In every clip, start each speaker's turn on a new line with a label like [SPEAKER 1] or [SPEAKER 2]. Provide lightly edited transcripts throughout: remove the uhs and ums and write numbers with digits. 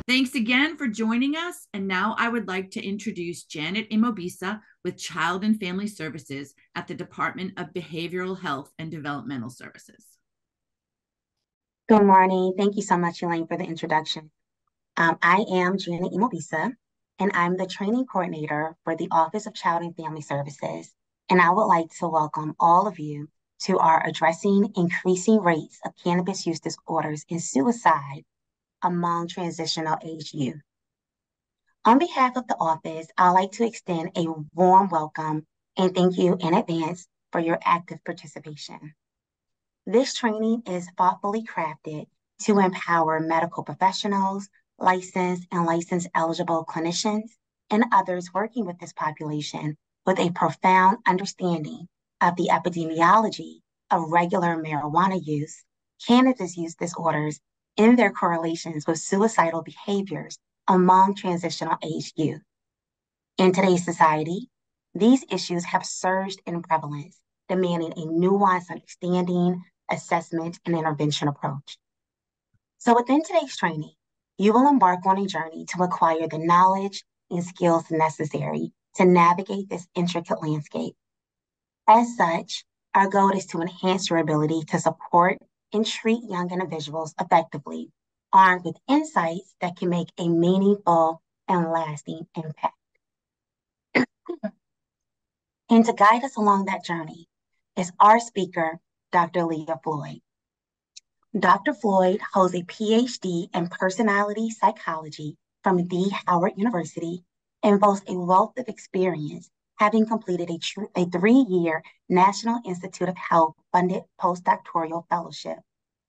[SPEAKER 1] Thanks again for joining us. And now I would like to introduce Janet Imobisa with Child and Family Services at the Department of Behavioral Health and Developmental Services.
[SPEAKER 2] Good morning. Thank you so much, Elaine, for the introduction. I am Janet Imobisa, and I'm the training coordinator for the Office of Child and Family Services. And I would like to welcome all of you to our Addressing Increasing Rates of Cannabis Use Disorders and Suicide Among Transitional Age Youth. On behalf of the office, I'd like to extend a warm welcome and thank you in advance for your active participation. This training is thoughtfully crafted to empower medical professionals, licensed and license-eligible clinicians, and others working with this population with a profound understanding of the epidemiology of regular marijuana use, cannabis use disorders, and their correlations with suicidal behaviors among transitional age youth. In today's society, these issues have surged in prevalence, demanding a nuanced understanding, assessment, and intervention approach. So within today's training, you will embark on a journey to acquire the knowledge and skills necessary to navigate this intricate landscape. As such, our goal is to enhance your ability to support and treat young individuals effectively, armed with insights that can make a meaningful and lasting impact. And to guide us along that journey is our speaker, Dr. Leah Floyd. Dr. Floyd holds a PhD in personality psychology from the Howard University and boasts a wealth of experience, having completed a 3-year National Institute of Health funded postdoctoral fellowship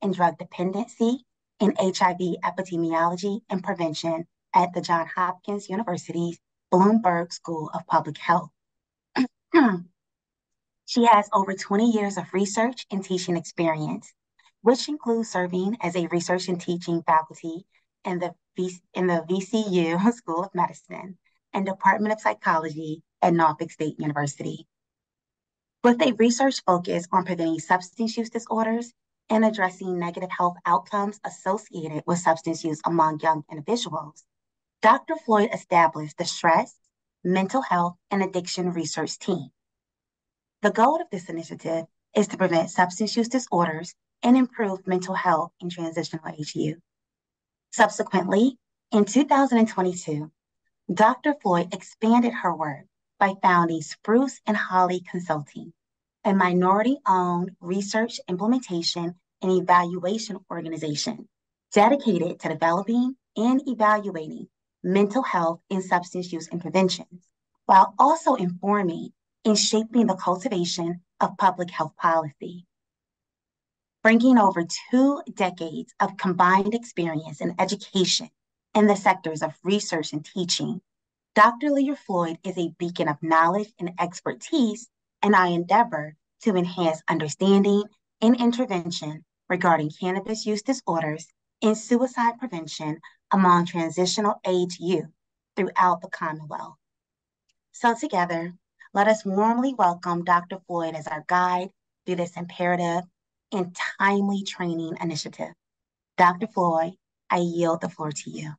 [SPEAKER 2] in drug dependency and HIV epidemiology and prevention at the Johns Hopkins University's Bloomberg School of Public Health. She has over 20 years of research and teaching experience, which includes serving as a research and teaching faculty in the VCU School of Medicine and Department of Psychology at Norfolk State University. With a research focus on preventing substance use disorders and addressing negative health outcomes associated with substance use among young individuals, Dr. Floyd established the Stress, Mental Health, and Addiction Research Team. The goal of this initiative is to prevent substance use disorders and improve mental health in transitional age youth. Subsequently, in 2022, Dr. Floyd expanded her work by founding Spruce Holly Consulting, a minority-owned research, implementation, and evaluation organization dedicated to developing and evaluating mental health and substance use interventions, while also informing and shaping the cultivation of public health policy. Bringing over 2 decades of combined experience in education in the sectors of research and teaching, Dr. Leah Floyd is a beacon of knowledge and expertise, and I endeavor to enhance understanding and intervention regarding cannabis use disorders and suicide prevention among transitional age youth throughout the Commonwealth. So together, let us warmly welcome Dr. Floyd as our guide through this imperative and timely training initiative. Dr. Floyd, I yield the floor to you.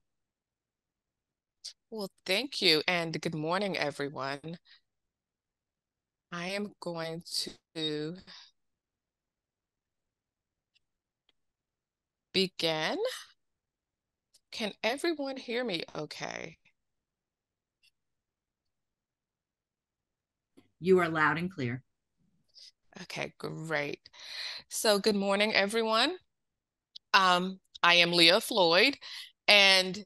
[SPEAKER 3] Well, thank you, and good morning, everyone. I am going to begin. Can everyone hear me okay?
[SPEAKER 1] You are loud and clear.
[SPEAKER 3] Okay, great. So good morning, everyone. I am Leah Floyd, and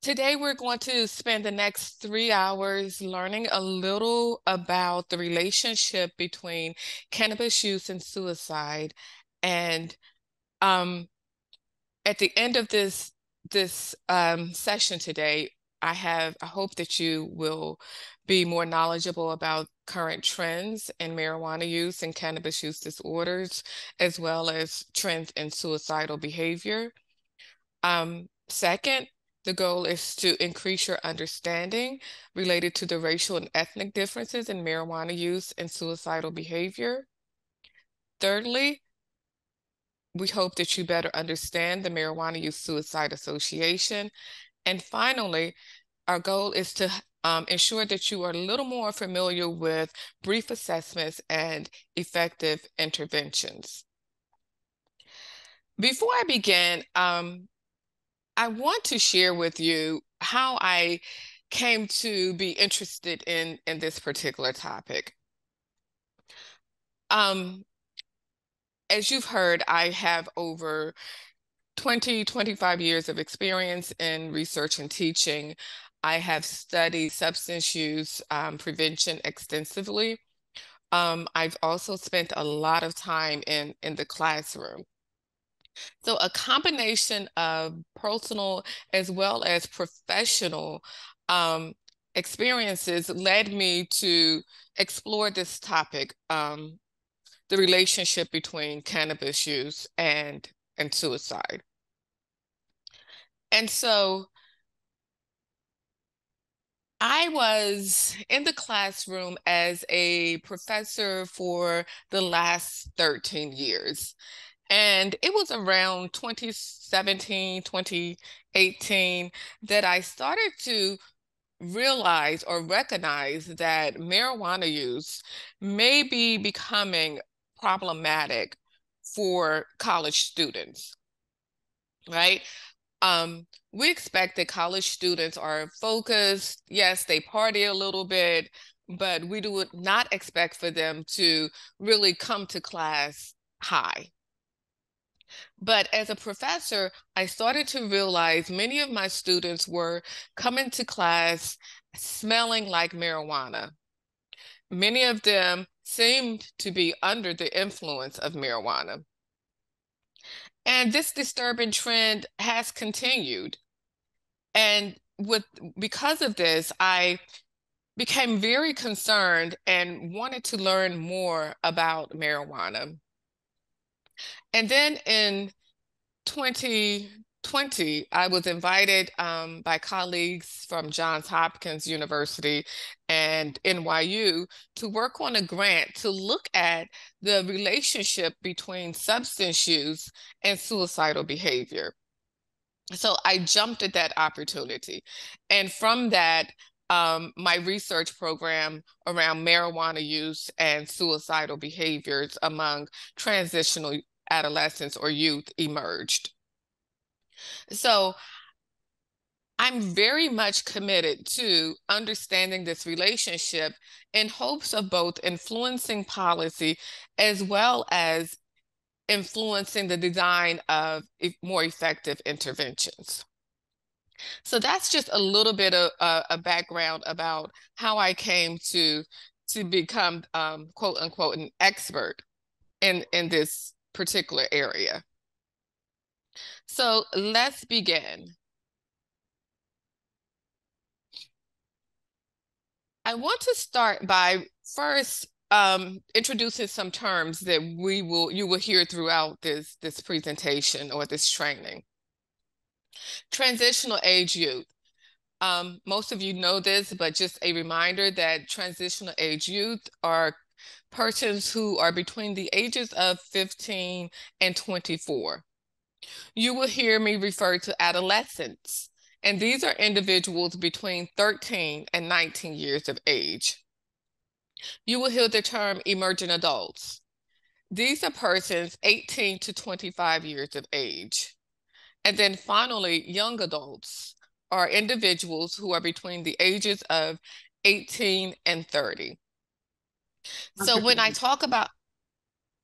[SPEAKER 3] today we're going to spend the next 3 hours learning a little about the relationship between cannabis use and suicide. And at the end of this session today, I hope that you will be more knowledgeable about current trends in marijuana use and cannabis use disorders, as well as trends in suicidal behavior. Second, the goal is to increase your understanding related to the racial and ethnic differences in marijuana use and suicidal behavior. Thirdly, we hope that you better understand the Marijuana Youth Suicide Association. And finally, our goal is to ensure that you are a little more familiar with brief assessments and effective interventions. Before I begin, I want to share with you how I came to be interested in this particular topic. As you've heard, I have over 25 years of experience in research and teaching. I have studied substance use prevention extensively. I've also spent a lot of time in the classroom. So a combination of personal as well as professional experiences led me to explore this topic, the relationship between cannabis use and suicide. And so I was in the classroom as a professor for the last 13 years. And it was around 2017, 2018 that I started to realize or recognize that marijuana use may be becoming problematic for college students, right? We expect that college students are focused. Yes, they party a little bit, but we do not expect for them to really come to class high. But as a professor, I started to realize many of my students were coming to class smelling like marijuana. Many of them seemed to be under the influence of marijuana. And this disturbing trend has continued. And because of this, I became very concerned and wanted to learn more about marijuana. And then in 2020, I was invited by colleagues from Johns Hopkins University and NYU to work on a grant to look at the relationship between substance use and suicidal behavior. So I jumped at that opportunity. And from that, my research program around marijuana use and suicidal behaviors among transitional adolescents or youth emerged. So I'm very much committed to understanding this relationship in hopes of both influencing policy as well as influencing the design of more effective interventions. So that's just a little bit of a background about how I came to become quote unquote an expert in this particular area. So let's begin. I want to start by first introducing some terms that you will hear throughout this presentation or this training. Transitional age youth. Most of you know this, but just a reminder that transitional age youth are persons who are between the ages of 15 and 24. You will hear me refer to adolescents, and these are individuals between 13 and 19 years of age. You will hear the term emerging adults. These are persons 18 to 25 years of age. And then finally, young adults are individuals who are between the ages of 18 and 30. So when I talk about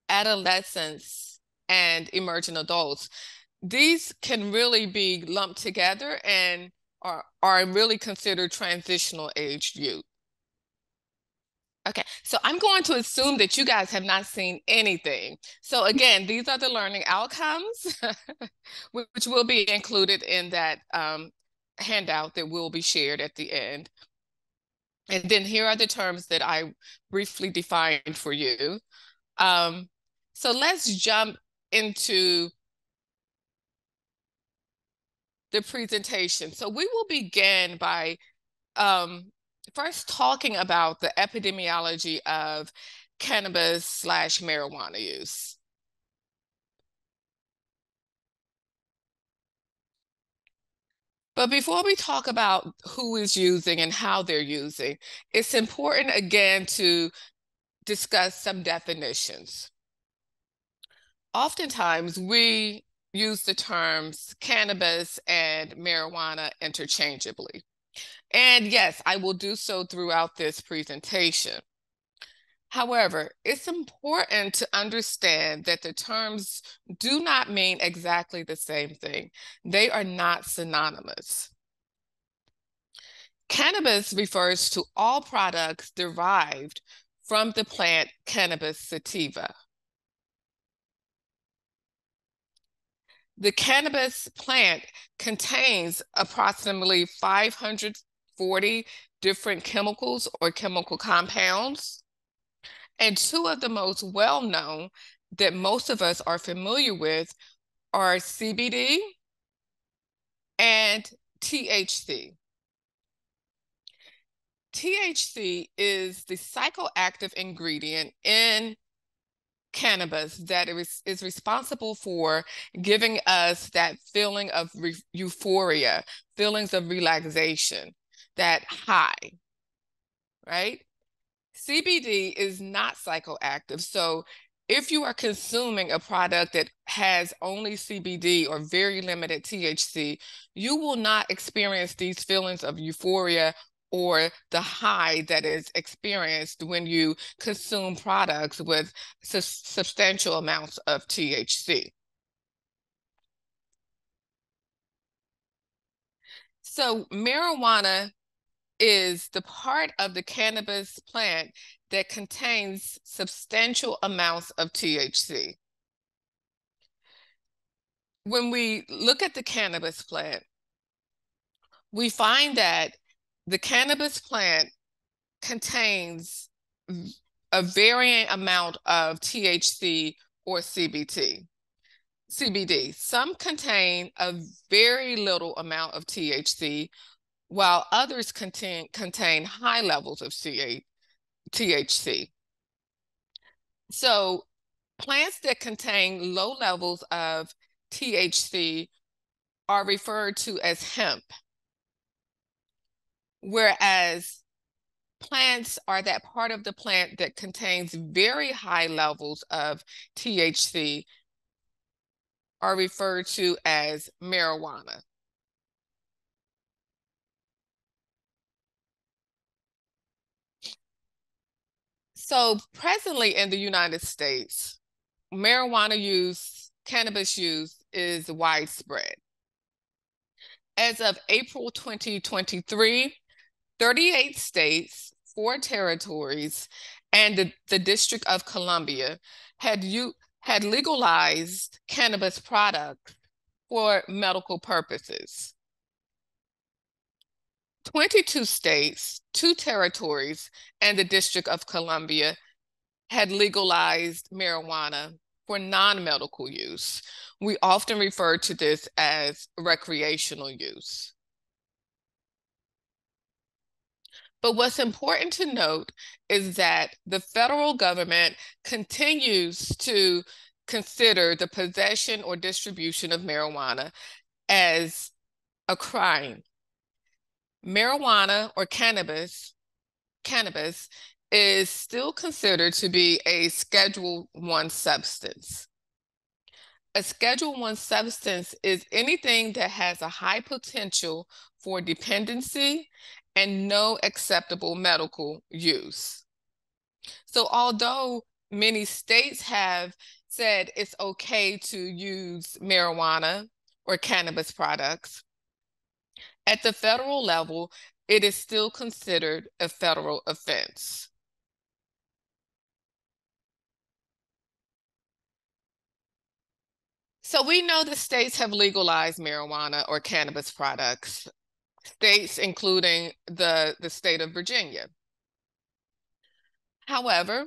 [SPEAKER 3] adolescents and emerging adults, these can really be lumped together and are really considered transitional aged youth. Okay, so I'm going to assume that you guys have not seen anything. So again, these are the learning outcomes, which will be included in that handout that will be shared at the end. And then here are the terms that I briefly defined for you. So let's jump into the presentation. So we will begin by first talking about the epidemiology of cannabis/marijuana use. But before we talk about who is using and how they're using, it's important again to discuss some definitions. Oftentimes we use the terms cannabis and marijuana interchangeably. And yes, I will do so throughout this presentation. However, it's important to understand that the terms do not mean exactly the same thing. They are not synonymous. Cannabis refers to all products derived from the plant Cannabis sativa. The cannabis plant contains approximately 540 different chemicals or chemical compounds. And two of the most well-known that most of us are familiar with are CBD and THC. THC is the psychoactive ingredient in cannabis that is responsible for giving us that feeling of euphoria, feelings of relaxation, that high, right? CBD is not psychoactive. So if you are consuming a product that has only CBD or very limited THC, you will not experience these feelings of euphoria or the high that is experienced when you consume products with substantial amounts of THC. So marijuana is the part of the cannabis plant that contains substantial amounts of THC. When we look at the cannabis plant, we find that the cannabis plant contains a varying amount of THC or CBD. Some contain a very little amount of THC, while others contain high levels of THC. So plants that contain low levels of THC are referred to as hemp, whereas plants are that part of the plant that contains very high levels of THC are referred to as marijuana. So presently in the United States, marijuana use, cannabis use is widespread. As of April 2023, 38 states, 4 territories, and the District of Columbia had legalized cannabis products for medical purposes. 22 states, 2 territories, and the District of Columbia had legalized marijuana for non-medical use. We often refer to this as recreational use. But what's important to note is that the federal government continues to consider the possession or distribution of marijuana as a crime. Marijuana or cannabis is still considered to be a Schedule I substance. A Schedule I substance is anything that has a high potential for dependency and no acceptable medical use. So although many states have said it's okay to use marijuana or cannabis products, at the federal level, it is still considered a federal offense. So we know the states have legalized marijuana or cannabis products, states including the state of Virginia. However,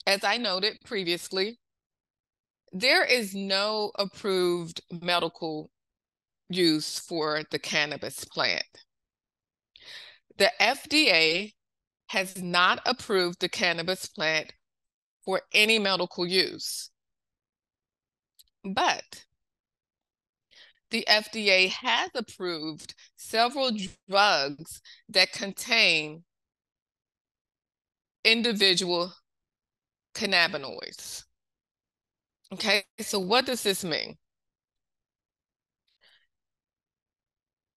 [SPEAKER 3] as I noted previously, there is no approved medical use for the cannabis plant. The FDA has not approved the cannabis plant for any medical use. But the FDA has approved several drugs that contain individual cannabinoids. Okay, so what does this mean?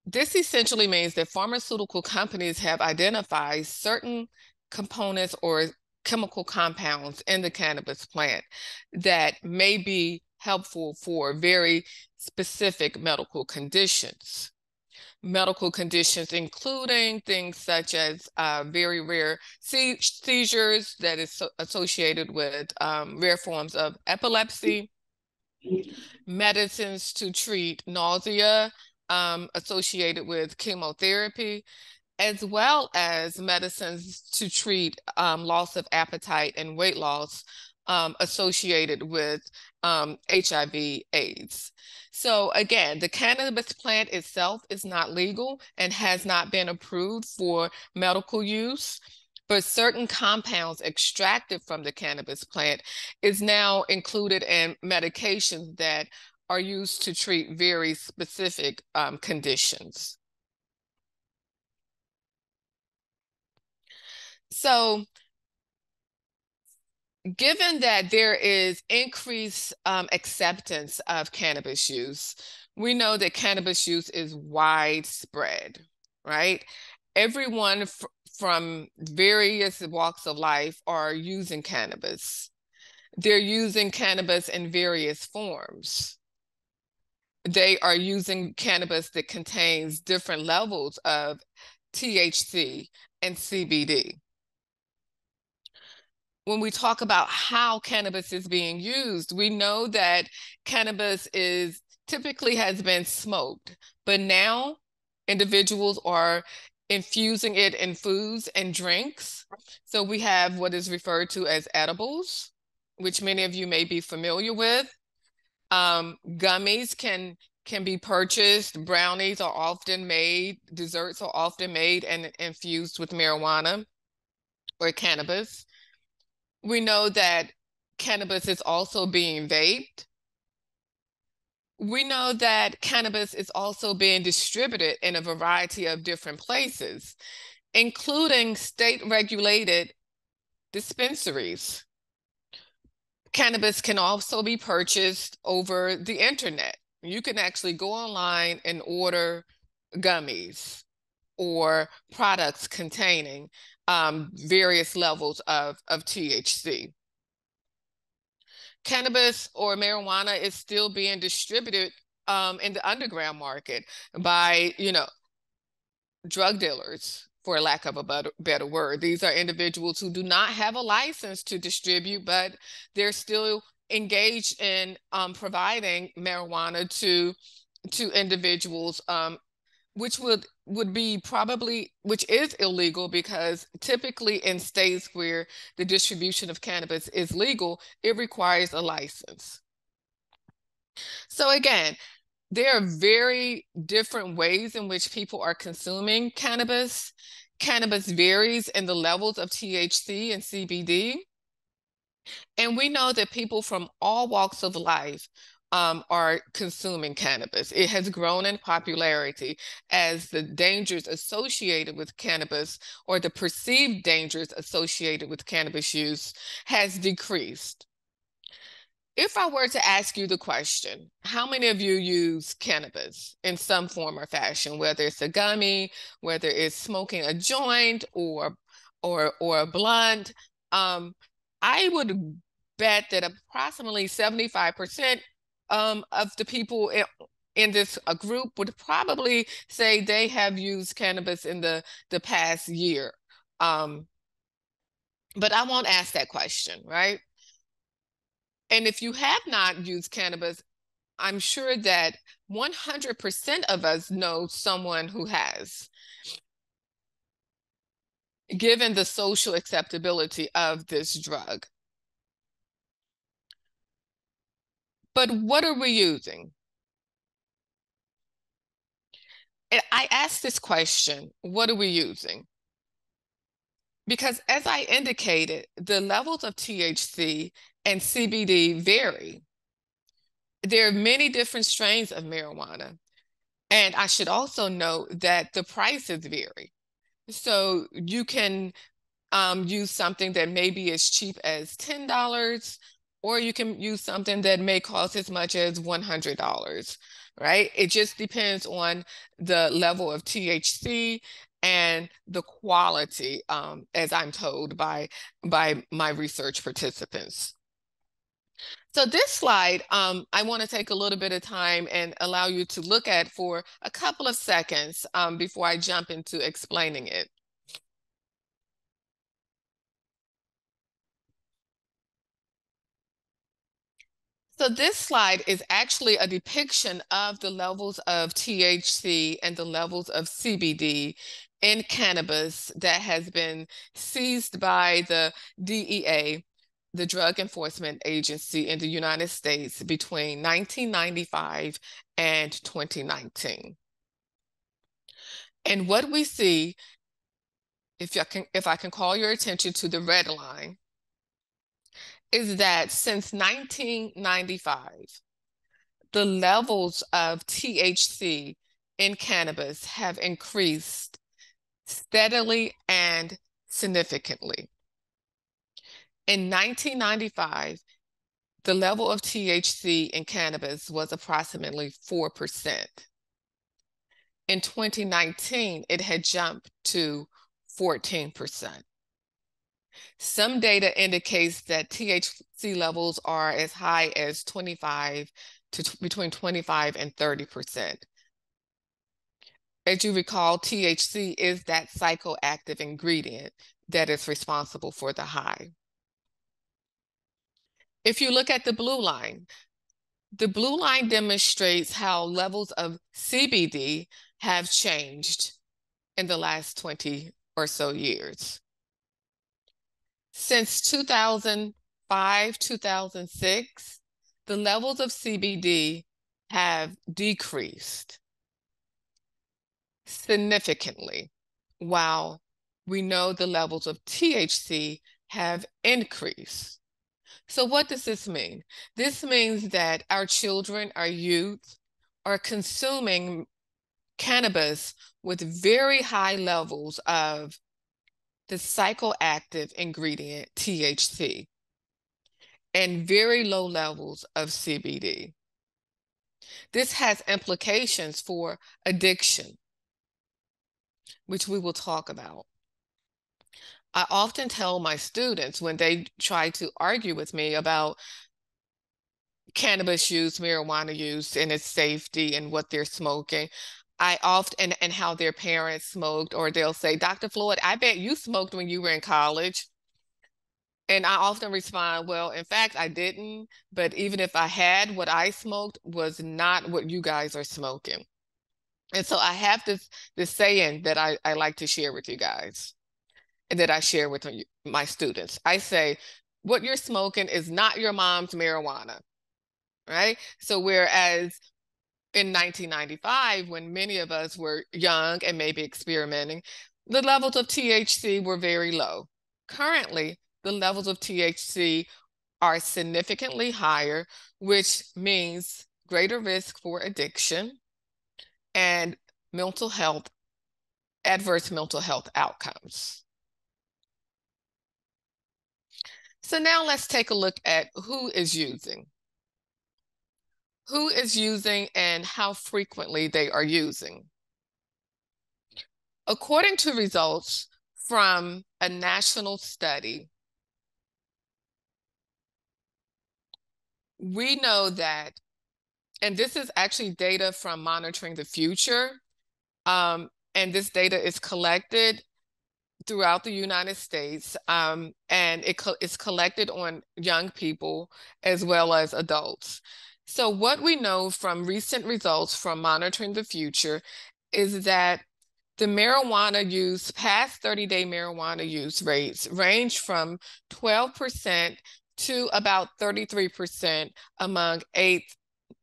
[SPEAKER 3] This essentially means that pharmaceutical companies have identified certain components or chemical compounds in the cannabis plant that may be helpful for very specific medical conditions. Medical conditions including things such as very rare seizures that is associated with rare forms of epilepsy, medicines to treat nausea associated with chemotherapy, as well as medicines to treat loss of appetite and weight loss associated with HIV/AIDS. So again, the cannabis plant itself is not legal and has not been approved for medical use, but certain compounds extracted from the cannabis plant is now included in medications that are used to treat very specific conditions. So given that there is increased acceptance of cannabis use, we know that cannabis use is widespread, right? Everyone from various walks of life are using cannabis. They're using cannabis in various forms. They are using cannabis that contains different levels of THC and CBD. When we talk about how cannabis is being used, we know that cannabis is typically has been smoked, but now individuals are infusing it in foods and drinks. So we have what is referred to as edibles, which many of you may be familiar with. Gummies can be purchased. Brownies are often made. Desserts are often made and infused with marijuana or cannabis. We know that cannabis is also being vaped. We know that cannabis is also being distributed in a variety of different places, including state-regulated dispensaries. Cannabis can also be purchased over the internet. You can actually go online and order gummies or products containing various levels of THC. Cannabis or marijuana is still being distributed in the underground market by, drug dealers, for lack of a better word. These are individuals who do not have a license to distribute, but they're still engaged in providing marijuana to individuals, which would be probably, which is illegal, because typically in states where the distribution of cannabis is legal, it requires a license. So again, there are very different ways in which people are consuming cannabis. Cannabis varies in the levels of THC and CBD. And we know that people from all walks of life are consuming cannabis. It has grown in popularity as the dangers associated with cannabis, or the perceived dangers associated with cannabis use, has decreased. If I were to ask you the question, how many of you use cannabis in some form or fashion, whether it's a gummy, whether it's smoking a joint or a blunt, I would bet that approximately 75% of the people in this group would probably say they have used cannabis in the past year. But I won't ask that question, right? And if you have not used cannabis, I'm sure that 100% of us know someone who has, given the social acceptability of this drug. But what are we using? And I asked this question, what are we using? Because as I indicated, the levels of THC and CBD vary. There are many different strains of marijuana. And I should also note that the prices vary. So you can use something that may be as cheap as $10, or you can use something that may cost as much as $100, right? It just depends on the level of THC and the quality, as I'm told by my research participants. So this slide, I want to take a little bit of time and allow you to look at for a couple of seconds before I jump into explaining it. So this slide is actually a depiction of the levels of THC and the levels of CBD in cannabis that has been seized by the DEA, the Drug Enforcement Agency in the United States, between 1995 and 2019. And what we see, if I can call your attention to the red line, is that since 1995, the levels of THC in cannabis have increased steadily and significantly. In 1995, the level of THC in cannabis was approximately 4%. In 2019, it had jumped to 14%. Some data indicates that THC levels are as high as between 25 and 30%. As you recall, THC is that psychoactive ingredient that is responsible for the high. If you look at the blue line demonstrates how levels of CBD have changed in the last 20 or so years. Since 2005, 2006, the levels of CBD have decreased significantly, while we know the levels of THC have increased. So what does this mean? This means that our children, our youth, are consuming cannabis with very high levels of the psychoactive ingredient THC and very low levels of CBD. This has implications for addiction, which we will talk about. I often tell my students when they try to argue with me about cannabis use, marijuana use, and its safety and what they're smoking, I often, and how their parents smoked, or they'll say, Dr. Floyd, I bet you smoked when you were in college. And I often respond, well, in fact, I didn't, but even if I had, what I smoked was not what you guys are smoking. And so I have this saying that I like to share with you guys and that I share with my students. I say, what you're smoking is not your mom's marijuana, right? So whereas in 1995, when many of us were young and maybe experimenting, the levels of THC were very low. Currently, the levels of THC are significantly higher, which means greater risk for addiction and adverse mental health outcomes. So now let's take a look at who is using. Who is using and how frequently they are using. According to results from a national study, we know that, and this is actually data from Monitoring the Future, and this data is collected throughout the United States, and it's collected on young people as well as adults. So what we know from recent results from Monitoring the Future is that the marijuana use, past 30-day marijuana use rates range from 12% to about 33% among 8th,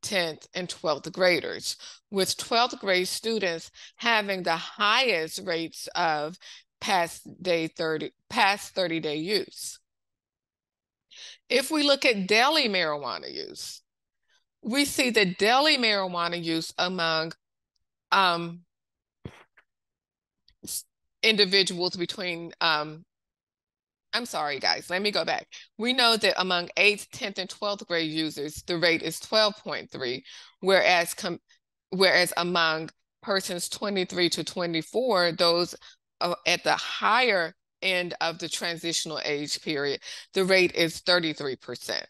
[SPEAKER 3] 10th, and 12th graders, with 12th grade students having the highest rates of past 30-day use. If we look at daily marijuana use, we see that daily marijuana use among individuals between, I'm sorry, guys, let me go back. We know that among 8th, 10th, and 12th grade users, the rate is 12.3, whereas among persons 23 to 24, those at the higher end of the transitional age period, the rate is 33%.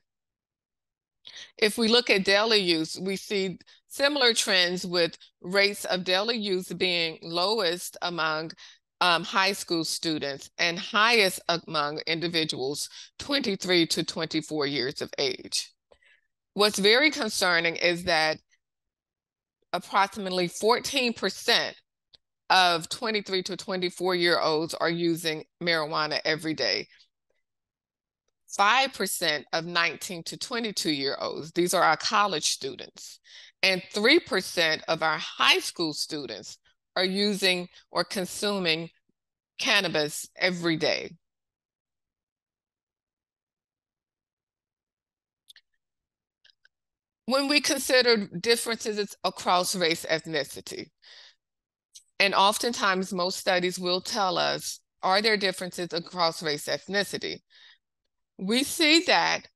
[SPEAKER 3] If we look at daily use, we see similar trends with rates of daily use being lowest among high school students and highest among individuals 23 to 24 years of age. What's very concerning is that approximately 14% of 23 to 24-year-olds are using marijuana every day. 5% of 19 to 22-year-olds, these are our college students, and 3% of our high school students are using or consuming cannabis every day. When we consider differences across race, ethnicity, and oftentimes most studies will tell us, are there differences across race, ethnicity? We see that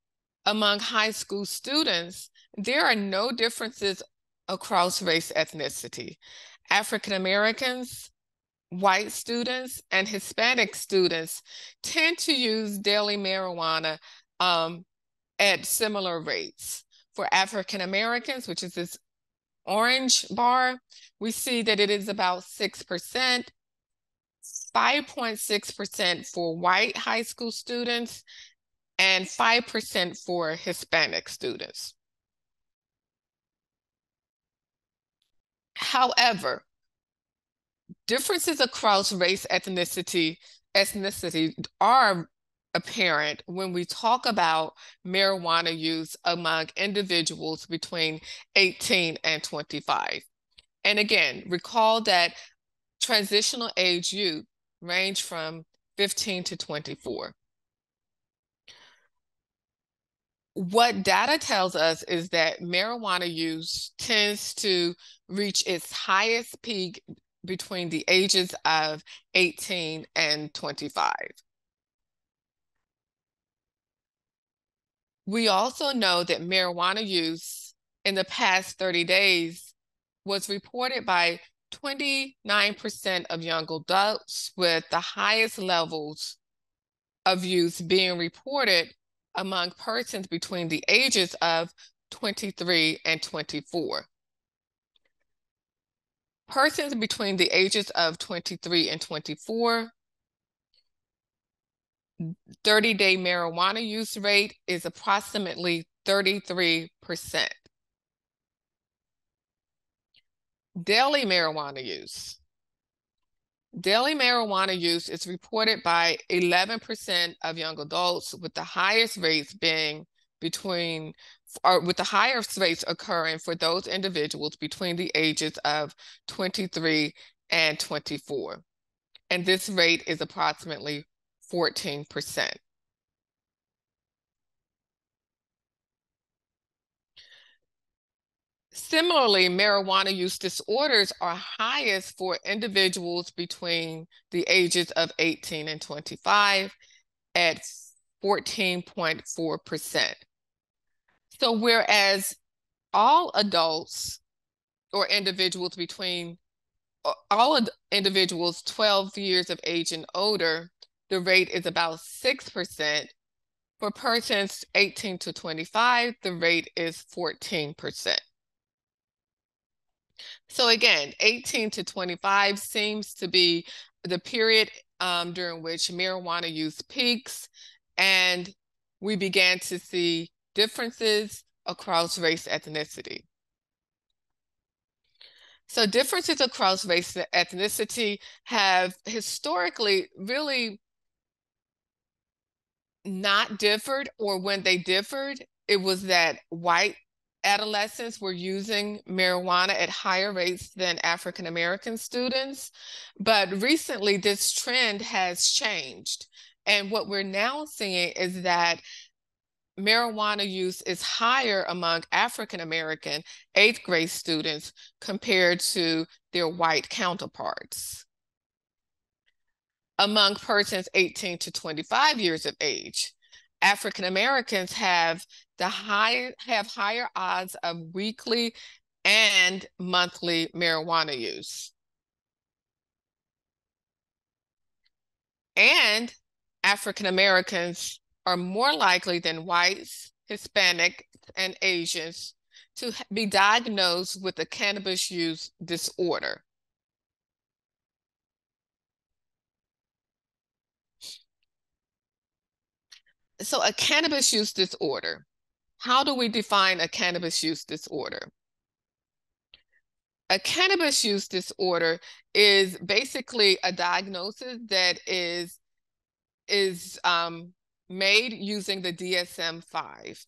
[SPEAKER 3] among high school students, there are no differences across race, ethnicity. African Americans, white students, and Hispanic students tend to use daily marijuana at similar rates. For African Americans, which is this orange bar, we see that it is about 6%, 5.6% for white high school students, and 5% for Hispanic students. However, differences across race, ethnicity are apparent when we talk about marijuana use among individuals between 18 and 25. And again, recall that transitional age youth range from 15 to 24. What data tells us is that marijuana use tends to reach its highest peak between the ages of 18 and 25. We also know that marijuana use in the past 30 days was reported by 29% of young adults, with the highest levels of use being reported among persons between the ages of 23 and 24. Persons between the ages of 23 and 24, 30-day marijuana use rate is approximately 33%. Daily marijuana use. Daily marijuana use is reported by 11% of young adults, with the highest rates being with the highest rates occurring for those individuals between the ages of 23 and 24. And this rate is approximately 14%. Similarly, marijuana use disorders are highest for individuals between the ages of 18 and 25 at 14.4%. So whereas all adults or individuals 12 years of age and older, the rate is about 6%. For persons 18 to 25, the rate is 14%. So again, 18 to 25 seems to be the period during which marijuana use peaks, and we began to see differences across race, ethnicity. So differences across race and ethnicity have historically really not differed, or when they differed, it was that white adolescents were using marijuana at higher rates than African American students. But recently, this trend has changed. And what we're now seeing is that marijuana use is higher among African American 8th grade students compared to their white counterparts. Among persons 18 to 25 years of age, African Americans have higher odds of weekly and monthly marijuana use. And African Americans are more likely than whites, Hispanic, and Asians to be diagnosed with a cannabis use disorder. So a cannabis use disorder, how do we define a cannabis use disorder? A cannabis use disorder is basically a diagnosis that is made using the DSM-5.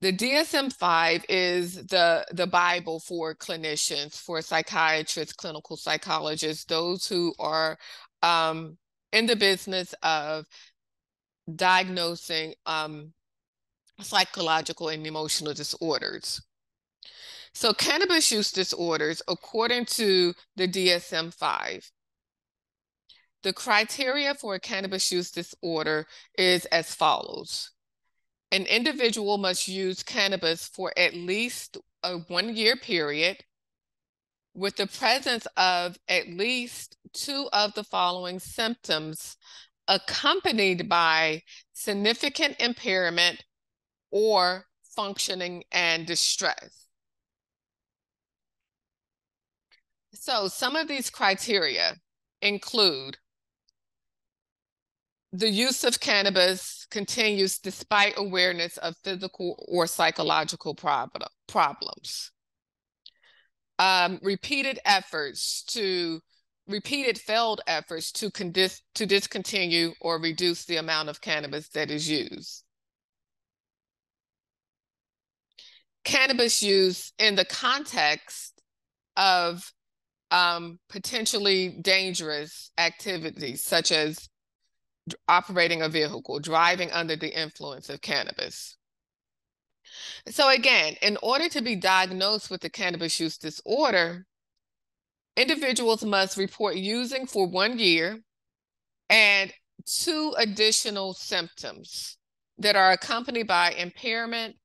[SPEAKER 3] The DSM-5 is the Bible for clinicians, for psychiatrists, clinical psychologists, those who are in the business of diagnosing psychological and emotional disorders. So cannabis use disorders, according to the DSM-5, the criteria for a cannabis use disorder is as follows. An individual must use cannabis for at least a 1-year period with the presence of at least 2 of the following symptoms accompanied by significant impairment or functioning and distress. So some of these criteria include the use of cannabis continues despite awareness of physical or psychological problems. Repeated failed efforts to discontinue or reduce the amount of cannabis that is used. Cannabis use in the context of potentially dangerous activities such as operating a vehicle, driving under the influence of cannabis. So again, in order to be diagnosed with the cannabis use disorder, individuals must report using for 1 year and 2 additional symptoms that are accompanied by impairment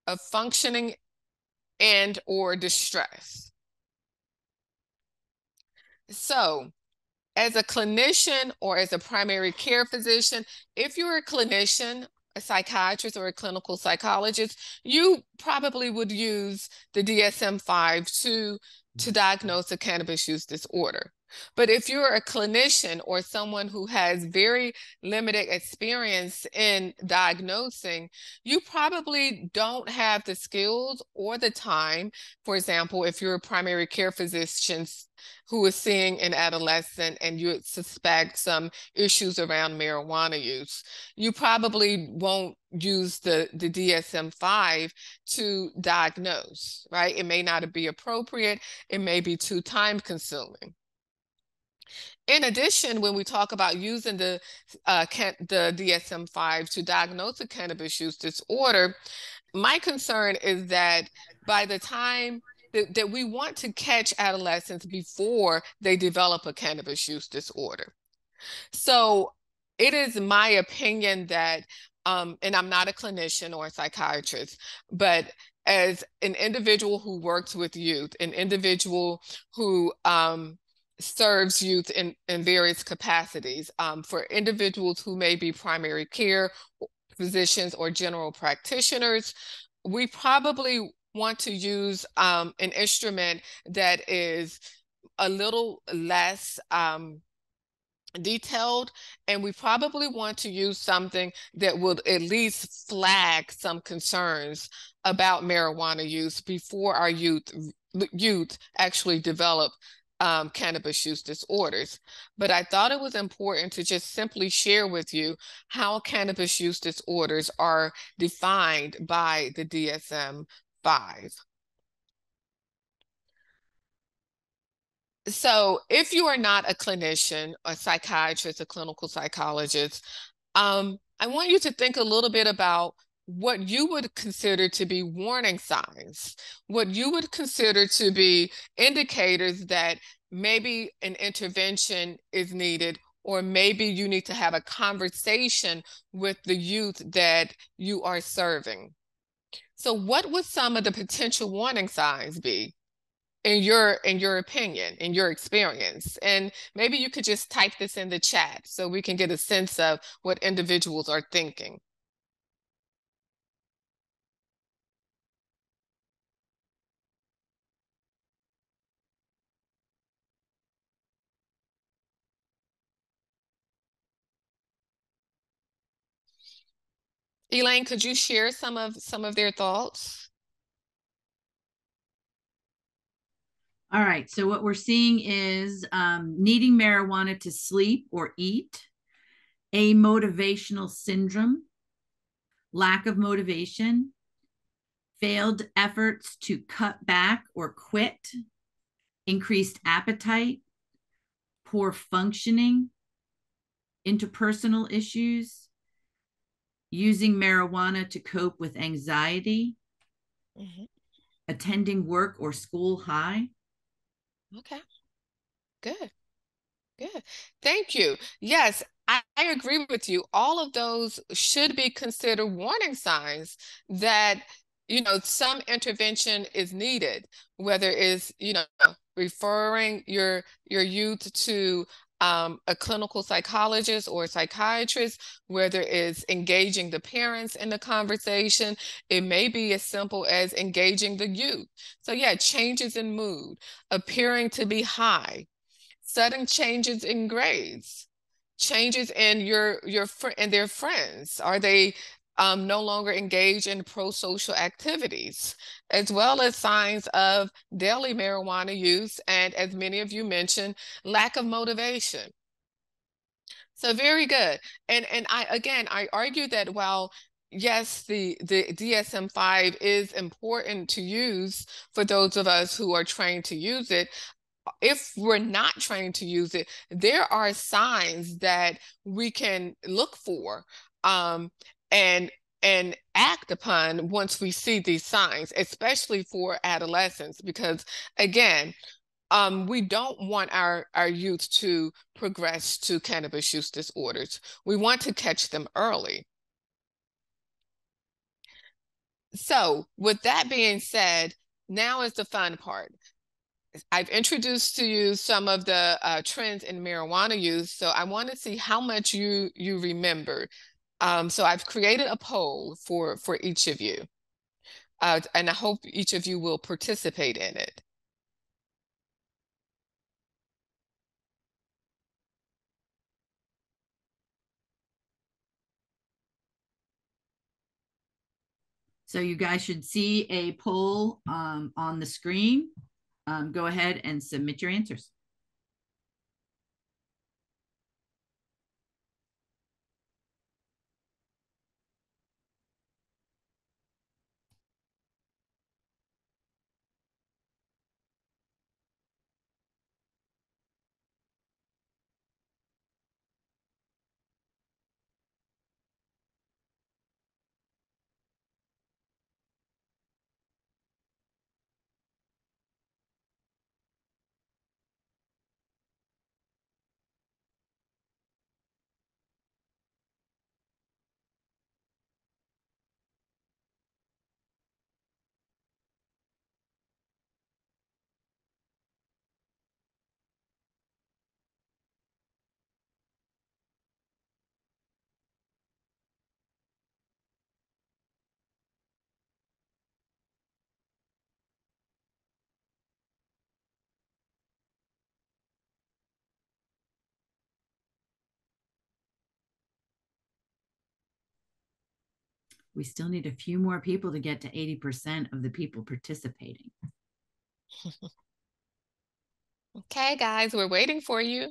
[SPEAKER 3] of functioning and or distress. So as a clinician or as a primary care physician, if you're a clinician, a psychiatrist, or a clinical psychologist, you probably would use the DSM-5 to diagnose a cannabis use disorder. But if you're a clinician or someone who has very limited experience in diagnosing, you probably don't have the skills or the time. For example, if you're a primary care physician who is seeing an adolescent and you suspect some issues around marijuana use, you probably won't use the DSM-5 to diagnose, right? It may not be appropriate. It may be too time consuming. In addition, when we talk about using the DSM-5 to diagnose a cannabis use disorder, my concern is that by the time that we want to catch adolescents before they develop a cannabis use disorder. So it is my opinion that, and I'm not a clinician or a psychiatrist, but as an individual who works with youth, an individual who serves youth in various capacities, for individuals who may be primary care physicians or general practitioners, we probably want to use an instrument that is a little less detailed, and we probably want to use something that would at least flag some concerns about marijuana use before our youth actually develop cannabis use disorders. But I thought it was important to just simply share with you how cannabis use disorders are defined by the DSM-5. So if you are not a clinician, a psychiatrist, a clinical psychologist, I want you to think a little bit about what you would consider to be warning signs, what you would consider to be indicators that maybe an intervention is needed, or maybe you need to have a conversation with the youth that you are serving. So what would some of the potential warning signs be in your opinion, in your experience? And maybe you could just type this in the chat so we can get a sense of what individuals are thinking. Elaine, could you share some of their thoughts?
[SPEAKER 1] All right. So what we're seeing is needing marijuana to sleep or eat, amotivational syndrome, lack of motivation, failed efforts to cut back or quit, increased appetite, poor functioning, interpersonal issues, using marijuana to cope with anxiety, attending work or school high.
[SPEAKER 3] Okay, good. Good. Thank you. Yes, I agree with you. All of those should be considered warning signs that, some intervention is needed, whether it's, referring your youth to a clinical psychologist or a psychiatrist, whether it's engaging the parents in the conversation. It may be as simple as engaging the youth. So yeah, changes in mood, appearing to be high, sudden changes in grades, changes in and their friends. Are they no longer engaged in pro-social activities, as well as signs of daily marijuana use, and as many of you mentioned, lack of motivation. So very good. And I argue that while yes, the DSM-5 is important to use for those of us who are trained to use it, if we're not trained to use it, there are signs that we can look for and act upon once we see these signs, especially for adolescents, because again, we don't want our youth to progress to cannabis use disorders. We want to catch them early. So with that being said, now is the fun part. I've introduced to you some of the trends in marijuana use, so I want to see how much you remember. So I've created a poll for each of you, and I hope each of you will participate in it.
[SPEAKER 1] So you guys should see a poll on the screen. Go ahead and submit your answers. We still need a few more people to get to 80% of the people participating.
[SPEAKER 3] Okay, guys, we're waiting for you.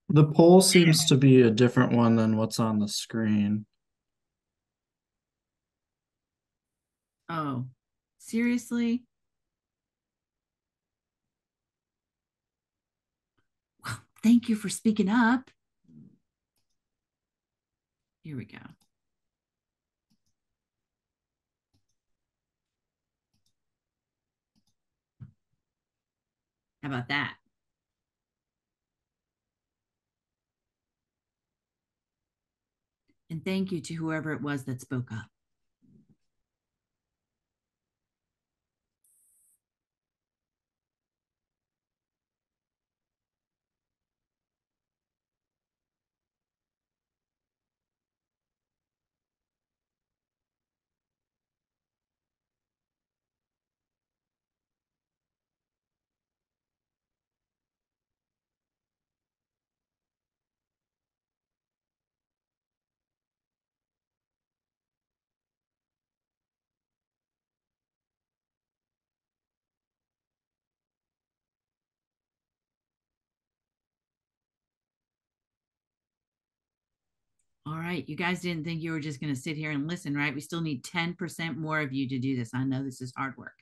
[SPEAKER 4] The poll seems to be a different one than what's on the screen.
[SPEAKER 1] Oh, seriously? Well, thank you for speaking up. Here we go. How about that? And thank you to whoever it was that spoke up. All right, you guys didn't think you were just going to sit here and listen, right? We still need 10% more of you to do this. I know this is hard work.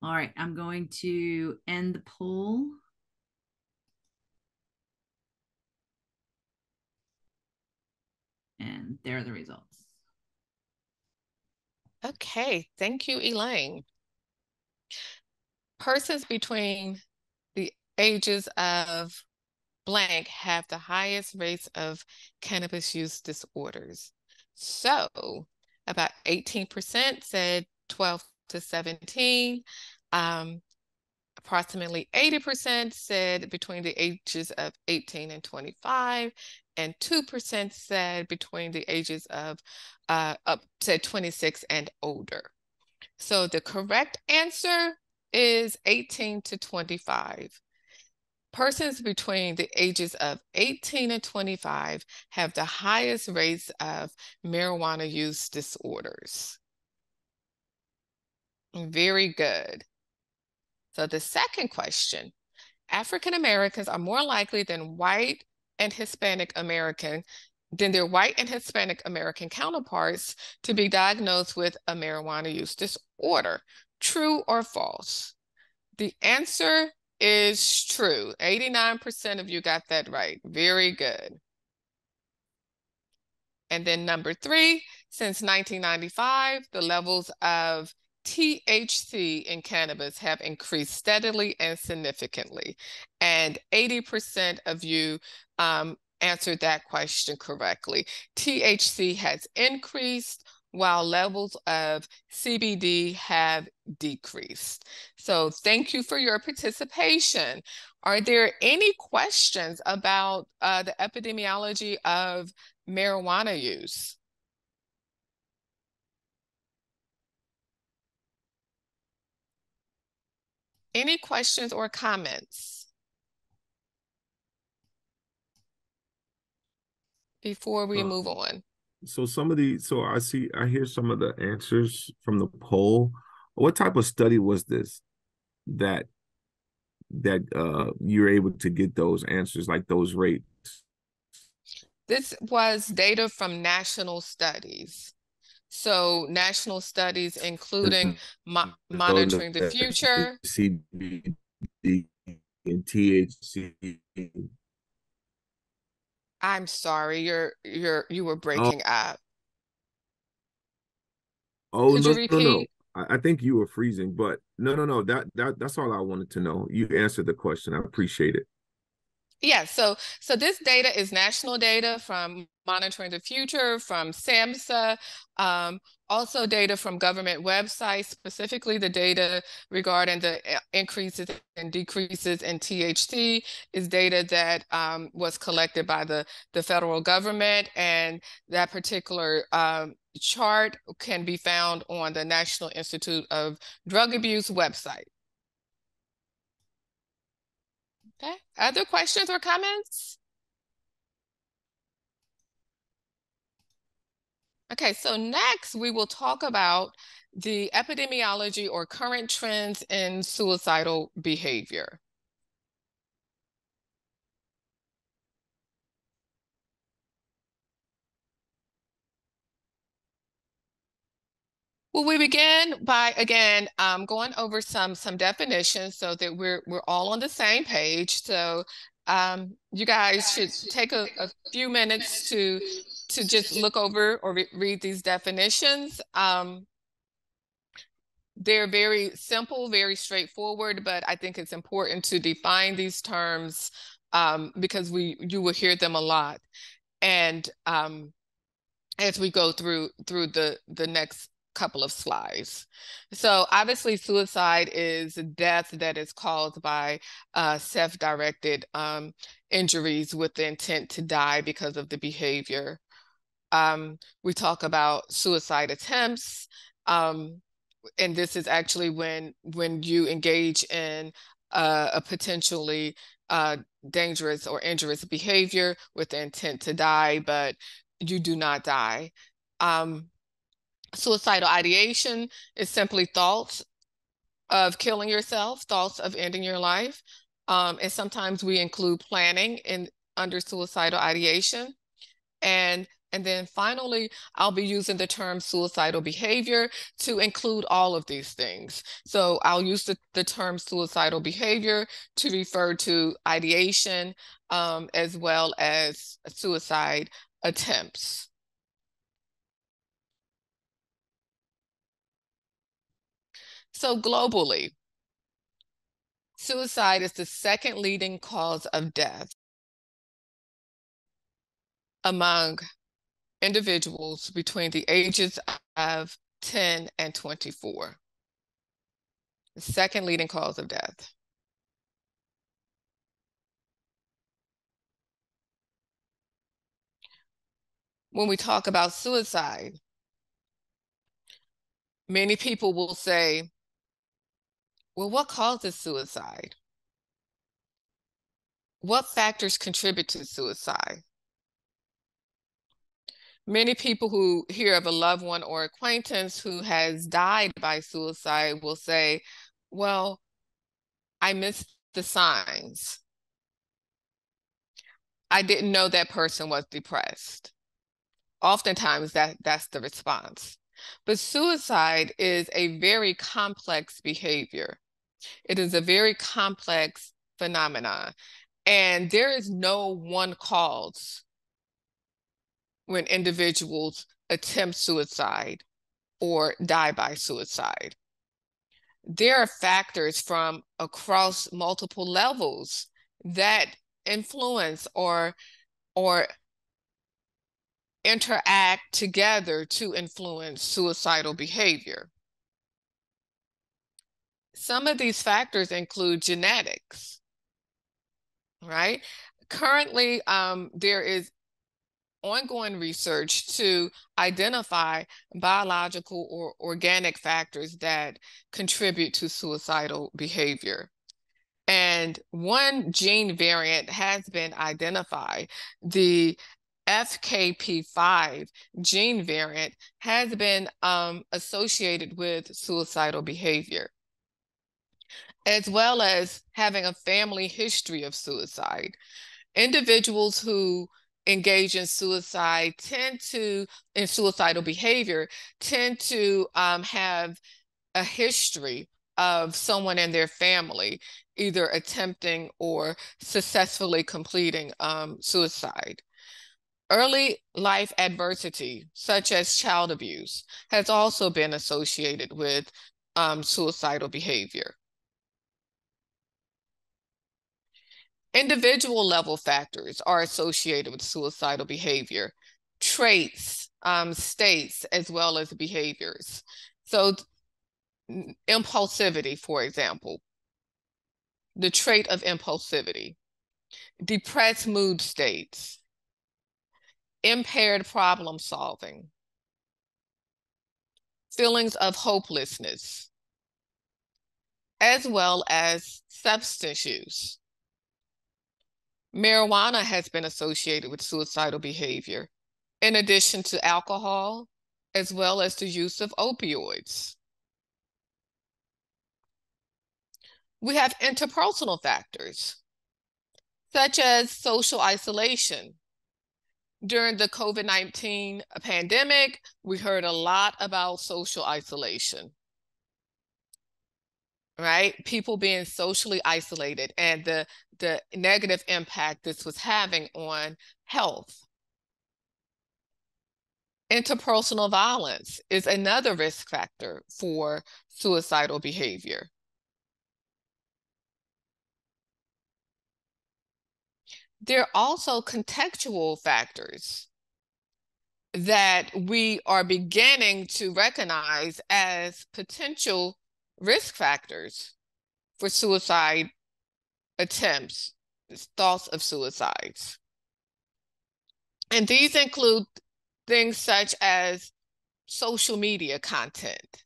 [SPEAKER 1] All right, I'm going to end the poll. And there are the results.
[SPEAKER 3] Okay, thank you, Elaine. Persons between the ages of blank have the highest rates of cannabis use disorders. So about 18% said 12 to 17. Approximately 80% said between the ages of 18 and 25, and 2% said between the ages of up to 26 and older. So the correct answer is 18 to 25. Persons between the ages of 18 and 25 have the highest rates of marijuana use disorders. Very good. So the second question, African Americans are more likely than their white and Hispanic American counterparts to be diagnosed with a marijuana use disorder. True or false? The answer is true. 89% of you got that right. Very good. And then number 3, since 1995, the levels of THC in cannabis have increased steadily and significantly. And 80% of you answered that question correctly. THC has increased while levels of CBD have decreased. So thank you for your participation. Are there any questions about the epidemiology of marijuana use? Any questions or comments before we move on?
[SPEAKER 5] So I hear some of the answers from the poll. What type of study was this that you're able to get those answers, like those rates?
[SPEAKER 3] This was data from national studies. So national studies including Monitoring the Future.
[SPEAKER 5] CBD and THC.
[SPEAKER 3] I'm sorry, you were breaking up.
[SPEAKER 5] Oh,
[SPEAKER 3] Could you repeat?
[SPEAKER 5] No. I think you were freezing, but no. That's all I wanted to know. You answered the question. I appreciate it.
[SPEAKER 3] Yeah, so this data is national data from Monitoring the Future, from SAMHSA, also data from government websites, specifically the data regarding the increases and decreases in THC is data that was collected by the federal government, and that particular chart can be found on the National Institute of Drug Abuse website. Okay, other questions or comments? Okay, so next we will talk about the epidemiology or current trends in suicidal behavior. Well, we begin by, again, going over some definitions so that we're all on the same page. So you guys should take a few minutes to just look over or read these definitions. They're very simple, very straightforward, but I think it's important to define these terms because you will hear them a lot. And as we go through the next couple of slides. So obviously suicide is death that is caused by self-directed injuries with the intent to die because of the behavior. We talk about suicide attempts, and this is actually when you engage in a potentially dangerous or injurious behavior with the intent to die, but you do not die. Suicidal ideation is simply thoughts of killing yourself, thoughts of ending your life. And sometimes we include planning under suicidal ideation. And then finally, I'll be using the term suicidal behavior to include all of these things. So I'll use the term suicidal behavior to refer to ideation as well as suicide attempts. So globally, suicide is the second leading cause of death among individuals between the ages of 10 and 24. The second leading cause of death. When we talk about suicide, many people will say, well, what causes suicide? What factors contribute to suicide? Many people who hear of a loved one or acquaintance who has died by suicide will say, well, I missed the signs. I didn't know that person was depressed. Oftentimes that's the response. But suicide is a very complex behavior. It is a very complex phenomenon. And there is no one cause when individuals attempt suicide or die by suicide. There are factors from across multiple levels that influence or interact together to influence suicidal behavior. Some of these factors include genetics, right? Currently, there is ongoing research to identify biological or organic factors that contribute to suicidal behavior. And one gene variant has been identified. The FKP5 gene variant has been associated with suicidal behavior, as well as having a family history of suicide. Individuals who engage in suicide in suicidal behavior tend to have a history of someone in their family either attempting or successfully completing suicide. Early life adversity, such as child abuse, has also been associated with suicidal behavior. Individual level factors are associated with suicidal behavior, traits, states, as well as behaviors. So impulsivity, for example, the trait of impulsivity, depressed mood states, impaired problem solving, feelings of hopelessness, as well as substance use. Marijuana has been associated with suicidal behavior, in addition to alcohol, as well as the use of opioids. We have interpersonal factors, such as social isolation, During the COVID-19 pandemic, we heard a lot about social isolation, right? People being socially isolated and the negative impact this was having on health. Interpersonal violence is another risk factor for suicidal behavior. There are also contextual factors that we are beginning to recognize as potential risk factors for suicide attempts, thoughts of suicides. And these include things such as social media content,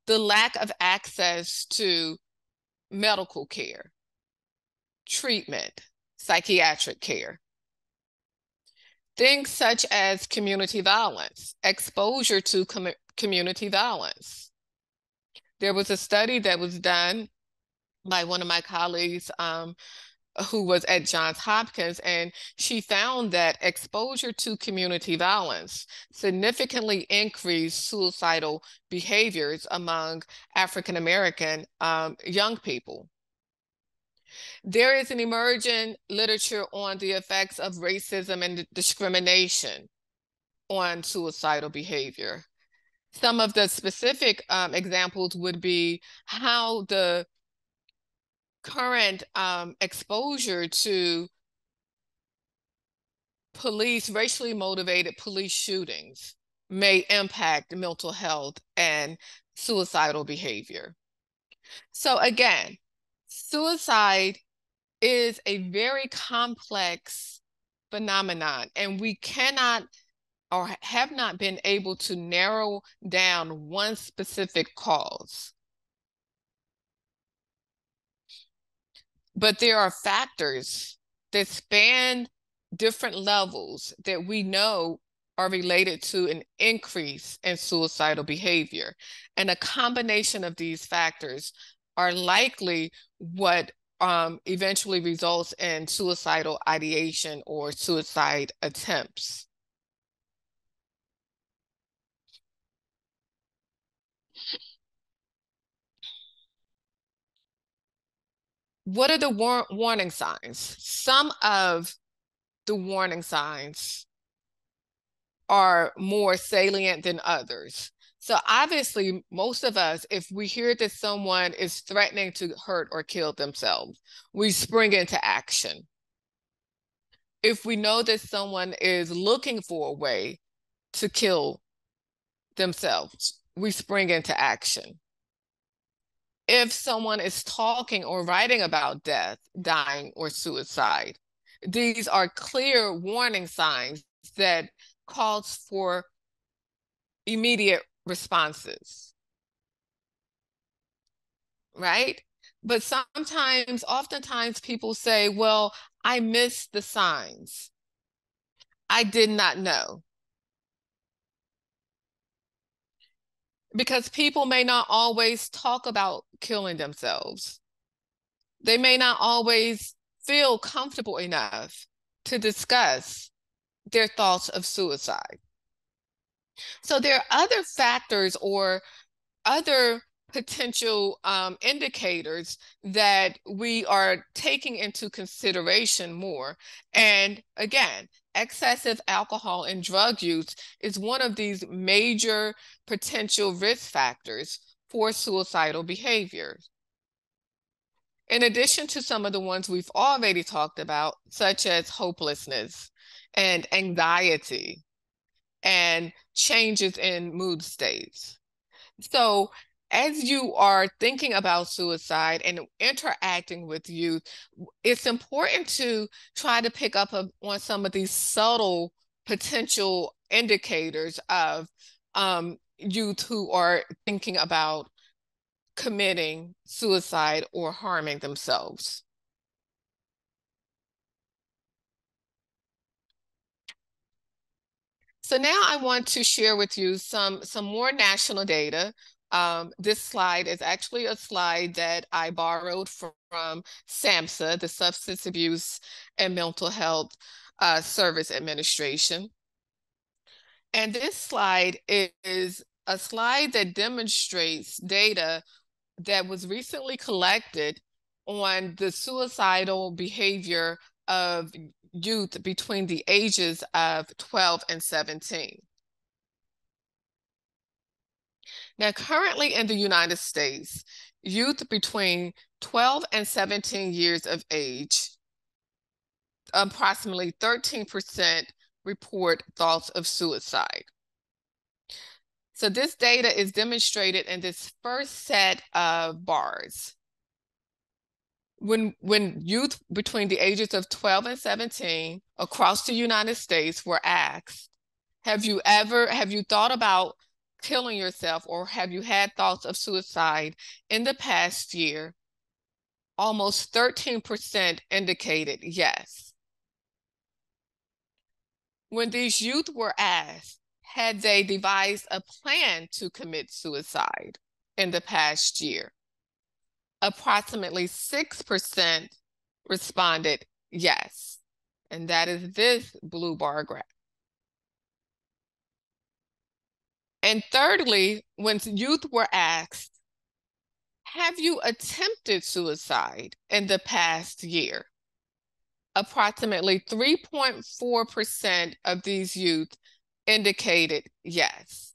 [SPEAKER 3] the lack of access to medical care, treatment, psychiatric care, things such as community violence, exposure to community violence. There was a study that was done by one of my colleagues who was at Johns Hopkins, and she found that exposure to community violence significantly increased suicidal behaviors among African-American young people. There is an emerging literature on the effects of racism and discrimination on suicidal behavior. Some of the specific examples would be how the current exposure to racially motivated police shootings may impact mental health and suicidal behavior. So again, suicide is a very complex phenomenon, and we cannot or have not been able to narrow down one specific cause. But there are factors that span different levels that we know are related to an increase in suicidal behavior. And a combination of these factors are likely what eventually results in suicidal ideation or suicide attempts. What are the warning signs? Some of the warning signs are more salient than others. So obviously, most of us, if we hear that someone is threatening to hurt or kill themselves, we spring into action. If we know that someone is looking for a way to kill themselves, we spring into action. If someone is talking or writing about death, dying, or suicide, these are clear warning signs that calls for immediate responses, right? But oftentimes people say, well, I missed the signs. I did not know. Because people may not always talk about killing themselves. They may not always feel comfortable enough to discuss their thoughts of suicide. So there are other factors or other potential indicators that we are taking into consideration more. And again, excessive alcohol and drug use is one of these major potential risk factors for suicidal behavior. In addition to some of the ones we've already talked about, such as hopelessness and anxiety and changes in mood states. So as you are thinking about suicide and interacting with youth, it's important to try to pick up on some of these subtle potential indicators of youth who are thinking about committing suicide or harming themselves. So now I want to share with you some more national data. This slide is actually a slide that I borrowed from SAMHSA, the Substance Abuse and Mental Health Service Administration. And this slide is a slide that demonstrates data that was recently collected on the suicidal behavior of youth between the ages of 12 and 17. Now, currently in the United States, youth between 12 and 17 years of age, approximately 13% report thoughts of suicide. So this data is demonstrated in this first set of bars. When youth between the ages of 12 and 17 across the United States were asked, have you thought about killing yourself, or have you had thoughts of suicide in the past year? Almost 13% indicated yes. When these youth were asked, had they devised a plan to commit suicide in the past year, approximately 6% responded yes. And that is this blue bar graph. And thirdly, when youth were asked, have you attempted suicide in the past year? Approximately 3.4% of these youth indicated yes.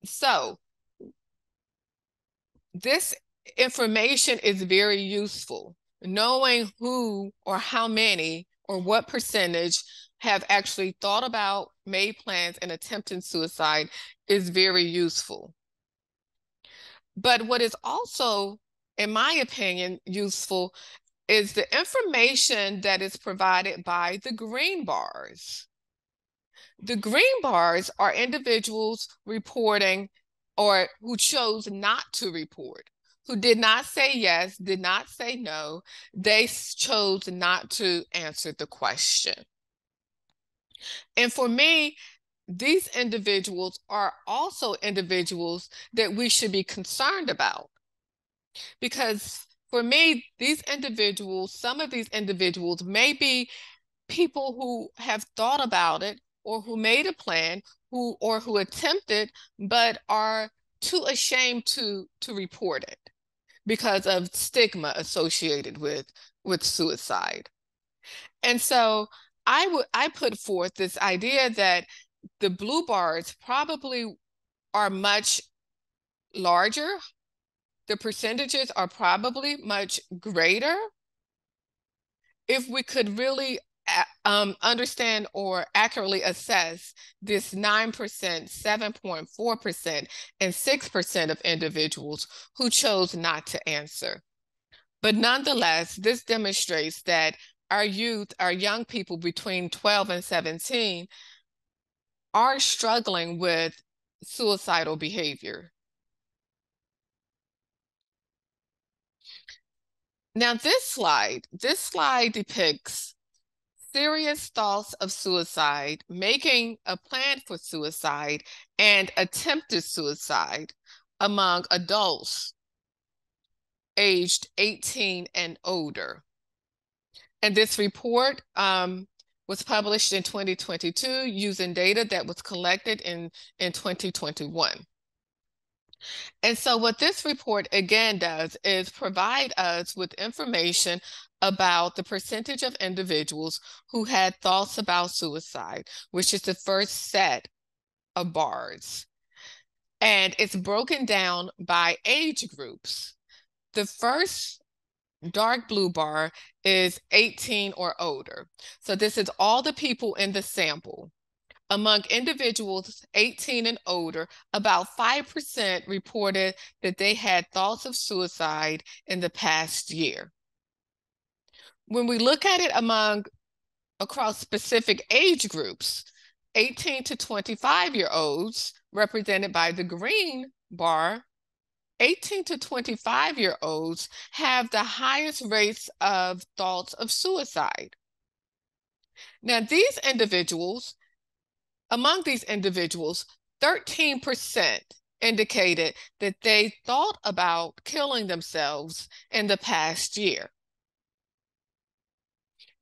[SPEAKER 3] So this information is very useful. Knowing who or how many or what percentage have actually thought about, made plans, and attempted suicide is very useful. But what is also, in my opinion, useful is the information that is provided by the green bars. The green bars are individuals reporting or who chose not to report, who did not say yes, did not say no. They chose not to answer the question. And for me, these individuals are also individuals that we should be concerned about. Because for me, these individuals, some of these individuals may be people who have thought about it, or who made a plan, who attempted, but are too ashamed to report it because of stigma associated with suicide. And so I put forth this idea that the blue bars probably are much larger. The percentages are probably much greater if we could really understand or accurately assess this 9%, 7.4%, and 6% of individuals who chose not to answer. But nonetheless, this demonstrates that our youth, our young people between 12 and 17 are struggling with suicidal behavior. Now this slide depicts serious thoughts of suicide, making a plan for suicide, and attempted suicide among adults aged 18 and older. And this report was published in 2022 using data that was collected in 2021. And so what this report again does is provide us with information about the percentage of individuals who had thoughts about suicide, which is the first set of bars. And it's broken down by age groups. The first dark blue bar is 18 or older. So this is all the people in the sample. Among individuals 18 and older, about 5% reported that they had thoughts of suicide in the past year. When we look at it across specific age groups, 18 to 25-year-olds, represented by the green bar, 18 to 25-year-olds have the highest rates of thoughts of suicide. Now, among these individuals, 13% indicated that they thought about killing themselves in the past year.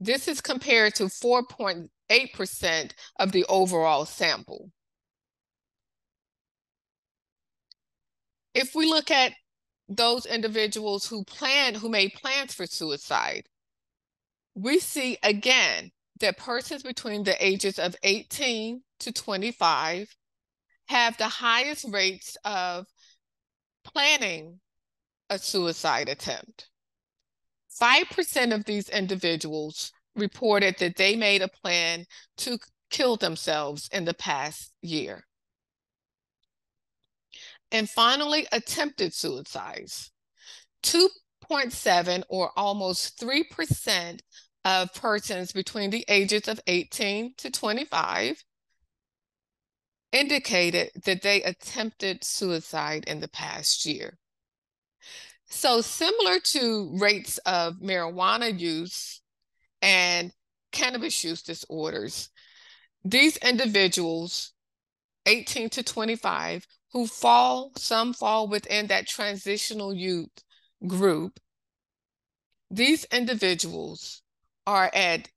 [SPEAKER 3] This is compared to 4.8% of the overall sample. If we look at those individuals who made plans for suicide, we see again that persons between the ages of 18 to 25 have the highest rates of planning a suicide attempt. 5% of these individuals reported that they made a plan to kill themselves in the past year. And finally, attempted suicides. 2.7 or almost 3% of persons between the ages of 18 to 25 indicated that they attempted suicide in the past year. So similar to rates of marijuana use and cannabis use disorders, these individuals, 18 to 25, some fall within that transitional youth group, these individuals are at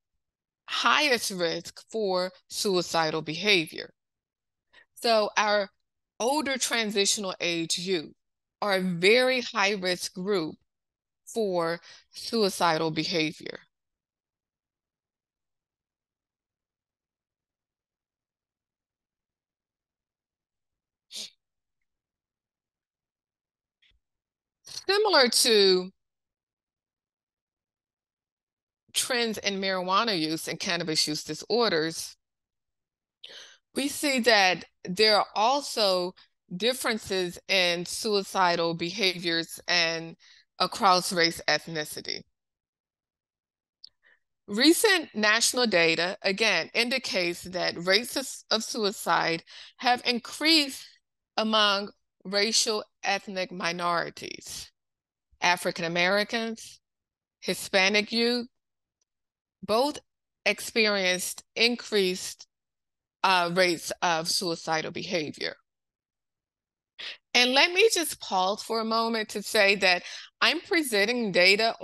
[SPEAKER 3] highest risk for suicidal behavior. So our older transitional age youth are a very high risk group for suicidal behavior. Similar to trends in marijuana use and cannabis use disorders, we see that there are also differences in suicidal behaviors and across race ethnicity. Recent national data, again, indicates that rates of suicide have increased among racial ethnic minorities. African Americans, Hispanic youth, both experienced increased rates of suicidal behavior. And let me just pause for a moment to say that I'm presenting data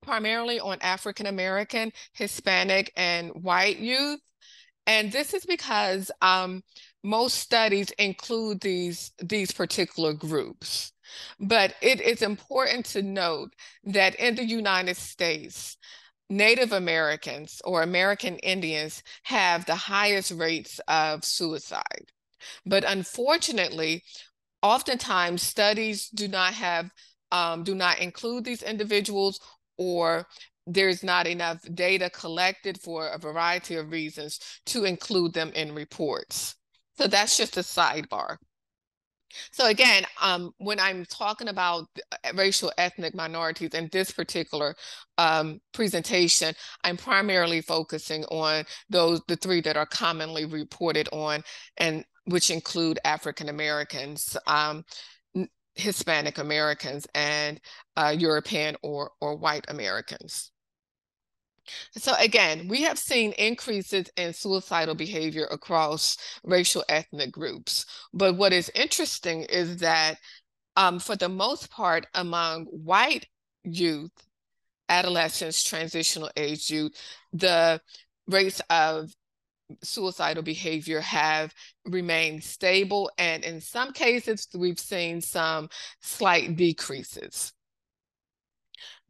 [SPEAKER 3] primarily on African American, Hispanic, and white youth. And this is because most studies include these particular groups. But it is important to note that in the United States, Native Americans or American Indians have the highest rates of suicide. But unfortunately, oftentimes studies do not include these individuals, or there's not enough data collected for a variety of reasons to include them in reports. So that's just a sidebar. So again, when I'm talking about racial ethnic minorities in this particular presentation, I'm primarily focusing on the three that are commonly reported on, and which include African Americans, Hispanic Americans, and European or white Americans. So again, we have seen increases in suicidal behavior across racial ethnic groups. But what is interesting is that for the most part, among white youth, adolescents, transitional age youth, the rates of suicidal behavior have remained stable. And in some cases, we've seen some slight decreases.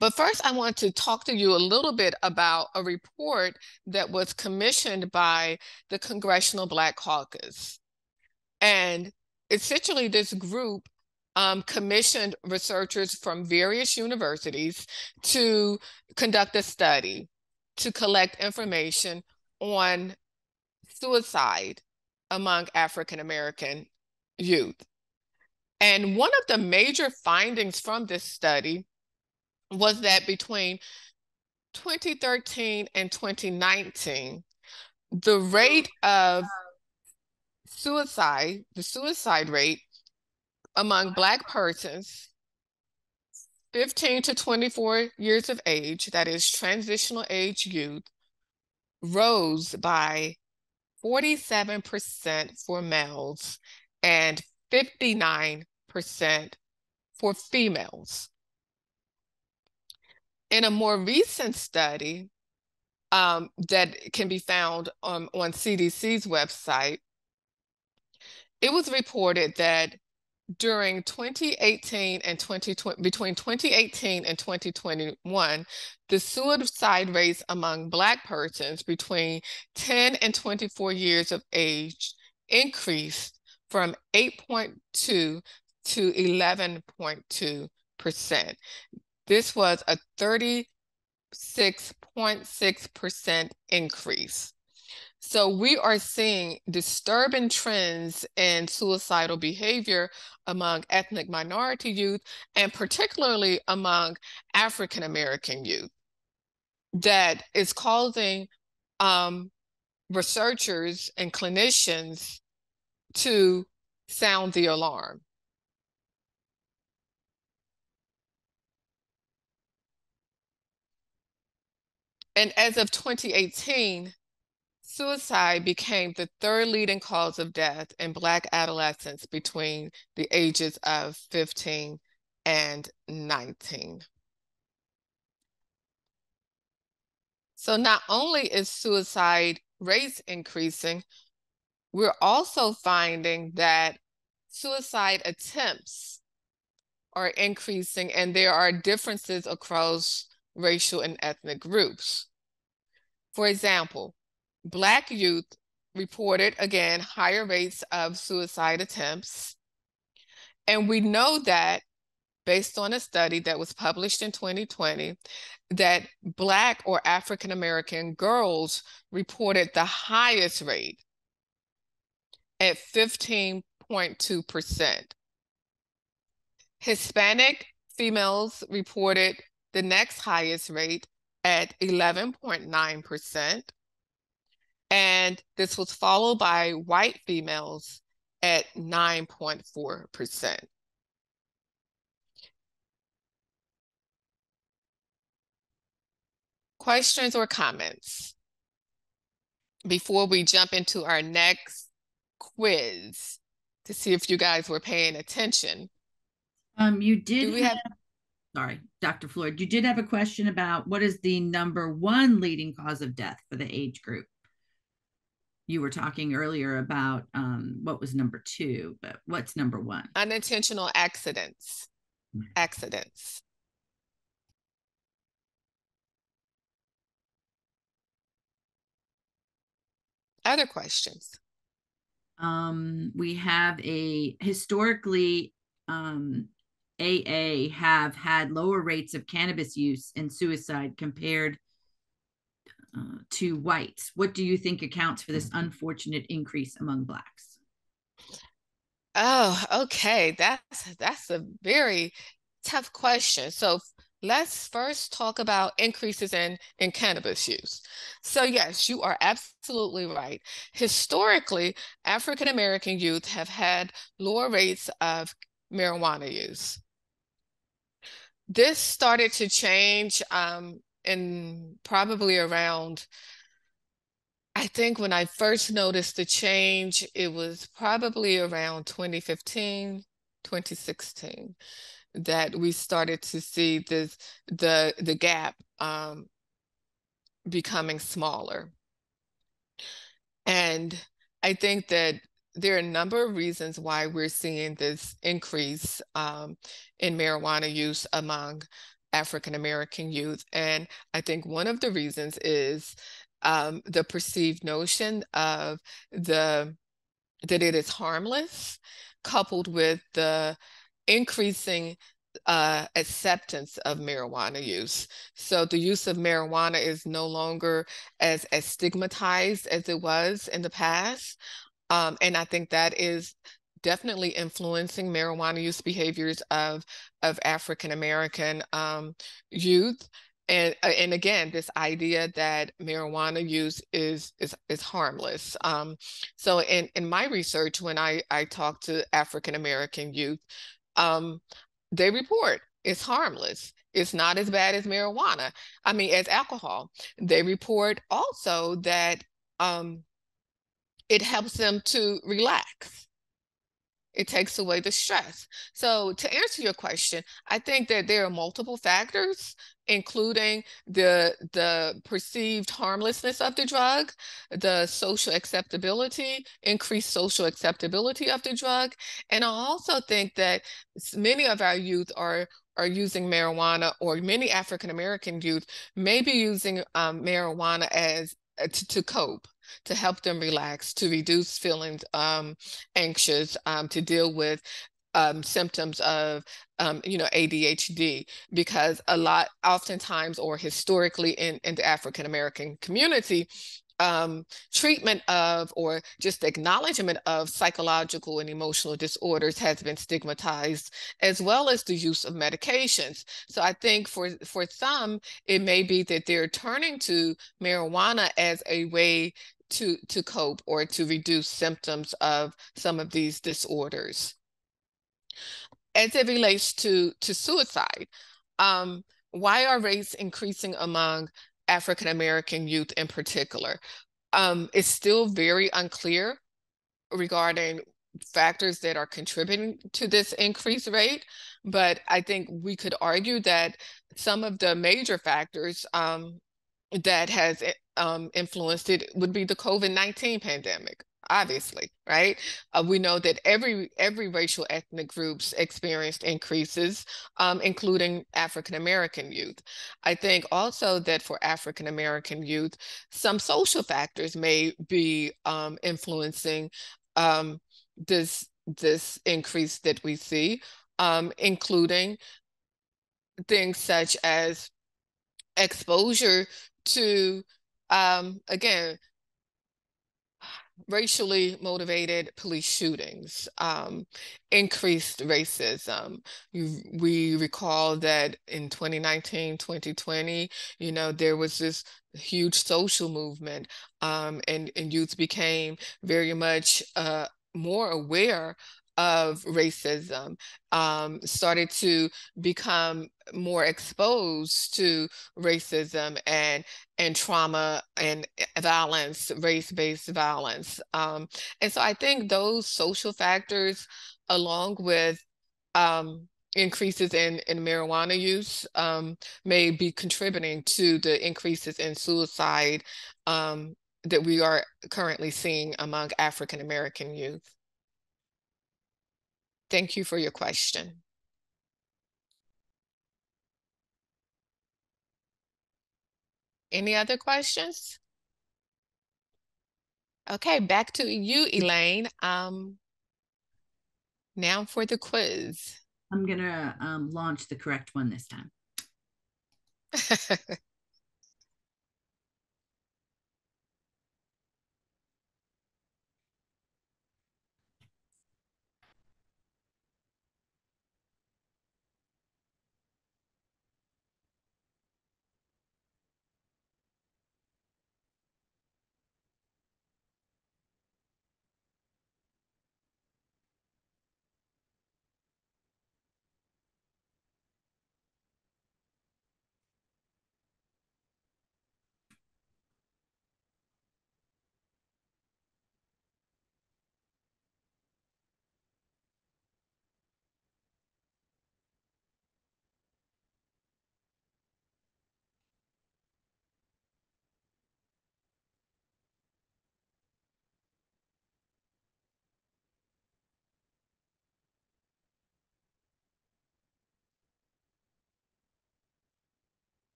[SPEAKER 3] But first, I want to talk to you a little bit about a report that was commissioned by the Congressional Black Caucus. And essentially, this group commissioned researchers from various universities to conduct a study to collect information on suicide among African American youth. And one of the major findings from this study was that between 2013 and 2019, the rate of suicide, the suicide rate among Black persons 15 to 24 years of age, that is transitional age youth, rose by 47% for males and 59% for females. In a more recent study, that can be found on CDC's website, it was reported that during 2018 and 2020, between 2018 and 2021, the suicide rates among Black persons between 10 and 24 years of age increased from 8.2 to 11.2%. This was a 36.6% increase. So we are seeing disturbing trends in suicidal behavior among ethnic minority youth, and particularly among African American youth, that is causing researchers and clinicians to sound the alarm. And as of 2018, suicide became the third leading cause of death in Black adolescents between the ages of 15 and 19. So not only is suicide rates increasing, we're also finding that suicide attempts are increasing, and there are differences across racial and ethnic groups. For example, Black youth reported, again, higher rates of suicide attempts. And we know that, based on a study that was published in 2020, that Black or African American girls reported the highest rate at 15.2%. Hispanic females reported the next highest rate at 11.9%. And this was followed by white females at 9.4%. Questions or comments before we jump into our next quiz to see if you guys were paying attention?
[SPEAKER 1] You did sorry, Dr. Floyd, you did have a question about what is the #1 leading cause of death for the age group. You were talking earlier about what was #2, but what's #1?
[SPEAKER 3] Unintentional accidents. Accidents. Other questions?
[SPEAKER 1] We have historically, AA have had lower rates of cannabis use and suicide compared to whites. What do you think accounts for this unfortunate increase among Blacks?
[SPEAKER 3] Oh, okay. That's a very tough question. So let's first talk about increases in cannabis use. So yes, you are absolutely right. Historically, African American youth have had lower rates of marijuana use. This started to change in probably around, I think when I first noticed the change, it was probably around 2015, 2016, that we started to see the gap becoming smaller. And I think that there are a number of reasons why we're seeing this increase in marijuana use among African American youth. And I think one of the reasons is the perceived notion of that it is harmless, coupled with the increasing acceptance of marijuana use. So the use of marijuana is no longer as stigmatized as it was in the past. And I think that is definitely influencing marijuana use behaviors of African American youth. And again, this idea that marijuana use is harmless. So in my research, when I talk to African American youth, they report it's harmless. It's not as bad as marijuana. I mean, as alcohol. They report also that it helps them to relax. It takes away the stress. So to answer your question, I think that there are multiple factors, including the perceived harmlessness of the drug, the social acceptability, increased social acceptability of the drug. And I also think that many of our youth are using marijuana, or many African-American youth may be using marijuana as to cope, to help them relax, to reduce feelings anxious, to deal with symptoms of ADHD, because oftentimes or historically in the African American community, treatment of or just acknowledgement of psychological and emotional disorders has been stigmatized, as well as the use of medications. So I think for some, it may be that they're turning to marijuana as a way to cope or to reduce symptoms of some of these disorders. As it relates to suicide, why are rates increasing among African American youth in particular? It's still very unclear regarding factors that are contributing to this increased rate, but I think we could argue that some of the major factors that has influenced it would be the COVID-19 pandemic, obviously, right? We know that every racial ethnic groups experienced increases, including African American youth. I think also that for African American youth, some social factors may be influencing this increase that we see, including things such as exposure to, again, racially motivated police shootings, increased racism. We recall that in 2019, 2020, there was this huge social movement, and youth became very much more aware of racism, started to become more exposed to racism and trauma and violence, race-based violence. And so I think those social factors, along with increases in marijuana use, may be contributing to the increases in suicide that we are currently seeing among African American youth. Thank you for your question. Any other questions? Okay, back to you, Elaine. Now for the quiz.
[SPEAKER 1] I'm gonna launch the correct one this time.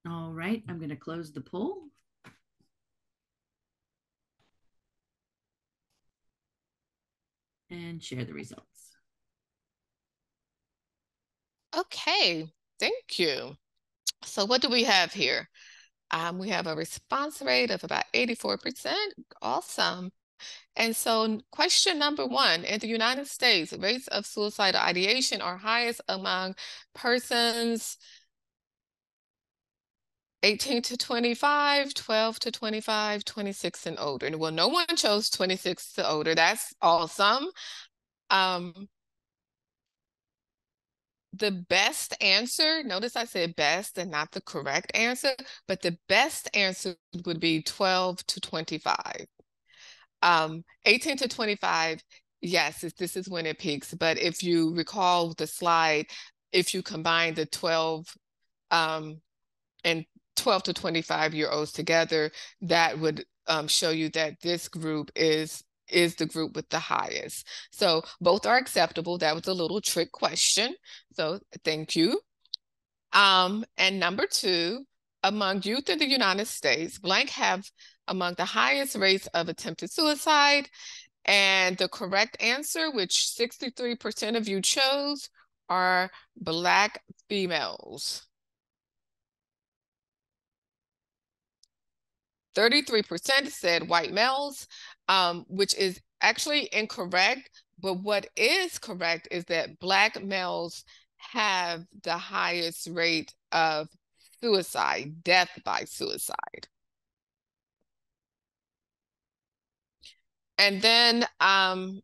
[SPEAKER 1] All right, I'm going to close the poll. And share the results.
[SPEAKER 3] Okay, thank you. So what do we have here? We have a response rate of about 84%. Awesome. And so question number 1, in the United States, rates of suicidal ideation are highest among persons 18 to 25, 12 to 25, 26 and older. Well, no one chose 26 to older. That's awesome. The best answer, notice I said best and not the correct answer, but the best answer would be 12 to 25. 18 to 25, yes, this is when it peaks. But if you recall the slide, if you combine the 12 and 12 to 25-year-olds together, that would show you that this group is the group with the highest. So both are acceptable. That was a little trick question. So thank you. And number 2, among youth in the United States, blank have among the highest rates of attempted suicide. And the correct answer, which 63% of you chose, are Black females. 33% said white males, which is actually incorrect. But what is correct is that Black males have the highest rate of suicide, death by suicide. And then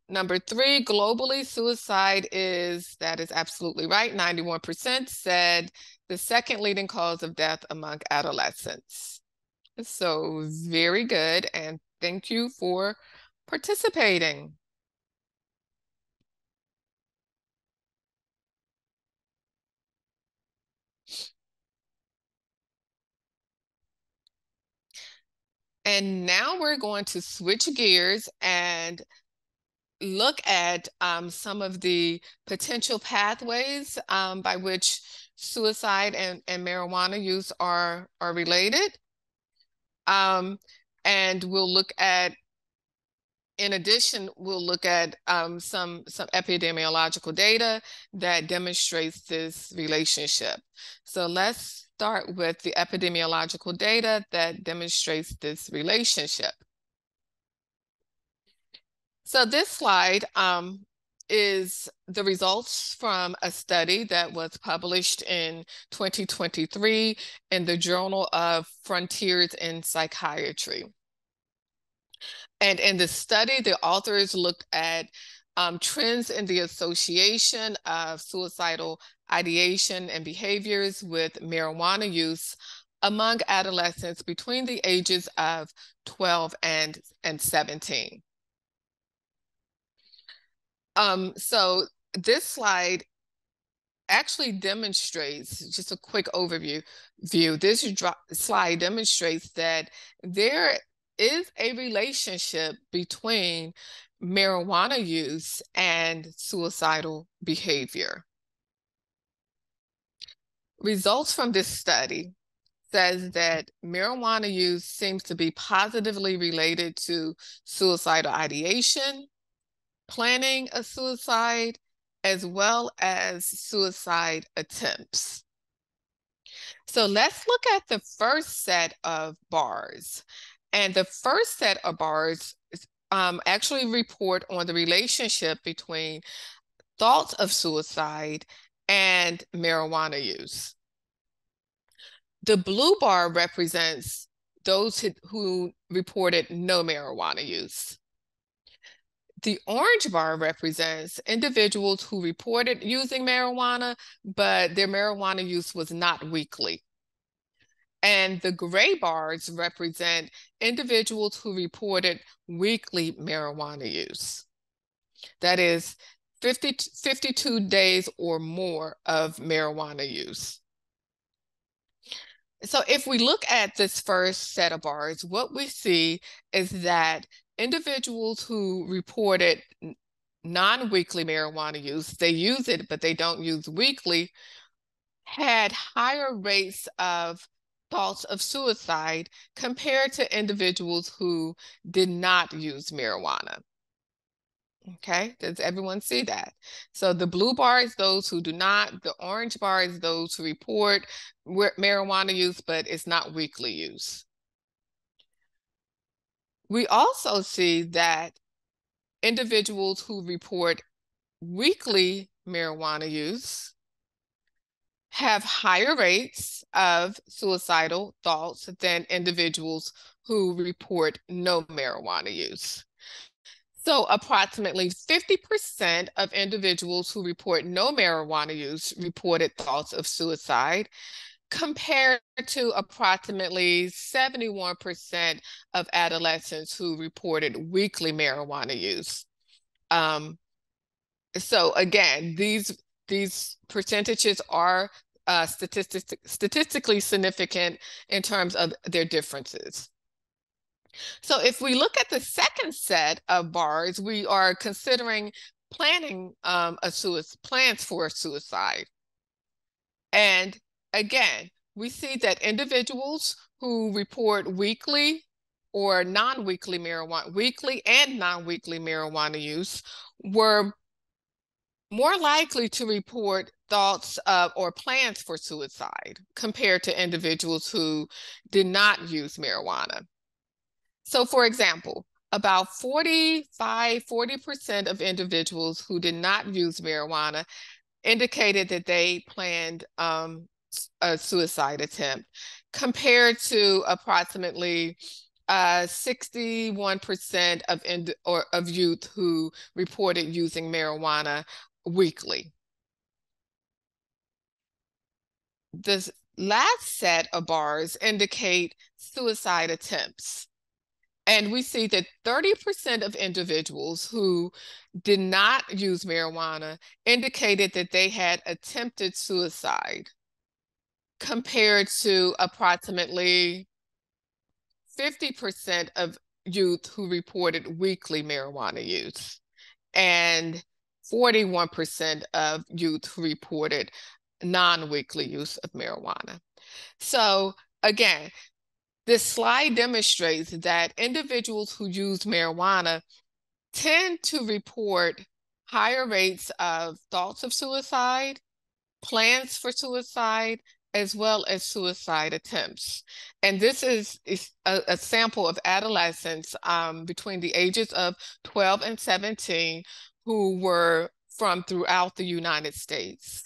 [SPEAKER 3] number 3, globally, suicide that is absolutely right. 91% said the second leading cause of death among adolescents. So very good, and thank you for participating. And now we're going to switch gears and look at some of the potential pathways by which suicide and marijuana use are related. And we'll look at, in addition, we'll look at some epidemiological data that demonstrates this relationship. So let's start with the epidemiological data that demonstrates this relationship. So this slide is the results from a study that was published in 2023 in the Journal of Frontiers in Psychiatry. And in the study, the authors looked at trends in the association of suicidal ideation and behaviors with marijuana use among adolescents between the ages of 12 and 17. So this slide actually demonstrates, just a quick overview, this slide demonstrates that there is a relationship between marijuana use and suicidal behavior. Results from this study says that marijuana use seems to be positively related to suicidal ideation, planning a suicide, as well as suicide attempts. So let's look at the first set of bars. And the first set of bars actually report on the relationship between thoughts of suicide and marijuana use. The blue bar represents those who reported no marijuana use. The orange bar represents individuals who reported using marijuana, but their marijuana use was not weekly. And the gray bars represent individuals who reported weekly marijuana use. That is 52 days or more of marijuana use. So if we look at this first set of bars, what we see is that individuals who reported non-weekly marijuana use, they use it, but they don't use weekly, had higher rates of thoughts of suicide compared to individuals who did not use marijuana. Okay, does everyone see that? So the blue bar is those who do not, the orange bar is those who report marijuana use, but it's not weekly use. We also see that individuals who report weekly marijuana use have higher rates of suicidal thoughts than individuals who report no marijuana use. So approximately 50% of individuals who report no marijuana use reported thoughts of suicide, compared to approximately 71% of adolescents who reported weekly marijuana use. So again, these percentages are statistically significant in terms of their differences. So if we look at the second set of bars, we are considering planning plans for suicide. And again, we see that individuals who report weekly or non-weekly marijuana, weekly and non-weekly marijuana use were more likely to report thoughts of or plans for suicide compared to individuals who did not use marijuana. So for example, about 40% of individuals who did not use marijuana indicated that they planned a suicide attempt, compared to approximately 61% of youth who reported using marijuana weekly. The last set of bars indicate suicide attempts. And we see that 30% of individuals who did not use marijuana indicated that they had attempted suicide, compared to approximately 50% of youth who reported weekly marijuana use, and 41% of youth who reported non-weekly use of marijuana. So again, this slide demonstrates that individuals who use marijuana tend to report higher rates of thoughts of suicide, plans for suicide, as well as suicide attempts. And this is a sample of adolescents between the ages of 12 and 17 who were from throughout the United States.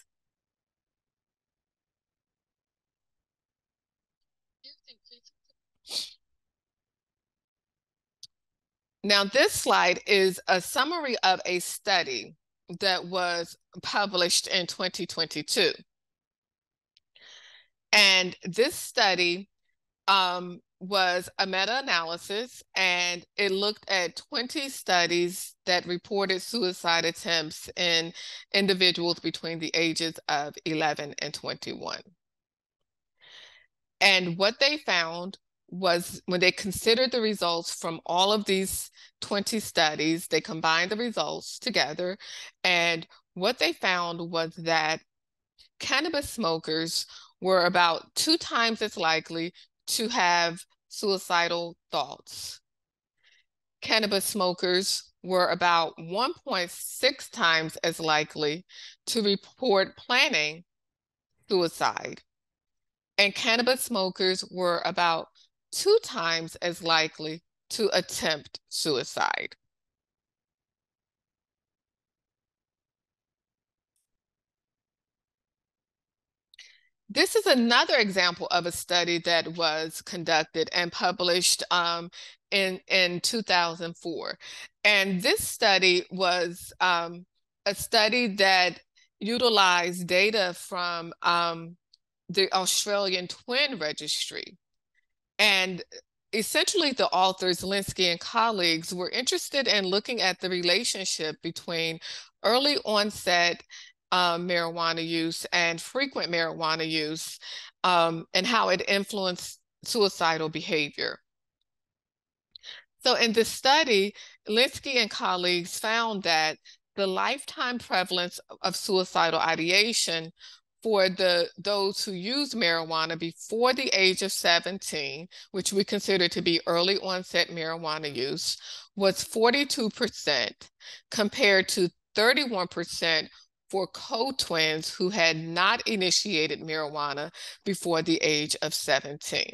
[SPEAKER 3] Now, this slide is a summary of a study that was published in 2022. And this study was a meta-analysis, and it looked at 20 studies that reported suicide attempts in individuals between the ages of 11 and 21. And what they found was, when they considered the results from all of these 20 studies, they combined the results together, and what they found was that cannabis smokers were about 2 times as likely to have suicidal thoughts. Cannabis smokers were about 1.6 times as likely to report planning suicide. And cannabis smokers were about 2 times as likely to attempt suicide. This is another example of a study that was conducted and published in 2004. And this study was a study that utilized data from the Australian Twin Registry. And essentially, the authors, Linsky and colleagues, were interested in looking at the relationship between early onset marijuana use and frequent marijuana use, and how it influenced suicidal behavior. So in this study, Linsky and colleagues found that the lifetime prevalence of suicidal ideation for those who use marijuana before the age of 17, which we consider to be early onset marijuana use, was 42%, compared to 31% for co-twins who had not initiated marijuana before the age of 17.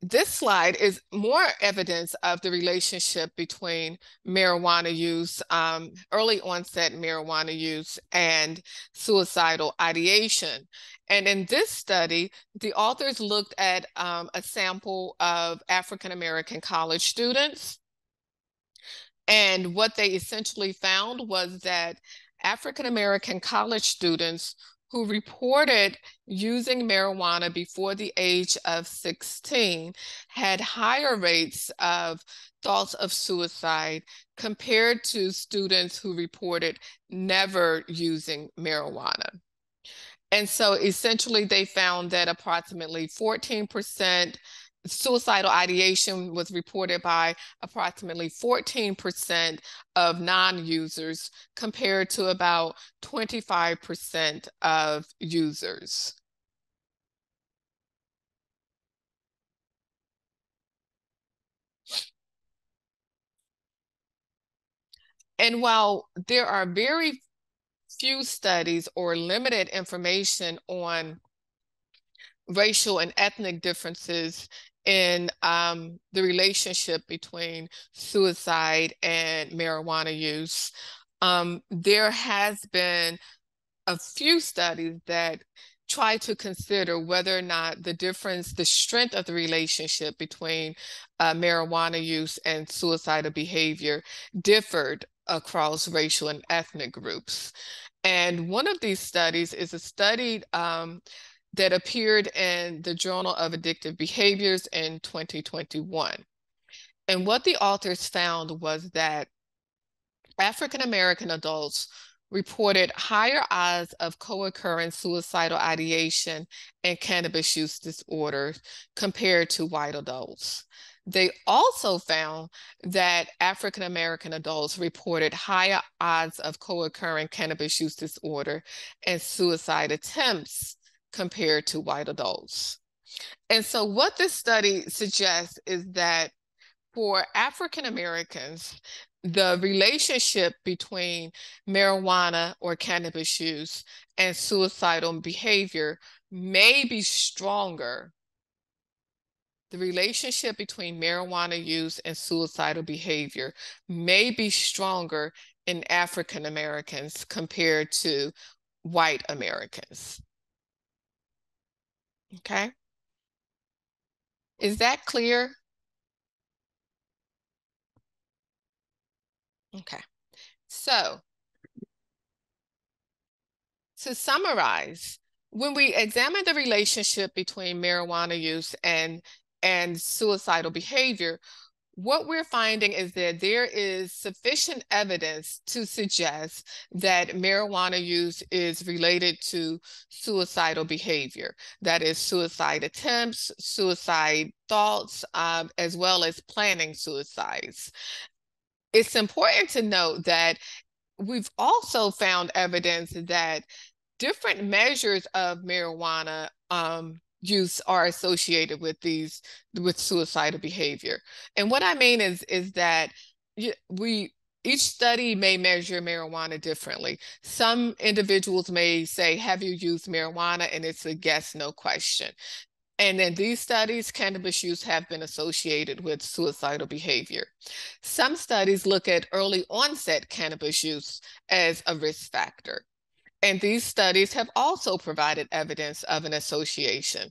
[SPEAKER 3] this slide is more evidence of the relationship between marijuana use, early onset marijuana use, and suicidal ideation. And in this study, the authors looked at a sample of African-American college students. And what they essentially found was that African-American college students who reported using marijuana before the age of 16 had higher rates of thoughts of suicide compared to students who reported never using marijuana. And so essentially they found that approximately 14% suicidal ideation was reported by approximately 14% of non-users compared to about 25% of users. And while there are very few studies or limited information on racial and ethnic differences in the relationship between suicide and marijuana use, there has been a few studies that try to consider whether or not the strength of the relationship between marijuana use and suicidal behavior differed across racial and ethnic groups. And one of these studies is a study that appeared in the Journal of Addictive Behaviors in 2021. And what the authors found was that African-American adults reported higher odds of co-occurring suicidal ideation and cannabis use disorders compared to white adults. They also found that African-American adults reported higher odds of co-occurring cannabis use disorder and suicide attempts compared to white adults. And so what this study suggests is that for African Americans, the relationship between marijuana or cannabis use and suicidal behavior may be stronger. The relationship between marijuana use and suicidal behavior may be stronger in African Americans compared to white Americans. Okay. Is that clear? Okay. So to summarize, when we examine the relationship between marijuana use and suicidal behavior, what we're finding is that there is sufficient evidence to suggest that marijuana use is related to suicidal behavior. That is suicide attempts, suicide thoughts, as well as planning suicides. It's important to note that we've also found evidence that different measures of marijuana use are associated with suicidal behavior. And what I mean is that each study may measure marijuana differently. Some individuals may say, have you used marijuana? And it's a yes, no question. And in these studies, cannabis use have been associated with suicidal behavior. Some studies look at early onset cannabis use as a risk factor. And these studies have also provided evidence of an association.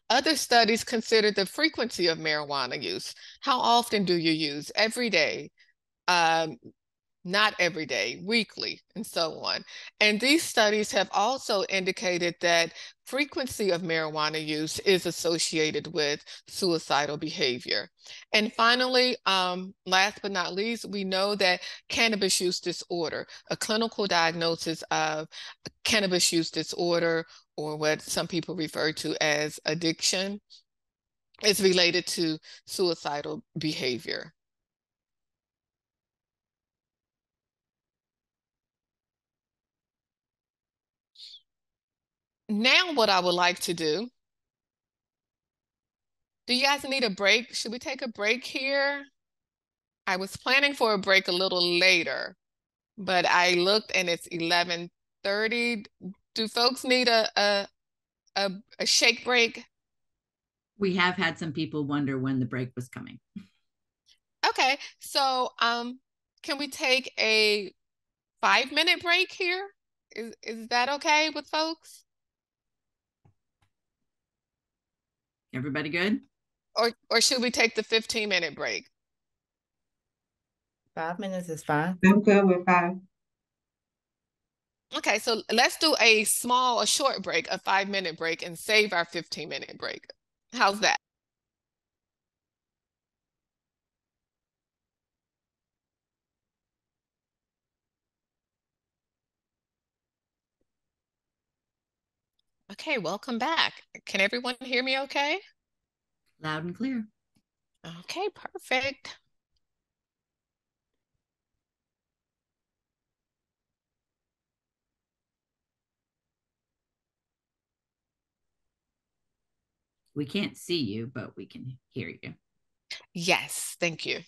[SPEAKER 3] Other studies consider the frequency of marijuana use. How often do you use? Every day, not every day, weekly, and so on. And these studies have also indicated that frequency of marijuana use is associated with suicidal behavior. And finally, last but not least, we know that cannabis use disorder, a clinical diagnosis of cannabis use disorder, or what some people refer to as addiction, is related to suicidal behavior. Now what I would like to do you guys need a break? Should we take a break here? I was planning for a break a little later, but I looked and it's 11:30. Do folks need a shake break?
[SPEAKER 1] We have had some people wonder when the break was coming.
[SPEAKER 3] Okay, so can we take a 5-minute break here? Is that okay with folks?
[SPEAKER 1] Everybody good?
[SPEAKER 3] Or should we take the 15-minute break?
[SPEAKER 6] 5 minutes is fine.
[SPEAKER 2] I'm good with 5.
[SPEAKER 3] Okay, so let's do a short break, a 5-minute break, and save our 15-minute break. How's that? Okay, welcome back. Can everyone hear me okay?
[SPEAKER 1] Loud and clear.
[SPEAKER 3] Okay, perfect.
[SPEAKER 1] We can't see you, but we can hear you.
[SPEAKER 3] Yes, thank you.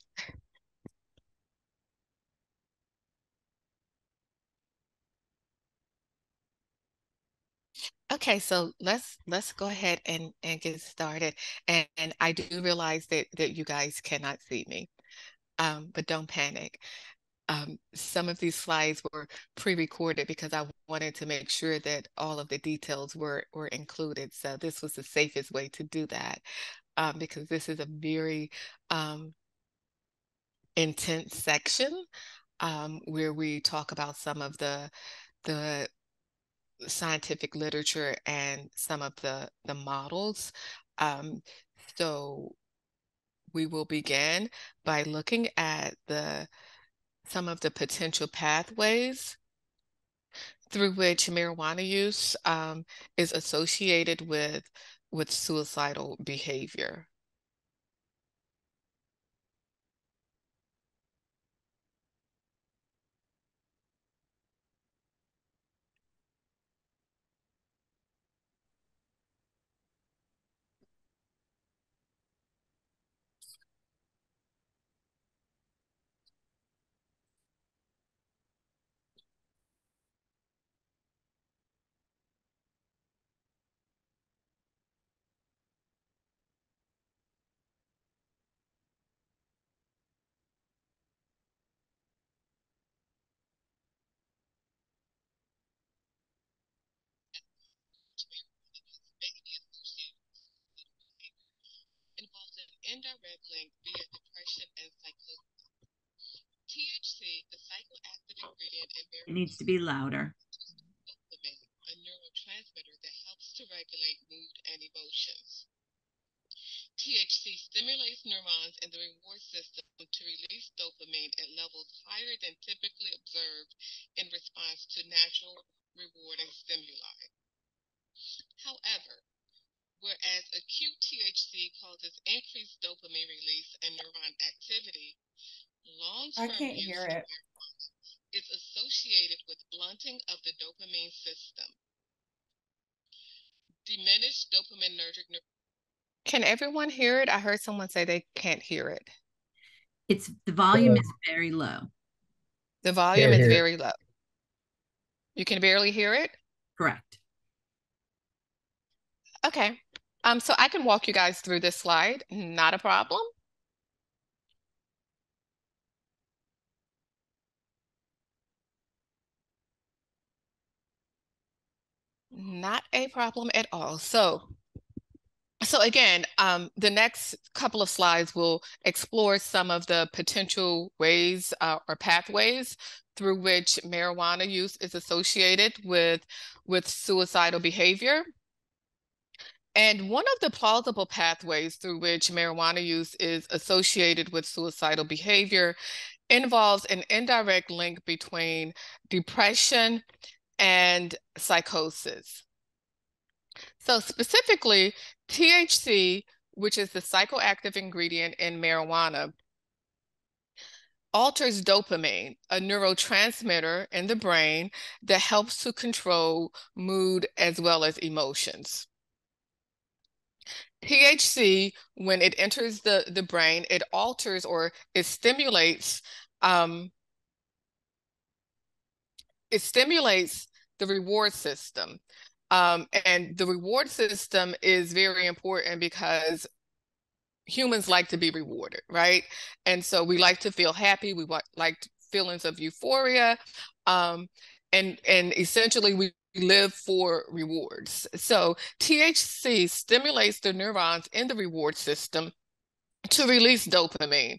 [SPEAKER 3] Okay, so let's go ahead and get started. And I do realize that you guys cannot see me, but don't panic. Some of these slides were pre-recorded because I wanted to make sure that all of the details were included. So this was the safest way to do that, because this is a very intense section where we talk about some of the scientific literature and some of the models. So we will begin by looking at some of the potential pathways through which marijuana use is associated with suicidal behavior. Involves an indirect link via depression and psychosis. THC, the psychoactive ingredient in marijuana,
[SPEAKER 1] It needs to be louder.
[SPEAKER 3] a neurotransmitter that helps to regulate mood and emotions. THC stimulates neurons in the reward system to release dopamine at levels higher than typically observed in response to natural rewarding stimuli. However, whereas acute THC causes increased dopamine release and neuron activity, long-term
[SPEAKER 6] I can't
[SPEAKER 3] use
[SPEAKER 6] hear it.
[SPEAKER 3] is associated with blunting of the dopamine system. Diminished dopaminergic neurons. Can everyone hear it? I heard someone say they can't hear it.
[SPEAKER 1] The volume is very low.
[SPEAKER 3] The volume is very low. You can barely hear it?
[SPEAKER 1] Correct.
[SPEAKER 3] Okay. So I can walk you guys through this slide. Not a problem. Not a problem at all. So again, the next couple of slides will explore some of the potential ways or pathways through which marijuana use is associated with suicidal behavior. And one of the plausible pathways through which marijuana use is associated with suicidal behavior involves an indirect link between depression and psychosis. So specifically, THC, which is the psychoactive ingredient in marijuana, alters dopamine, a neurotransmitter in the brain that helps to control mood as well as emotions. THC, when it enters the brain, it alters or it stimulates the reward system. And the reward system is very important because humans like to be rewarded, right? And so we like to feel happy. We like feelings of euphoria. And essentially we live for rewards. So THC stimulates the neurons in the reward system to release dopamine.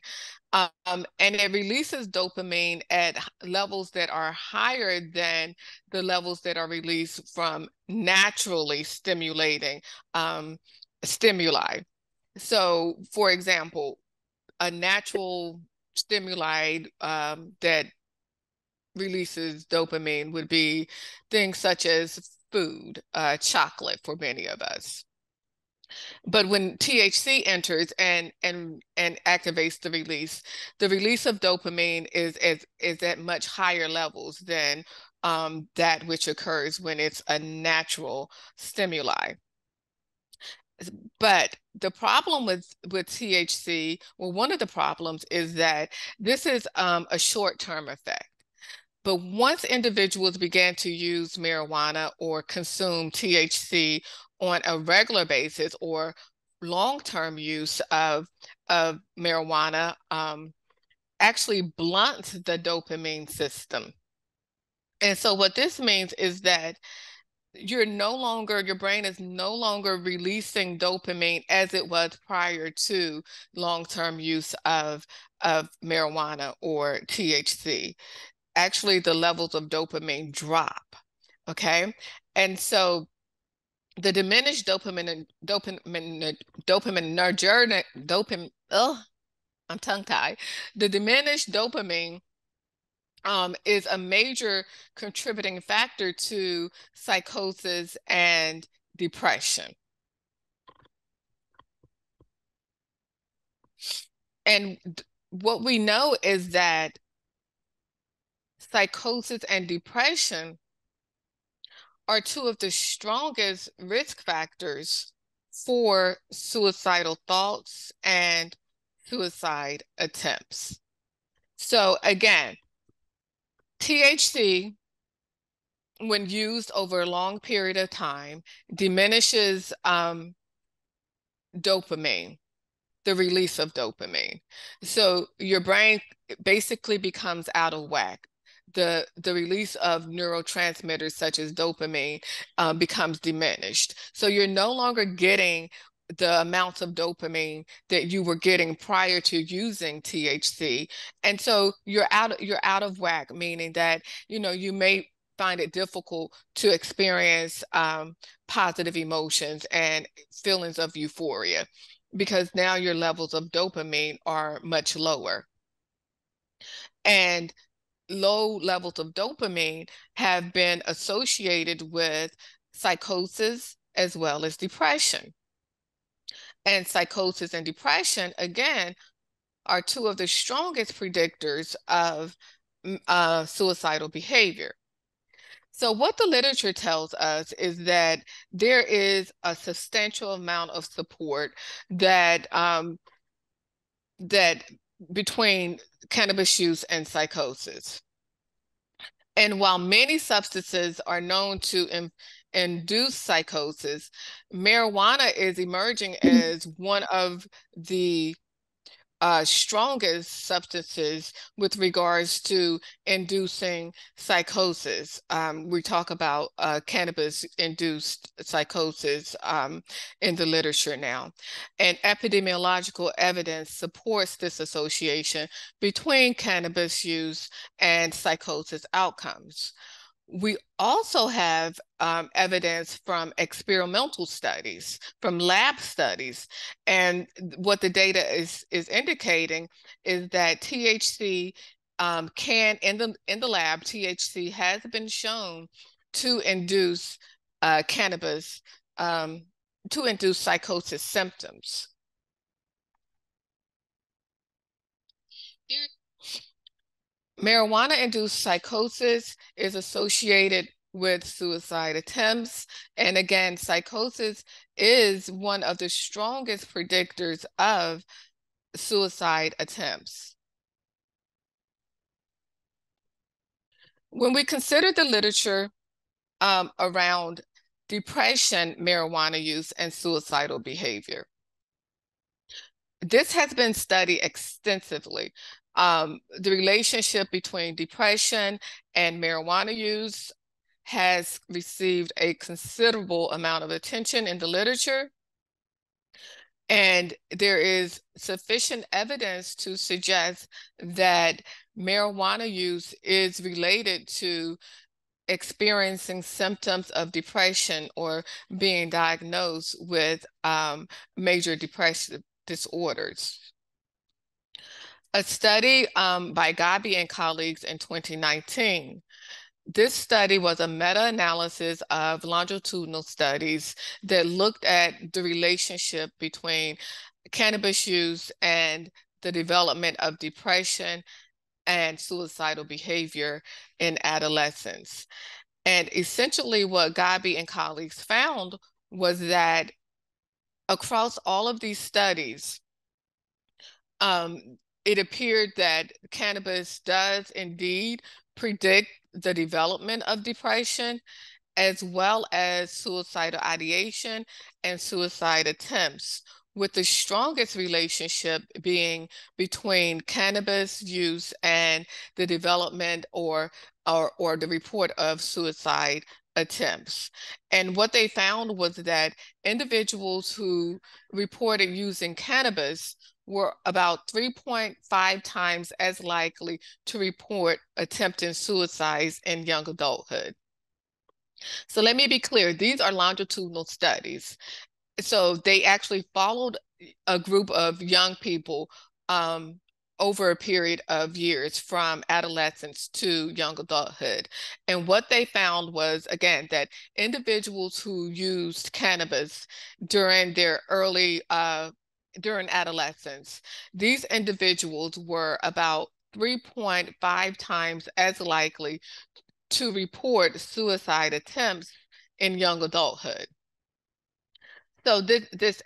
[SPEAKER 3] And it releases dopamine at levels that are higher than the levels that are released from naturally stimulating stimuli. So, for example, a natural stimuli that releases dopamine would be things such as food, chocolate for many of us. But when THC enters and activates the release of dopamine is at much higher levels than that which occurs when it's a natural stimuli. But the problem with THC, well, one of the problems is that this is a short-term effect. But once individuals began to use marijuana or consume THC on a regular basis or long-term use of marijuana, actually blunts the dopamine system. And so what this means is that your brain is no longer releasing dopamine as it was prior to long-term use of marijuana or THC. Actually, the levels of dopamine drop. Okay. And so the diminished I'm tongue-tied. The diminished dopamine is a major contributing factor to psychosis and depression. And what we know is that psychosis and depression are two of the strongest risk factors for suicidal thoughts and suicide attempts. So again, THC, when used over a long period of time, diminishes dopamine, the release of dopamine. So your brain basically becomes out of whack. The release of neurotransmitters such as dopamine becomes diminished. So you're no longer getting the amounts of dopamine that you were getting prior to using THC. And so you're out of whack, meaning that, you may find it difficult to experience positive emotions and feelings of euphoria because now your levels of dopamine are much lower. And low levels of dopamine have been associated with psychosis as well as depression. And psychosis and depression, again, are two of the strongest predictors of suicidal behavior. So what the literature tells us is that there is a substantial amount of support that between cannabis use and psychosis. And while many substances are known to induce psychosis, marijuana is emerging as one of the strongest substances with regards to inducing psychosis. We talk about cannabis-induced psychosis in the literature now. And epidemiological evidence supports this association between cannabis use and psychosis outcomes. We also have evidence from experimental studies, from lab studies, and what the data is indicating is that THC in the lab, THC has been shown to induce cannabis to induce psychosis symptoms. Marijuana-induced psychosis is associated with suicide attempts. And again, psychosis is one of the strongest predictors of suicide attempts. When we consider the literature around depression, marijuana use, and suicidal behavior. This has been studied extensively. The relationship between depression and marijuana use has received a considerable amount of attention in the literature. And there is sufficient evidence to suggest that marijuana use is related to experiencing symptoms of depression or being diagnosed with major depressive disorders. A study by Gabi and colleagues in 2019. This study was a meta-analysis of longitudinal studies that looked at the relationship between cannabis use and the development of depression and suicidal behavior in adolescents. And essentially what Gabi and colleagues found was that across all of these studies, it appeared that cannabis does indeed predict the development of depression, as well as suicidal ideation and suicide attempts, with the strongest relationship being between cannabis use and the development or the report of suicide attempts. And what they found was that individuals who reported using cannabis were about 3.5 times as likely to report attempting suicides in young adulthood. So let me be clear, these are longitudinal studies. So they actually followed a group of young people over a period of years from adolescence to young adulthood. And what they found was, again, that individuals who used cannabis during their during adolescence, these individuals were about 3.5 times as likely to report suicide attempts in young adulthood. So this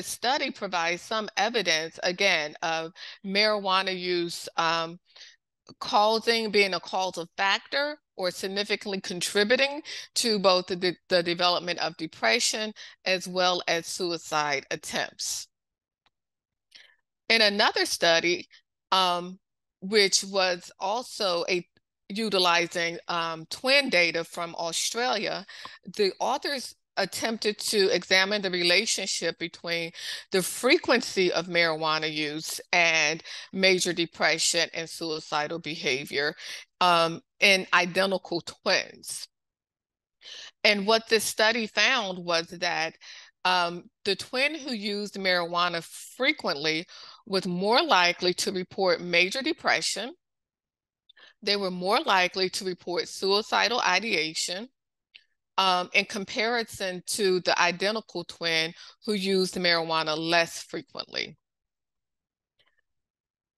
[SPEAKER 3] study provides some evidence, again, of marijuana use being a causal factor or significantly contributing to both the development of depression as well as suicide attempts. In another study, which was also utilizing twin data from Australia, the authors attempted to examine the relationship between the frequency of marijuana use and major depression and suicidal behavior in identical twins. And what this study found was that the twin who used marijuana frequently was more likely to report major depression. They were more likely to report suicidal ideation in comparison to the identical twin who used marijuana less frequently.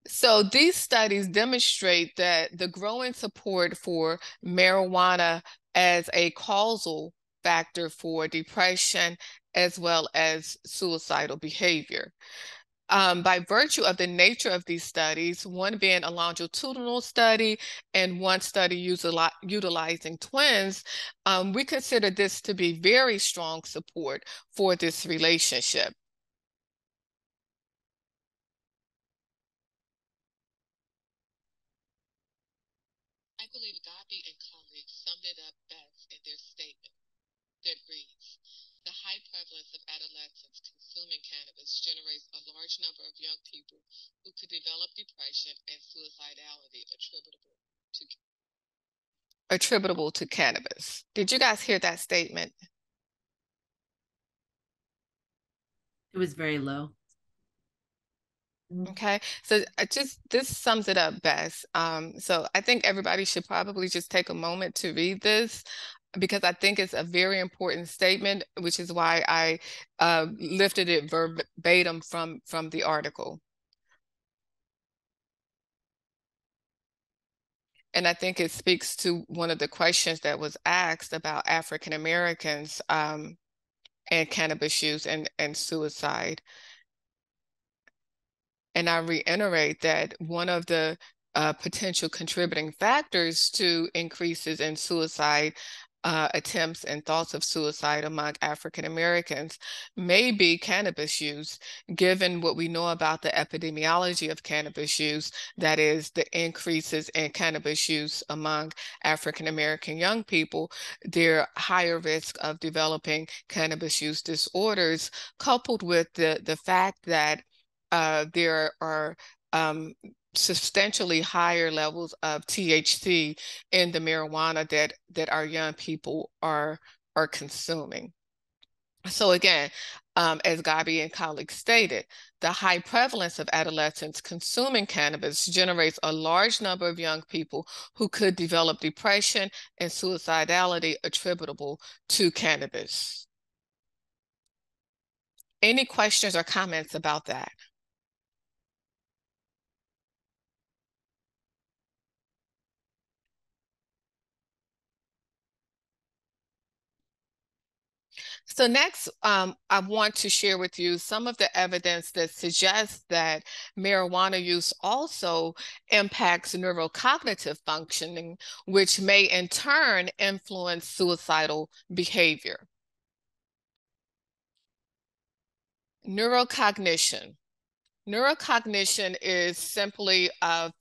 [SPEAKER 3] So these studies demonstrate that the growing support for marijuana as a causal factor for depression as well as suicidal behavior. By virtue of the nature of these studies, one being a longitudinal study and one study utilizing twins, we consider this to be very strong support for this relationship. I believe Gabi and colleagues summed it up best in their statement that reads, "The high prevalence of adolescents consuming cannabis generates a large number of young people who could develop depression and suicidality attributable to cannabis." Did you guys hear that statement?
[SPEAKER 1] It was very low.
[SPEAKER 3] Okay, so this sums it up best. So I think everybody should probably just take a moment to read this, because I think it's a very important statement, which is why I lifted it verbatim from the article. And I think it speaks to one of the questions that was asked about African Americans and cannabis use and suicide. And I reiterate that one of the potential contributing factors to increases in suicide attempts and thoughts of suicide among African Americans may be cannabis use, given what we know about the epidemiology of cannabis use, that is the increases in cannabis use among African American young people, their higher risk of developing cannabis use disorders, coupled with the fact that there are substantially higher levels of THC in the marijuana that our young people are consuming. So again, as Gabi and colleagues stated, the high prevalence of adolescents consuming cannabis generates a large number of young people who could develop depression and suicidality attributable to cannabis. Any questions or comments about that? So next, I want to share with you some of the evidence that suggests that marijuana use also impacts neurocognitive functioning, which may in turn influence suicidal behavior. Neurocognition. Neurocognition is simply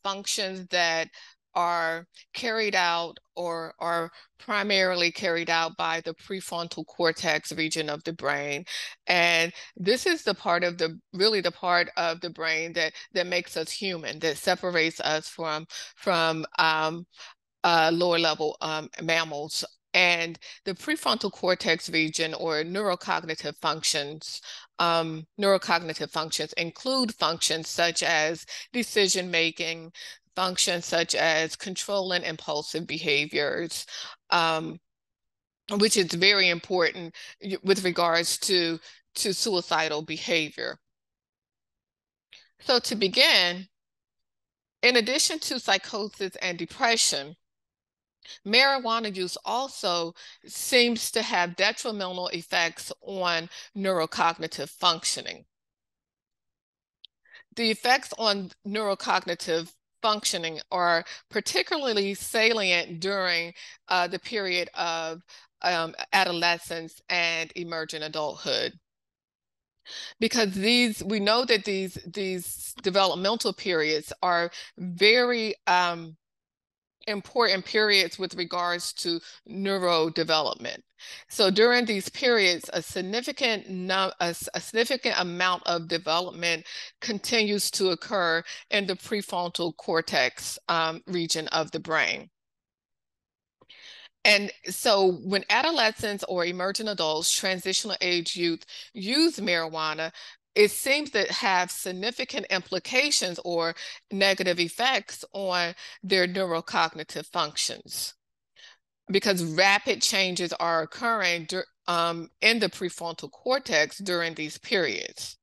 [SPEAKER 3] functions that are carried out or are primarily carried out by the prefrontal cortex region of the brain. And this is the part of really the part of the brain that makes us human, that separates us from lower level mammals. And the prefrontal cortex region or neurocognitive functions include functions such as decision making, functions such as controlling impulsive behaviors, which is very important with regards to suicidal behavior. So to begin, in addition to psychosis and depression, marijuana use also seems to have detrimental effects on neurocognitive functioning. The effects on neurocognitive functioning are particularly salient during the period of adolescence and emergent adulthood. Because we know that these developmental periods are very important periods with regards to neurodevelopment. So during these periods, a significant amount of development continues to occur in the prefrontal cortex region of the brain. And so when adolescents or emerging adults, transitional age youth, use marijuana, it seems to have significant implications or negative effects on their neurocognitive functions, because rapid changes are occurring in the prefrontal cortex during these periods.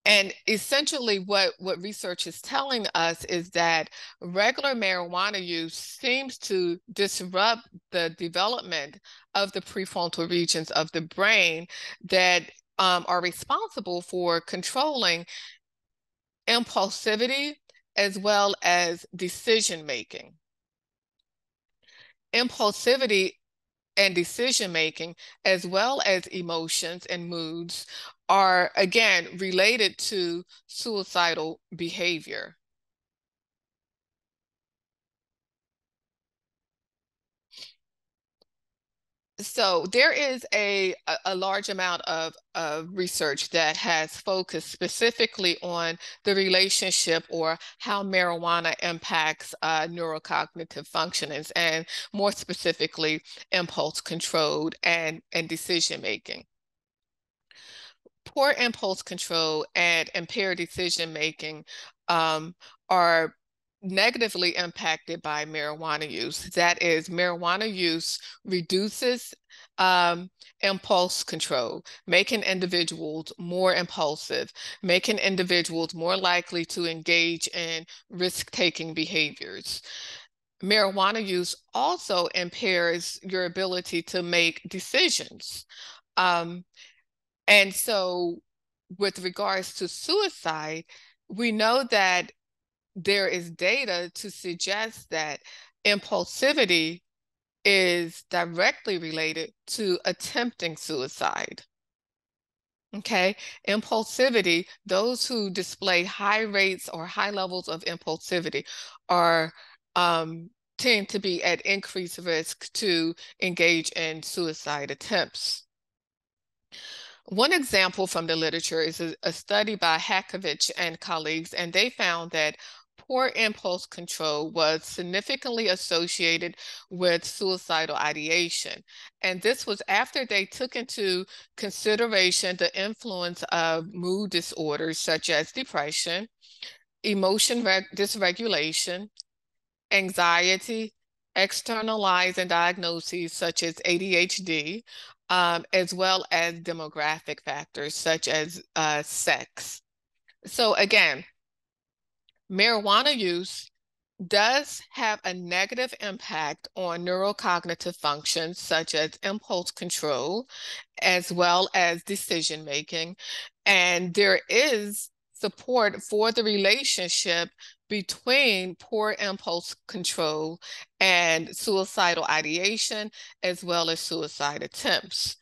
[SPEAKER 3] And essentially what research is telling us is that regular marijuana use seems to disrupt the development of the prefrontal regions of the brain that are responsible for controlling impulsivity as well as decision making. Impulsivity and decision making, as well as emotions and moods, are again related to suicidal behavior. So there is a large amount of research that has focused specifically on the relationship or how marijuana impacts neurocognitive functionings, and more specifically, impulse control and decision making. Poor impulse control and impaired decision making are negatively impacted by marijuana use. That is, marijuana use reduces impulse control, making individuals more impulsive, making individuals more likely to engage in risk-taking behaviors. Marijuana use also impairs your ability to make decisions. And so with regards to suicide, we know that there is data to suggest that impulsivity is directly related to attempting suicide. Okay, impulsivity, those who display high rates or high levels of impulsivity are tend to be at increased risk to engage in suicide attempts. One example from the literature is a study by Hakovich and colleagues, and they found that poor impulse control was significantly associated with suicidal ideation. And this was after they took into consideration the influence of mood disorders such as depression, emotion dysregulation, anxiety, externalizing diagnoses such as ADHD, as well as demographic factors such as sex. So again, marijuana use does have a negative impact on neurocognitive functions such as impulse control, as well as decision making. And there is support for the relationship between poor impulse control and suicidal ideation, as well as suicide attempts.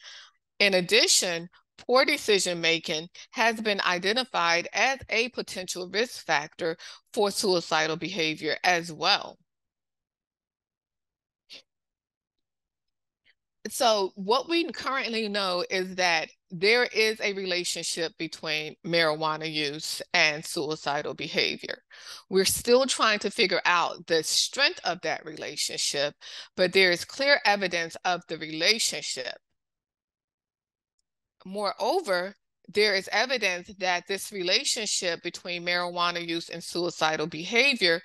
[SPEAKER 3] In addition, poor decision making has been identified as a potential risk factor for suicidal behavior as well. So what we currently know is that there is a relationship between marijuana use and suicidal behavior. We're still trying to figure out the strength of that relationship, but there is clear evidence of the relationship. Moreover, there is evidence that this relationship between marijuana use and suicidal behavior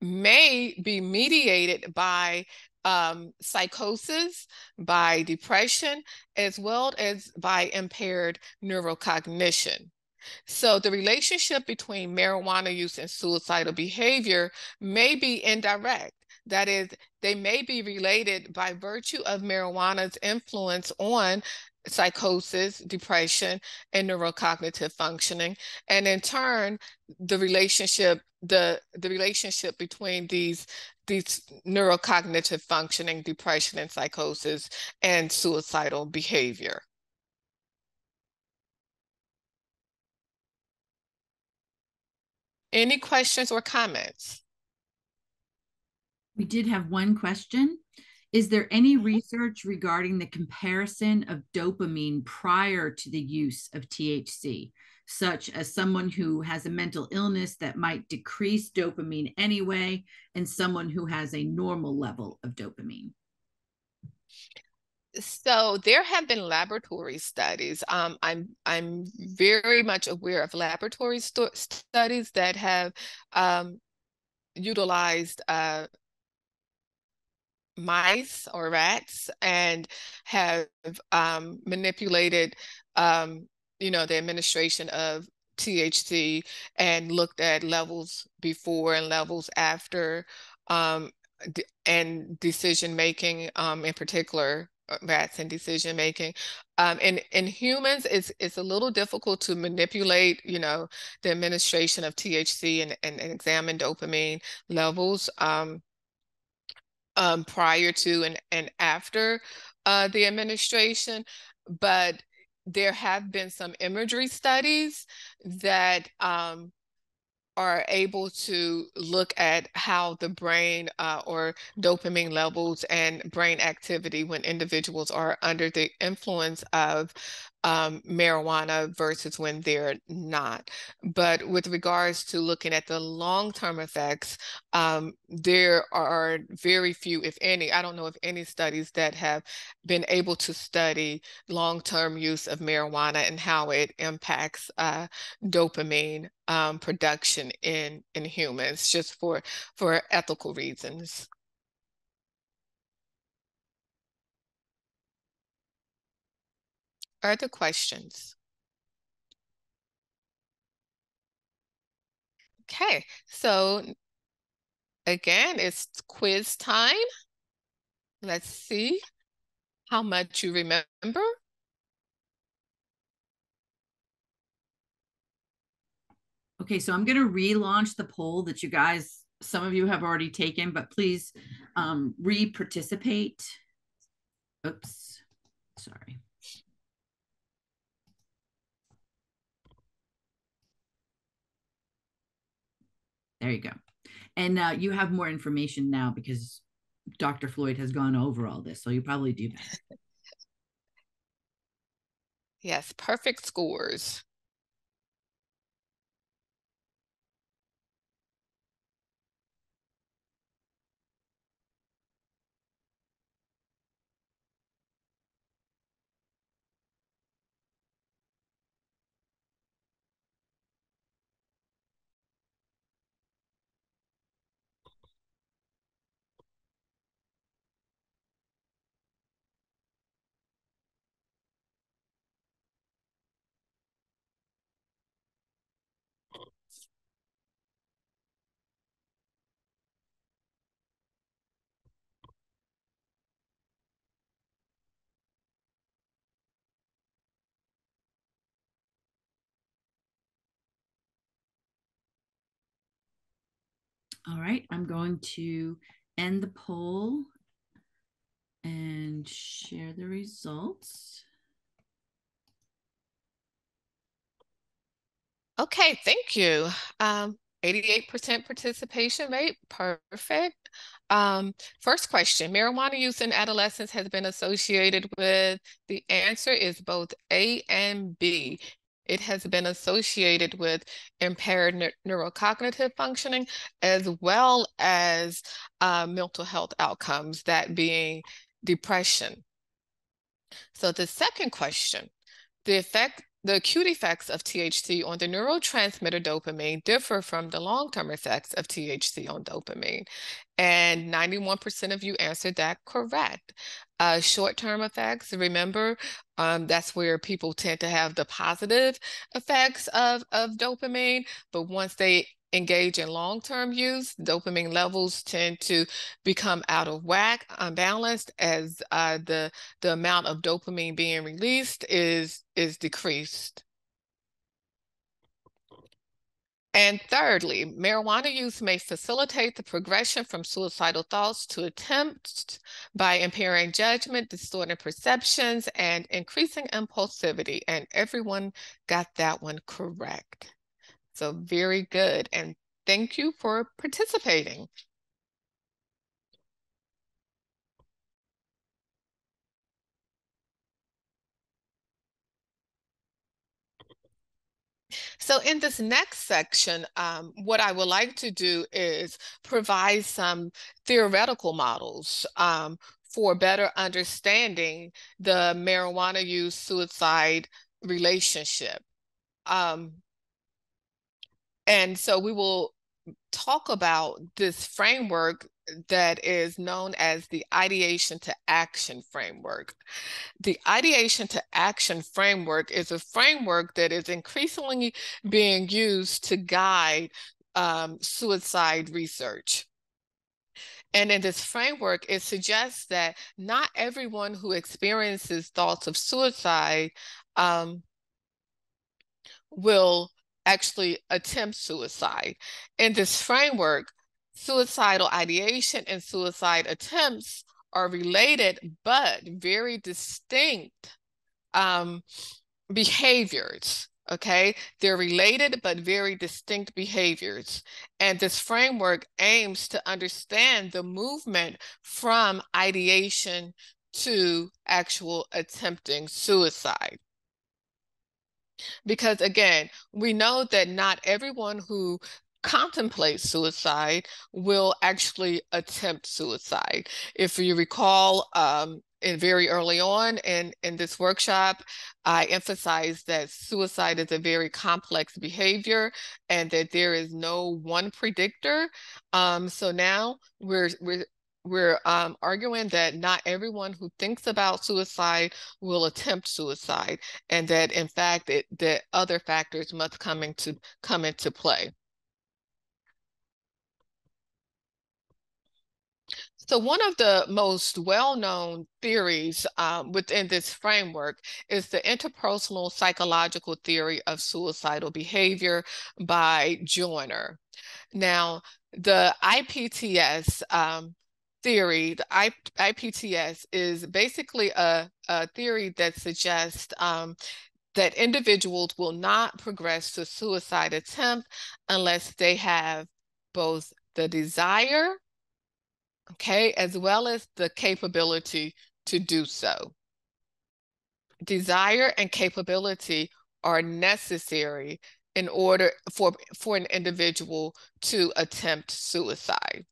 [SPEAKER 3] may be mediated by psychosis, by depression, as well as by impaired neurocognition. So the relationship between marijuana use and suicidal behavior may be indirect. That is, they may be related by virtue of marijuana's influence on psychosis, depression, and neurocognitive functioning. And in turn, the relationship between these neurocognitive functioning, depression and psychosis, and suicidal behavior. Any questions or comments?
[SPEAKER 1] We did have one question. Is there any research regarding the comparison of dopamine prior to the use of THC, such as someone who has a mental illness that might decrease dopamine anyway, and someone who has a normal level of dopamine?
[SPEAKER 3] So there have been laboratory studies. I'm very much aware of laboratory studies that have utilized mice or rats and have manipulated, the administration of THC and looked at levels before and levels after, and decision making, in particular, rats and decision making. In humans, it's a little difficult to manipulate, the administration of THC and examine dopamine levels. Prior to and after the administration, but there have been some imagery studies that are able to look at how the brain or dopamine levels and brain activity when individuals are under the influence of marijuana versus when they're not. But with regards to looking at the long-term effects, there are very few, if any, I don't know of any studies that have been able to study long-term use of marijuana and how it impacts dopamine production in humans, just for ethical reasons. Other questions? Okay, so again, it's quiz time. Let's see how much you remember.
[SPEAKER 1] Okay, so I'm going to relaunch the poll that you guys some of you have already taken, but please re-participate. Oops, sorry. There you go. And you have more information now because Dr. Floyd has gone over all this, so you probably do better.
[SPEAKER 3] Yes, perfect scores.
[SPEAKER 1] All right, I'm going to end the poll and share the results.
[SPEAKER 3] Okay, thank you. 88% participation rate, perfect. First question, marijuana use in adolescence has been associated with, the answer is both A and B. It has been associated with impaired neurocognitive functioning as well as mental health outcomes, that being depression. So the second question, the acute effects of THC on the neurotransmitter dopamine differ from the long-term effects of THC on dopamine. And 91% of you answered that correct. Short-term effects, remember, that's where people tend to have the positive effects of dopamine, but once they engage in long-term use, dopamine levels tend to become out of whack, unbalanced, as the amount of dopamine being released is decreased. And thirdly, marijuana use may facilitate the progression from suicidal thoughts to attempts by impairing judgment, distorting perceptions, and increasing impulsivity. And everyone got that one correct. So very good. And thank you for participating. So in this next section, what I would like to do is provide some theoretical models for better understanding the marijuana use suicide relationship. And so we will talk about this framework that is known as the ideation to action framework. The ideation to action framework is a framework that is increasingly being used to guide suicide research. And in this framework, it suggests that not everyone who experiences thoughts of suicide will actually attempt suicide. In this framework, suicidal ideation and suicide attempts are related but very distinct behaviors. Okay, they're related but very distinct behaviors. And this framework aims to understand the movement from ideation to actual attempting suicide. Because again, we know that not everyone who contemplates suicide will actually attempt suicide. If you recall, in very early on in this workshop, I emphasized that suicide is a very complex behavior and that there is no one predictor. So now we're arguing that not everyone who thinks about suicide will attempt suicide, and that in fact that other factors must come into play. So one of the most well-known theories within this framework is the interpersonal psychological theory of suicidal behavior by Joyner. Now, the IPTS theory, the IPTS is basically a theory that suggests that individuals will not progress to suicide attempt unless they have both the desire, okay, as well as the capability to do so. Desire and capability are necessary in order for an individual to attempt suicide.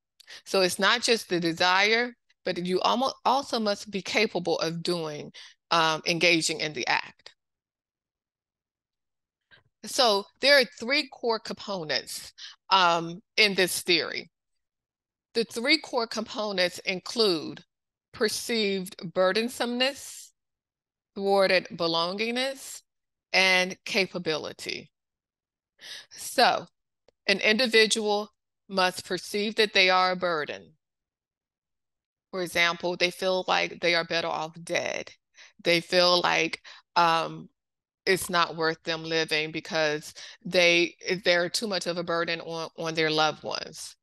[SPEAKER 3] So it's not just the desire, but you also must be capable of doing, engaging in the act. So there are three core components in this theory. The three core components include perceived burdensomeness, thwarted belongingness, and capability. So an individual must perceive that they are a burden. For example, they feel like they are better off dead. They feel like it's not worth them living because they're too much of a burden on their loved ones.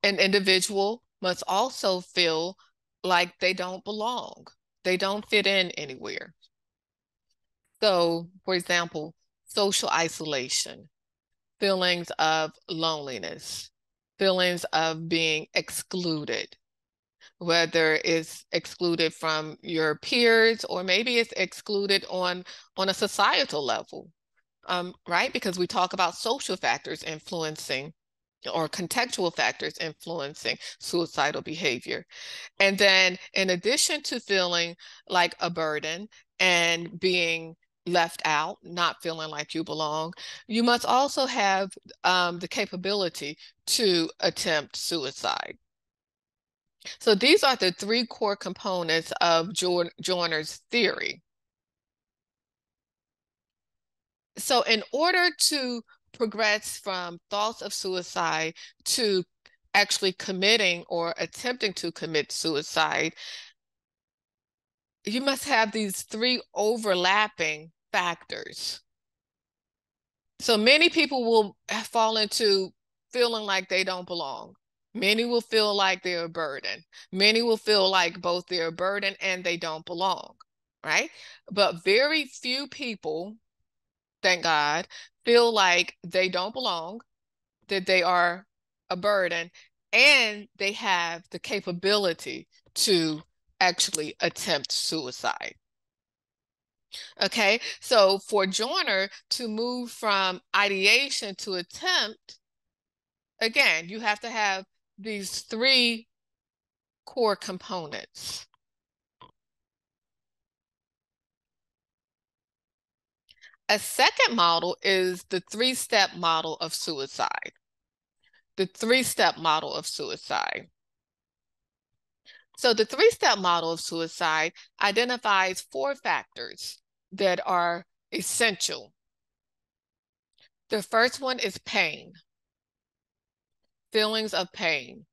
[SPEAKER 3] An individual must also feel like they don't belong. They don't fit in anywhere. So, for example, social isolation, feelings of loneliness, feelings of being excluded, whether it's excluded from your peers or maybe it's excluded on a societal level, right? Because we talk about social factors influencing or contextual factors influencing suicidal behavior. And then in addition to feeling like a burden and being left out, not feeling like you belong, you must also have the capability to attempt suicide. So these are the three core components of Joyner's theory. So in order to progress from thoughts of suicide to actually committing or attempting to commit suicide, you must have these three overlapping factors. So many people will fall into feeling like they don't belong. Many will feel like they're a burden. Many will feel like both they're a burden and they don't belong, right? But very few people, thank God, feel like they don't belong, that they are a burden, and they have the capability to actually attempt suicide. Okay, so for Joyner to move from ideation to attempt, again, you have to have these three core components. A second model is the three-step model of suicide. The three-step model of suicide. So the three-step model of suicide identifies 4 factors that are essential. The first one is pain, feelings of pain.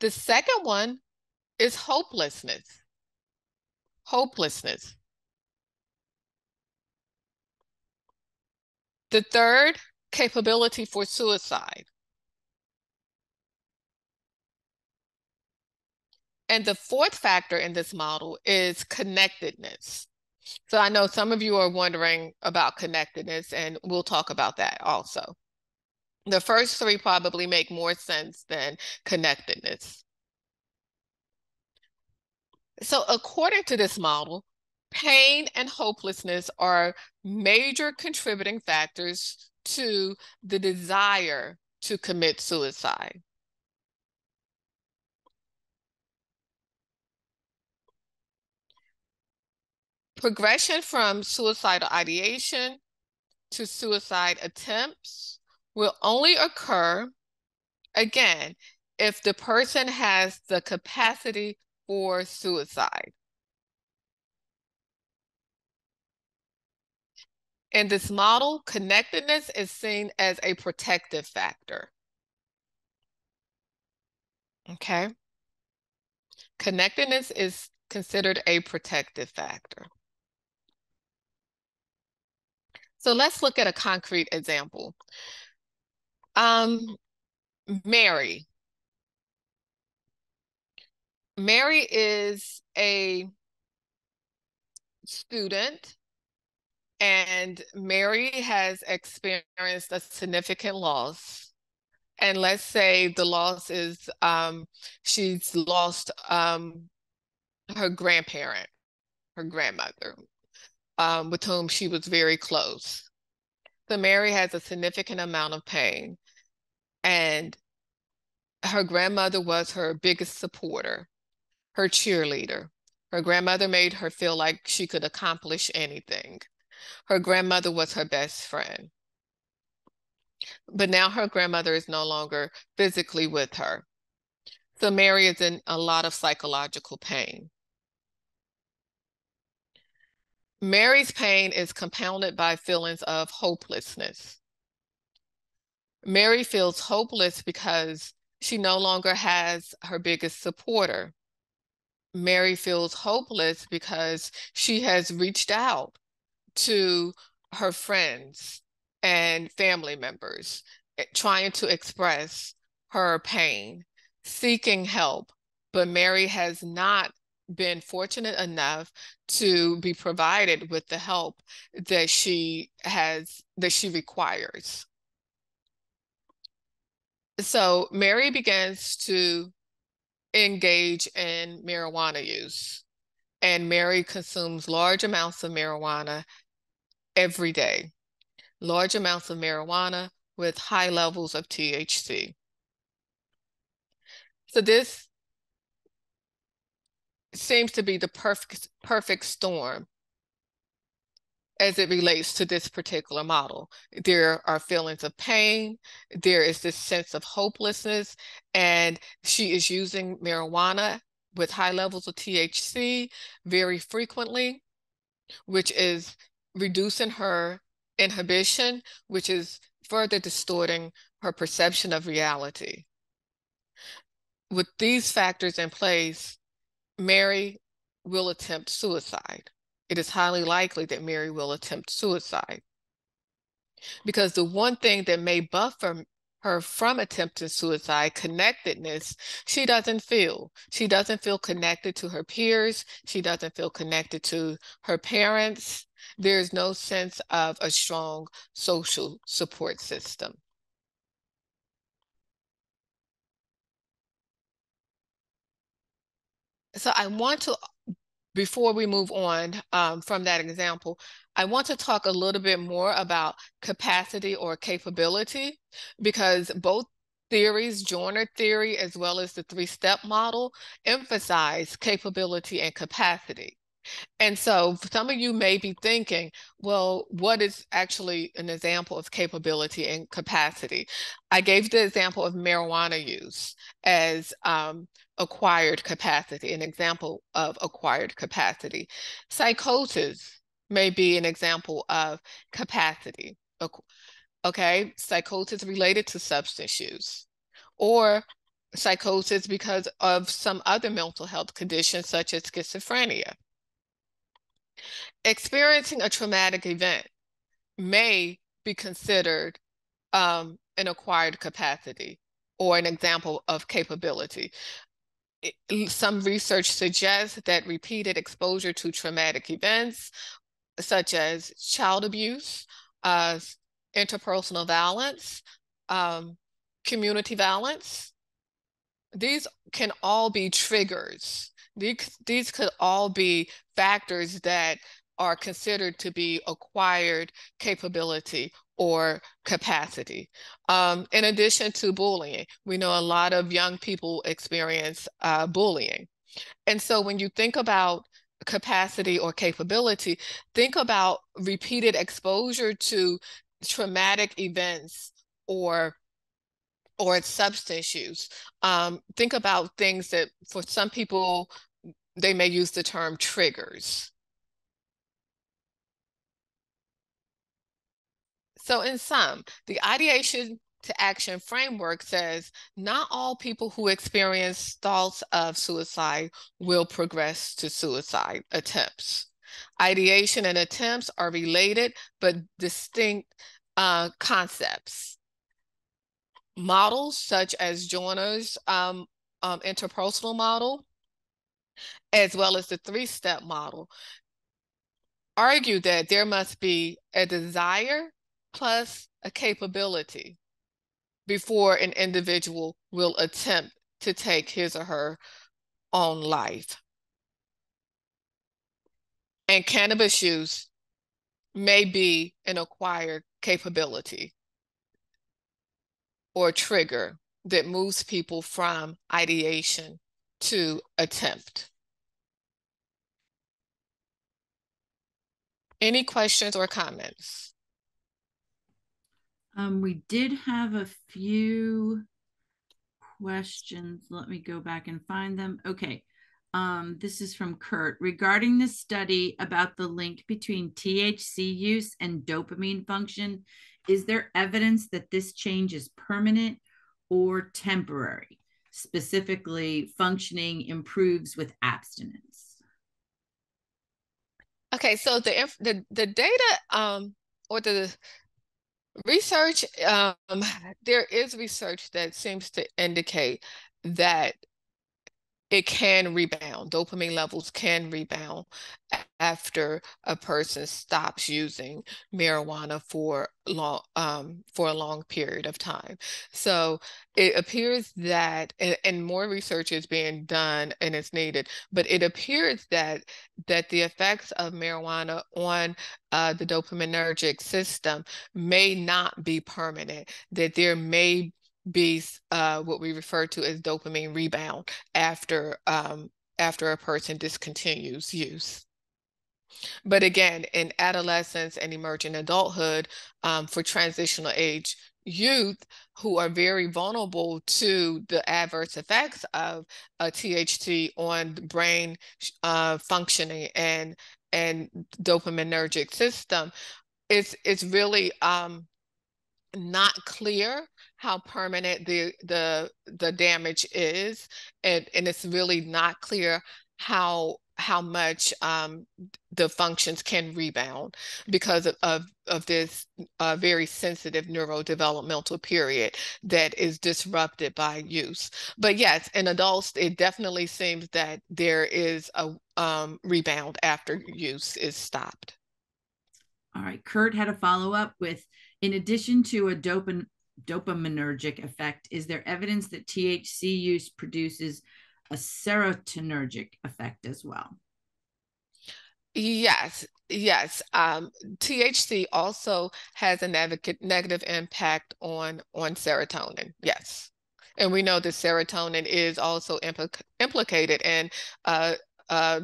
[SPEAKER 3] The second one is hopelessness. Hopelessness. The third, capability for suicide. And the fourth factor in this model is connectedness. So I know some of you are wondering about connectedness, and we'll talk about that also. The first 3 probably make more sense than connectedness. So according to this model, pain and hopelessness are major contributing factors to the desire to commit suicide. Progression from suicidal ideation to suicide attempts will only occur, again, if the person has the capacity for suicide. In this model, connectedness is seen as a protective factor. Okay. Connectedness is considered a protective factor. So let's look at a concrete example. Mary. Mary is a student, and Mary has experienced a significant loss. And let's say the loss is she's lost her grandparent, her grandmother, with whom she was very close. So Mary has a significant amount of pain, and her grandmother was her biggest supporter, her cheerleader. Her grandmother made her feel like she could accomplish anything. Her grandmother was her best friend. But now her grandmother is no longer physically with her. So Mary is in a lot of psychological pain. Mary's pain is compounded by feelings of hopelessness. Mary feels hopeless because she no longer has her biggest supporter. Mary feels hopeless because she has reached out to her friends and family members, trying to express her pain, seeking help, but Mary has not been fortunate enough to be provided with the help that she requires. So Mary begins to engage in marijuana use, and Mary consumes large amounts of marijuana every day, large amounts of marijuana with high levels of THC. So this seems to be the perfect storm as it relates to this particular model. There are feelings of pain, there is this sense of hopelessness, and she is using marijuana with high levels of THC very frequently, which is reducing her inhibition, which is further distorting her perception of reality. With these factors in place, Mary will attempt suicide. It is highly likely that Mary will attempt suicide, because the one thing that may buffer her from attempting suicide, connectedness, she doesn't feel. She doesn't feel connected to her peers. She doesn't feel connected to her parents. There's no sense of a strong social support system. So I want to, before we move on from that example, I want to talk a little bit more about capacity or capability, because both theories, Joyner theory as well as the three-step model, emphasize capability and capacity. And so some of you may be thinking, well, what is actually an example of capability and capacity? I gave the example of marijuana use as acquired capacity, an example of acquired capacity. Psychosis may be an example of capacity. Okay, psychosis related to substance use, or psychosis because of some other mental health condition such as schizophrenia. Experiencing a traumatic event may be considered an acquired capacity or an example of capability. Some research suggests that repeated exposure to traumatic events, such as child abuse, interpersonal violence, community violence, these can all be triggers. These could all be factors that are considered to be acquired capability or capacity. In addition to bullying, we know a lot of young people experience bullying. And so when you think about capacity or capability, think about repeated exposure to traumatic events or substance use. Think about things that for some people, they may use the term triggers. So in sum, the ideation to action framework says not all people who experience thoughts of suicide will progress to suicide attempts. Ideation and attempts are related but distinct concepts. Models such as Joyner's interpersonal model, as well as the three-step model, argue that there must be a desire plus a capability before an individual will attempt to take his or her own life. And cannabis use may be an acquired capability or trigger that moves people from ideation to attempt. Any questions or comments?
[SPEAKER 1] We did have a few questions. Let me go back and find them. Okay. This is from Kurt. Regarding the study about the link between THC use and dopamine function, is there evidence that this change is permanent or temporary? Specifically, functioning improves with abstinence.
[SPEAKER 3] Okay, so the data or the research, there is research that seems to indicate that it can rebound. Dopamine levels can rebound after a person stops using marijuana for a long period of time. So it appears that, and more research is being done and it's needed, but it appears that the effects of marijuana on the dopaminergic system may not be permanent, that there may be what we refer to as dopamine rebound after a person discontinues use. But again, in adolescence and emerging adulthood, for transitional age youth who are very vulnerable to the adverse effects of THC on the brain functioning and dopaminergic system, it's really not clear how permanent the damage is, and it's really not clear how much the functions can rebound because of this very sensitive neurodevelopmental period that is disrupted by use. But yes, in adults, it definitely seems that there is a rebound after use is stopped.
[SPEAKER 1] All right, Kurt had a follow-up with, in addition to a dopaminergic effect, is there evidence that THC use produces a serotonergic effect as well?
[SPEAKER 3] Yes. THC also has a negative impact on serotonin. Yes. And we know that serotonin is also implicated in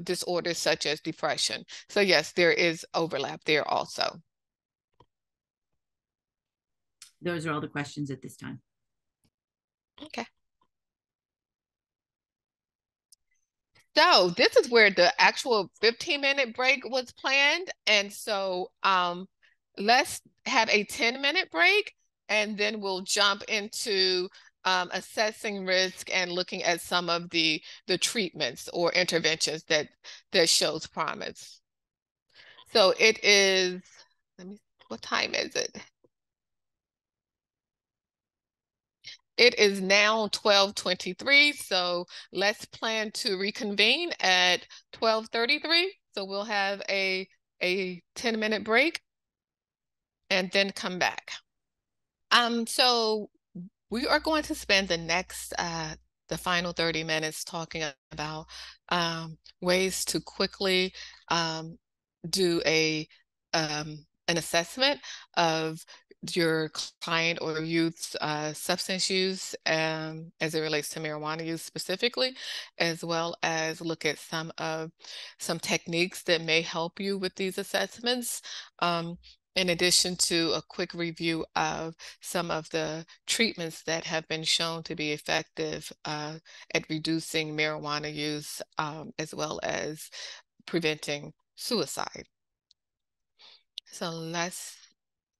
[SPEAKER 3] disorders such as depression. So yes, there is overlap there also.
[SPEAKER 1] Those are all the questions at this time.
[SPEAKER 3] Okay. So this is where the actual 15-minute break was planned. And so let's have a 10-minute break, and then we'll jump into assessing risk and looking at some of the treatments or interventions that shows promise. So it is, what time is it? It is now 12:23, so let's plan to reconvene at 12:33. So we'll have a 10-minute break and then come back. So we are going to spend the next the final 30 minutes talking about ways to quickly do an assessment of your client or youth's substance use as it relates to marijuana use specifically, as well as look at some techniques that may help you with these assessments. In addition to a quick review of some of the treatments that have been shown to be effective at reducing marijuana use, as well as preventing suicide. So let's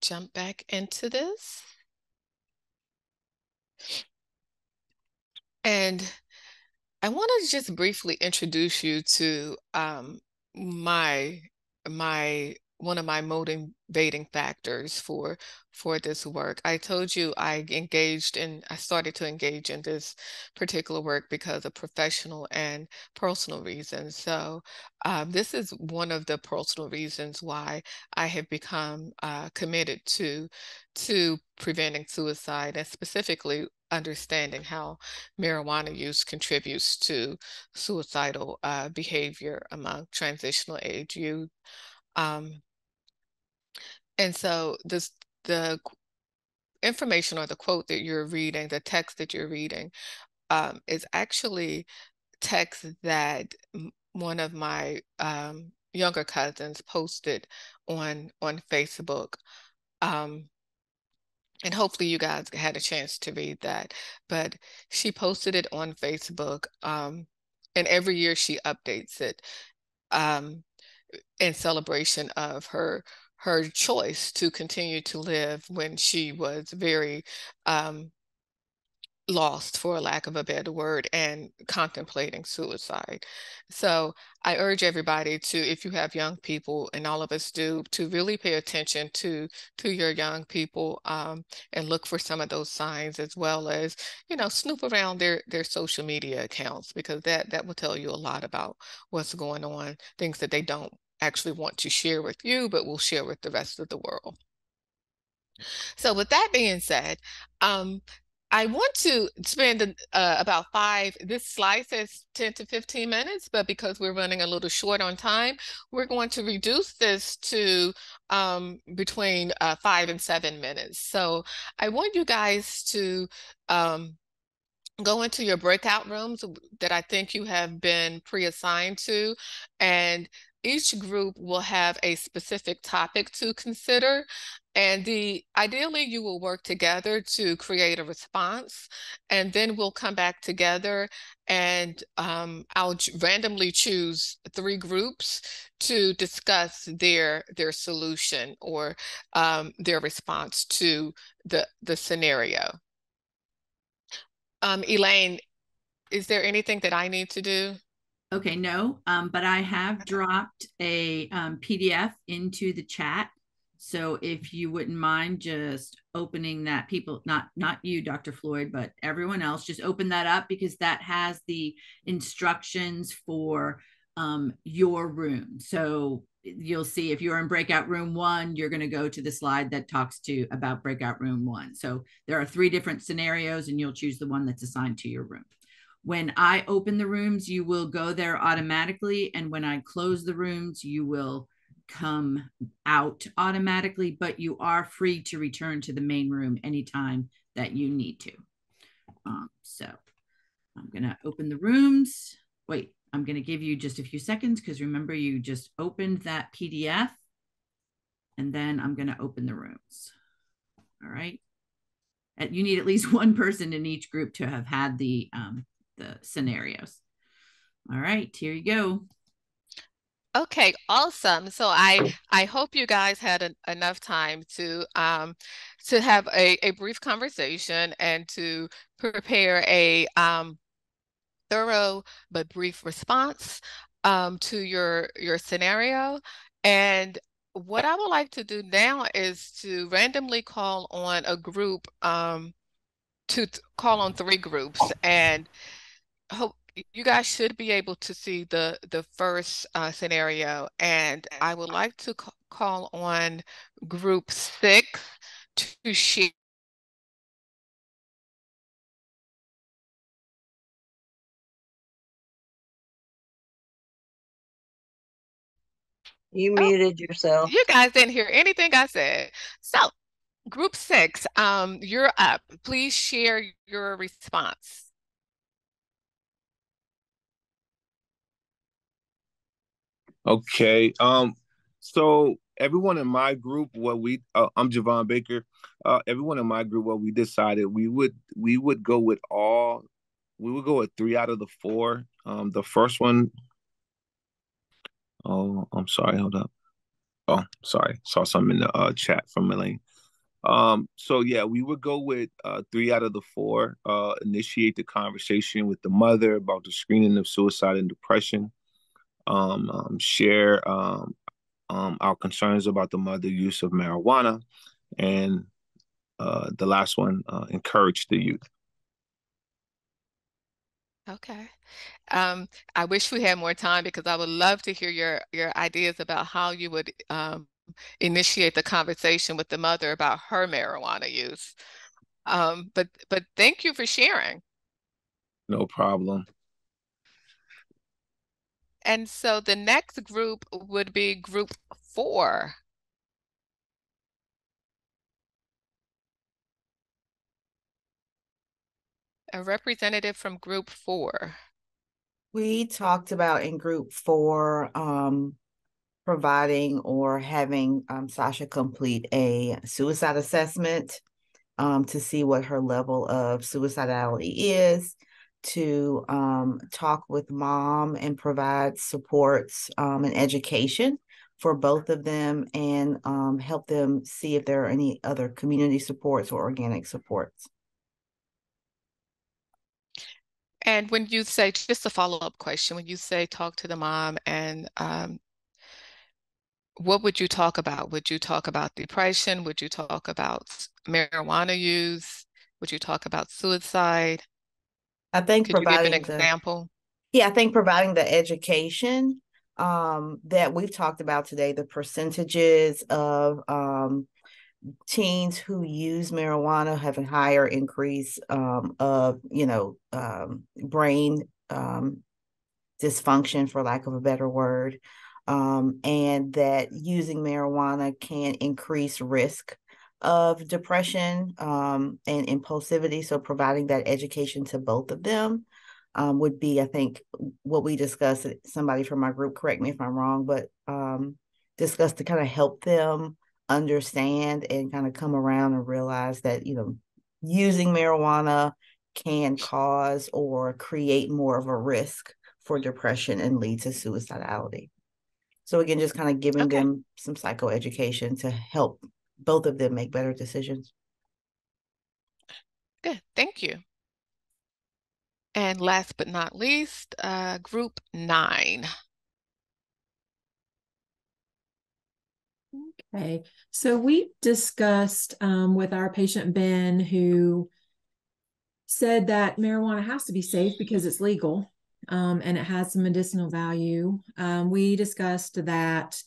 [SPEAKER 3] jump back into this. And I want to just briefly introduce you to my one of my motivating factors for this work. I told you I started to engage in this particular work because of professional and personal reasons. So this is one of the personal reasons why I have become committed to preventing suicide, and specifically understanding how marijuana use contributes to suicidal behavior among transitional age youth. And so the information or the quote that you're reading, the text that you're reading, is actually text that one of my younger cousins posted on Facebook. And hopefully you guys had a chance to read that. But she posted it on Facebook, and every year she updates it in celebration of her choice to continue to live when she was very lost, for lack of a better word, and contemplating suicide. So I urge everybody to, if you have young people, and all of us do, to really pay attention to your young people, and look for some of those signs, as well as, snoop around their social media accounts, because that will tell you a lot about what's going on, things that they don't actually want to share with you, but will share with the rest of the world. So with that being said, I want to spend about this slide says 10 to 15 minutes, but because we're running a little short on time, we're going to reduce this to between 5 and 7 minutes. So I want you guys to go into your breakout rooms that I think you have been pre-assigned to, and each group will have a specific topic to consider. And ideally you will work together to create a response, and then we'll come back together, and I'll randomly choose 3 groups to discuss their solution or their response to the scenario. Elaine, is there anything that I need to do?
[SPEAKER 1] Okay, no, but I have dropped a PDF into the chat. So if you wouldn't mind just opening that, people, not you, Dr. Floyd, but everyone else, just open that up, because that has the instructions for your room. So you'll see if you're in breakout room 1, you're going to go to the slide that talks about breakout room 1. So there are 3 different scenarios, and you'll choose the one that's assigned to your room. When I open the rooms, you will go there automatically. And when I close the rooms, you will come out automatically, but you are free to return to the main room anytime that you need to. So I'm going to open the rooms. Wait, I'm going to give you just a few seconds, because remember, you just opened that PDF, and then I'm going to open the rooms. All right. You need at least 1 person in each group to have had the scenarios. All right, here you go.
[SPEAKER 3] Okay, awesome. So I hope you guys had enough time to have a brief conversation and to prepare a thorough but brief response to your scenario. And what I would like to do now is to randomly call on a group, call on 3 groups, and hope you guys should be able to see the first scenario. And I would like to call on group 6 to share.
[SPEAKER 6] You muted yourself.
[SPEAKER 3] You guys didn't hear anything I said. So group 6, you're up. Please share your response.
[SPEAKER 5] Okay. So everyone in my group, I'm Javon Baker. Everyone in my group, what we decided, we would go with 3 out of the 4. The first one. Oh, I'm sorry. Hold up. Oh, sorry. Saw something in the chat from Elaine. So yeah, we would go with 3 out of the 4. Initiate the conversation with the mother about the screening of suicide and depression. Share our concerns about the mother use of marijuana, and the last one, encourage the youth.
[SPEAKER 3] Okay. I wish we had more time because I would love to hear your ideas about how you would initiate the conversation with the mother about her marijuana use. But thank you for sharing.
[SPEAKER 5] No problem.
[SPEAKER 3] And so the next group would be group 4. A representative from group 4.
[SPEAKER 6] We talked about in group 4 providing or having Sasha complete a suicide assessment to see what her level of suicidality is, to talk with mom and provide supports and education for both of them, and help them see if there are any other community supports or organic supports.
[SPEAKER 3] And when you say, just a follow-up question, when you say talk to the mom, and what would you talk about? Would you talk about depression? Would you talk about marijuana use? Would you talk about suicide?
[SPEAKER 6] I think
[SPEAKER 3] Could you give an example?
[SPEAKER 6] I think providing the education that we've talked about today, the percentages of teens who use marijuana have a higher increase of, brain dysfunction, for lack of a better word, and that using marijuana can increase risk of depression and impulsivity. So providing that education to both of them would be, I think, what we discussed. Somebody from my group, correct me if I'm wrong, but discussed to kind of help them understand and kind of come around and realize that, using marijuana can cause or create more of a risk for depression and lead to suicidality. So again, just kind of giving them some psychoeducation to help both of them make better decisions.
[SPEAKER 3] Good, thank you. And last but not least, group 9.
[SPEAKER 7] Okay, so we discussed with our patient Ben, who said that marijuana has to be safe because it's legal and it has some medicinal value. We discussed that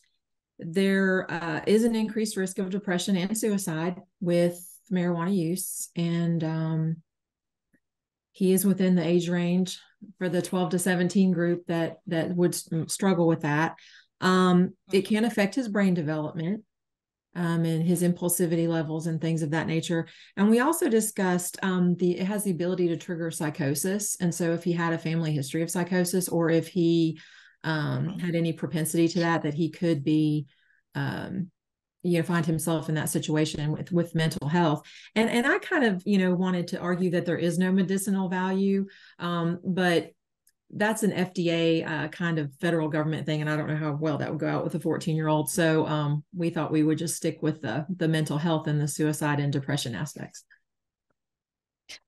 [SPEAKER 7] there is an increased risk of depression and suicide with marijuana use, and he is within the age range for the 12 to 17 group that would struggle with that. It can affect his brain development and his impulsivity levels and things of that nature. And we also discussed it has the ability to trigger psychosis. And so if he had a family history of psychosis, or if he had any propensity to that he could be, find himself in that situation with mental health. And I kind of, wanted to argue that there is no medicinal value, but that's an FDA kind of federal government thing, and I don't know how well that would go out with a 14-year-old. So we thought we would just stick with the mental health and the suicide and depression aspects.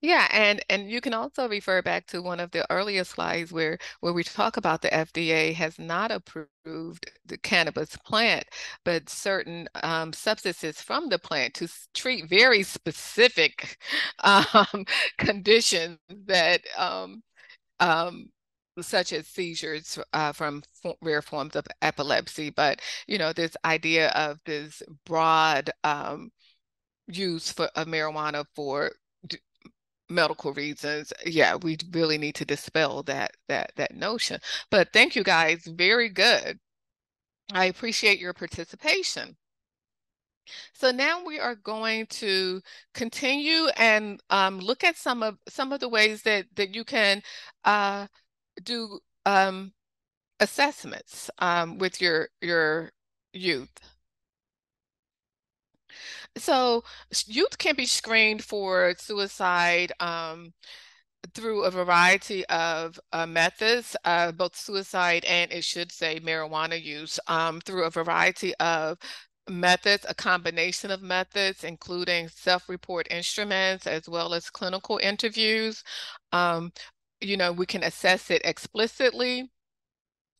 [SPEAKER 3] Yeah, and you can also refer back to one of the earlier slides where we talk about the FDA has not approved the cannabis plant, but certain substances from the plant to treat very specific conditions that such as seizures from rare forms of epilepsy. But, this idea of this broad use of marijuana for medical reasons, yeah, we really need to dispel that notion. But thank you guys, very good. I appreciate your participation. So now we are going to continue and look at some of the ways that you can do assessments with your youth. So youth can be screened for suicide through a variety of methods, both suicide and, it should say, marijuana use, through a variety of methods, a combination of methods, including self-report instruments as well as clinical interviews. We can assess it explicitly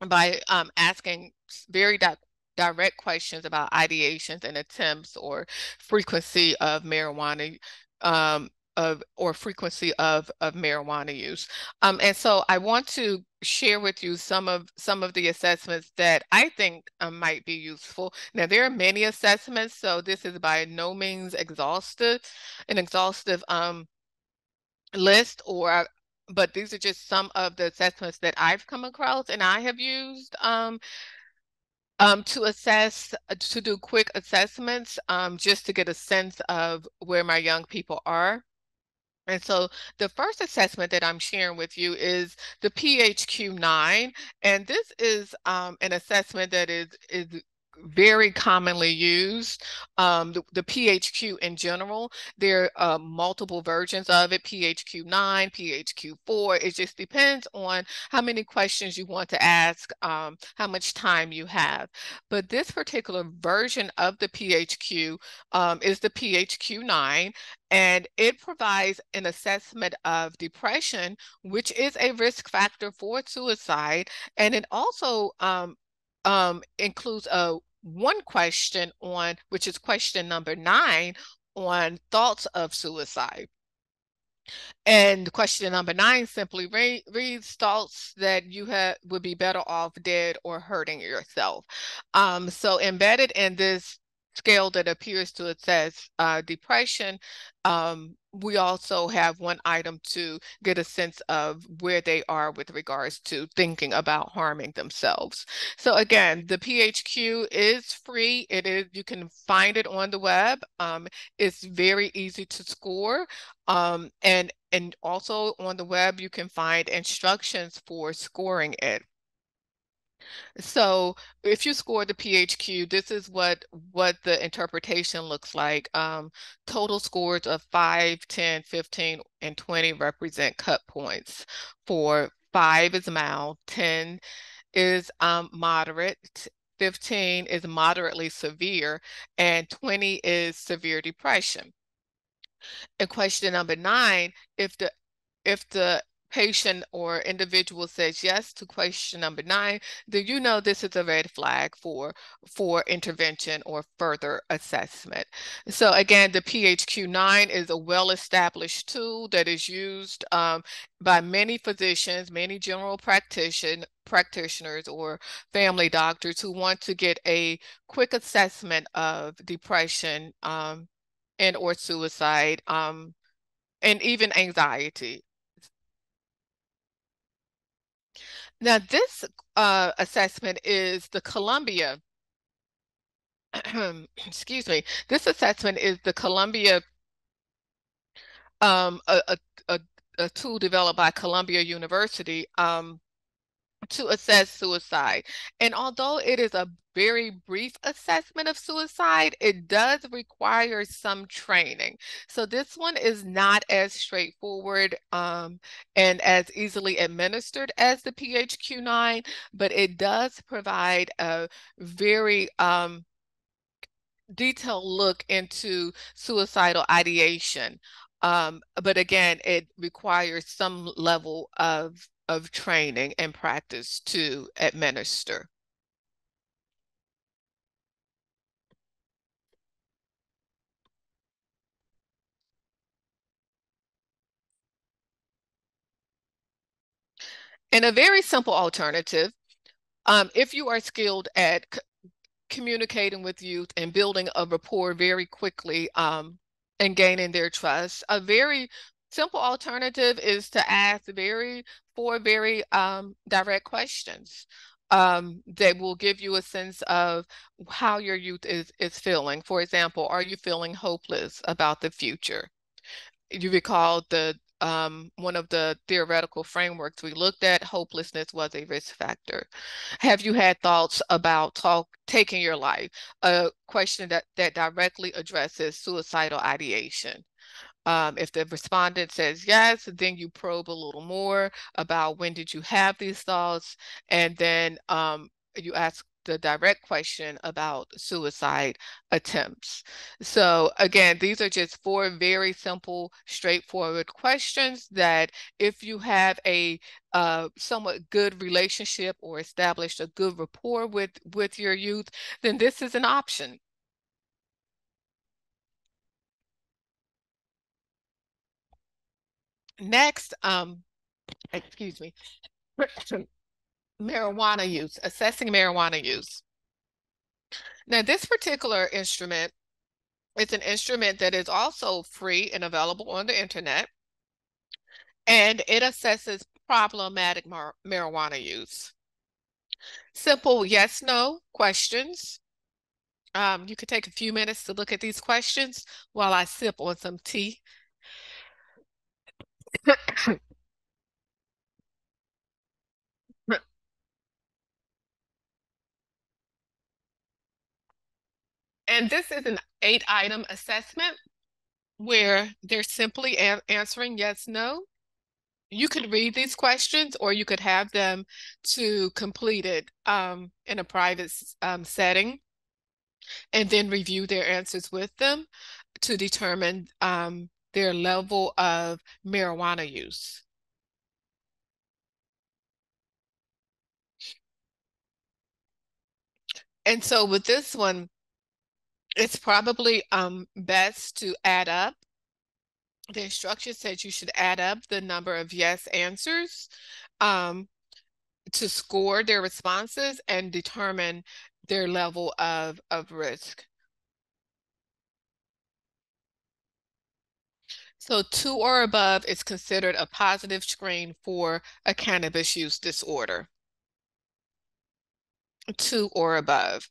[SPEAKER 3] by asking very direct questions about ideations and attempts or frequency of marijuana frequency of marijuana use. And so I want to share with you some of the assessments that I think might be useful. Now, there are many assessments, so this is by no means an exhaustive list, but these are just some of the assessments that I've come across and I have used to do quick assessments, just to get a sense of where my young people are. And so the first assessment that I'm sharing with you is the PHQ-9, and this is an assessment that is very commonly used. The PHQ in general, there are multiple versions of it, PHQ-9, PHQ-4. It just depends on how many questions you want to ask, how much time you have. But this particular version of the PHQ is the PHQ-9, and it provides an assessment of depression, which is a risk factor for suicide. And it also includes one question which is question number 9, on thoughts of suicide. And question number 9 simply reads thoughts that you would be better off dead or hurting yourself. So embedded in this scale that appears to assess depression, we also have one item to get a sense of where they are with regards to thinking about harming themselves. So again, the PHQ is free. You can find it on the web. It's very easy to score. And also on the web, you can find instructions for scoring it. So if you score the PHQ, this is what the interpretation looks like. Total scores of 5, 10, 15, and 20 represent cut points. For 5 is mild, 10 is moderate, 15 is moderately severe, and 20 is severe depression. In question number 9, if the patient or individual says yes to question number 9, then you know this is a red flag for intervention or further assessment. So again, the PHQ-9 is a well-established tool that is used by many physicians, many general practitioners or family doctors who want to get a quick assessment of depression and or suicide, and even anxiety. Now, this assessment is the Columbia, excuse me, this assessment is the Columbia, a tool developed by Columbia University to assess suicide. And although it is a very brief assessment of suicide, it does require some training. So this one is not as straightforward and as easily administered as the PHQ-9, but it does provide a very detailed look into suicidal ideation. But again, it requires some level of training and practice to administer. And a very simple alternative, if you are skilled at communicating with youth and building a rapport very quickly and gaining their trust, a very simple alternative is to ask four very direct questions that will give you a sense of how your youth is feeling. For example, are you feeling hopeless about the future? You recall one of the theoretical frameworks we looked at, hopelessness was a risk factor. Have you had thoughts about taking your life? A question that directly addresses suicidal ideation. If the respondent says yes, then you probe a little more about when did you have these thoughts, and then you ask the direct question about suicide attempts. So again, these are just 4 very simple, straightforward questions that if you have a somewhat good relationship or established a good rapport with your youth, then this is an option. Next, excuse me, marijuana use, assessing marijuana use. Now, this particular instrument, it's an instrument that is also free and available on the internet, and it assesses problematic marijuana use. Simple yes, no questions. You could take a few minutes to look at these questions while I sip on some tea. And this is an 8-item assessment where they're simply answering yes, no. You could read these questions, or you could have them to complete it in a private setting and then review their answers with them to determine their level of marijuana use. And so with this one, it's probably best to add up. The instruction says you should add up the number of yes answers to score their responses and determine their level of risk. So 2 or above is considered a positive screen for a cannabis use disorder. 2 or above.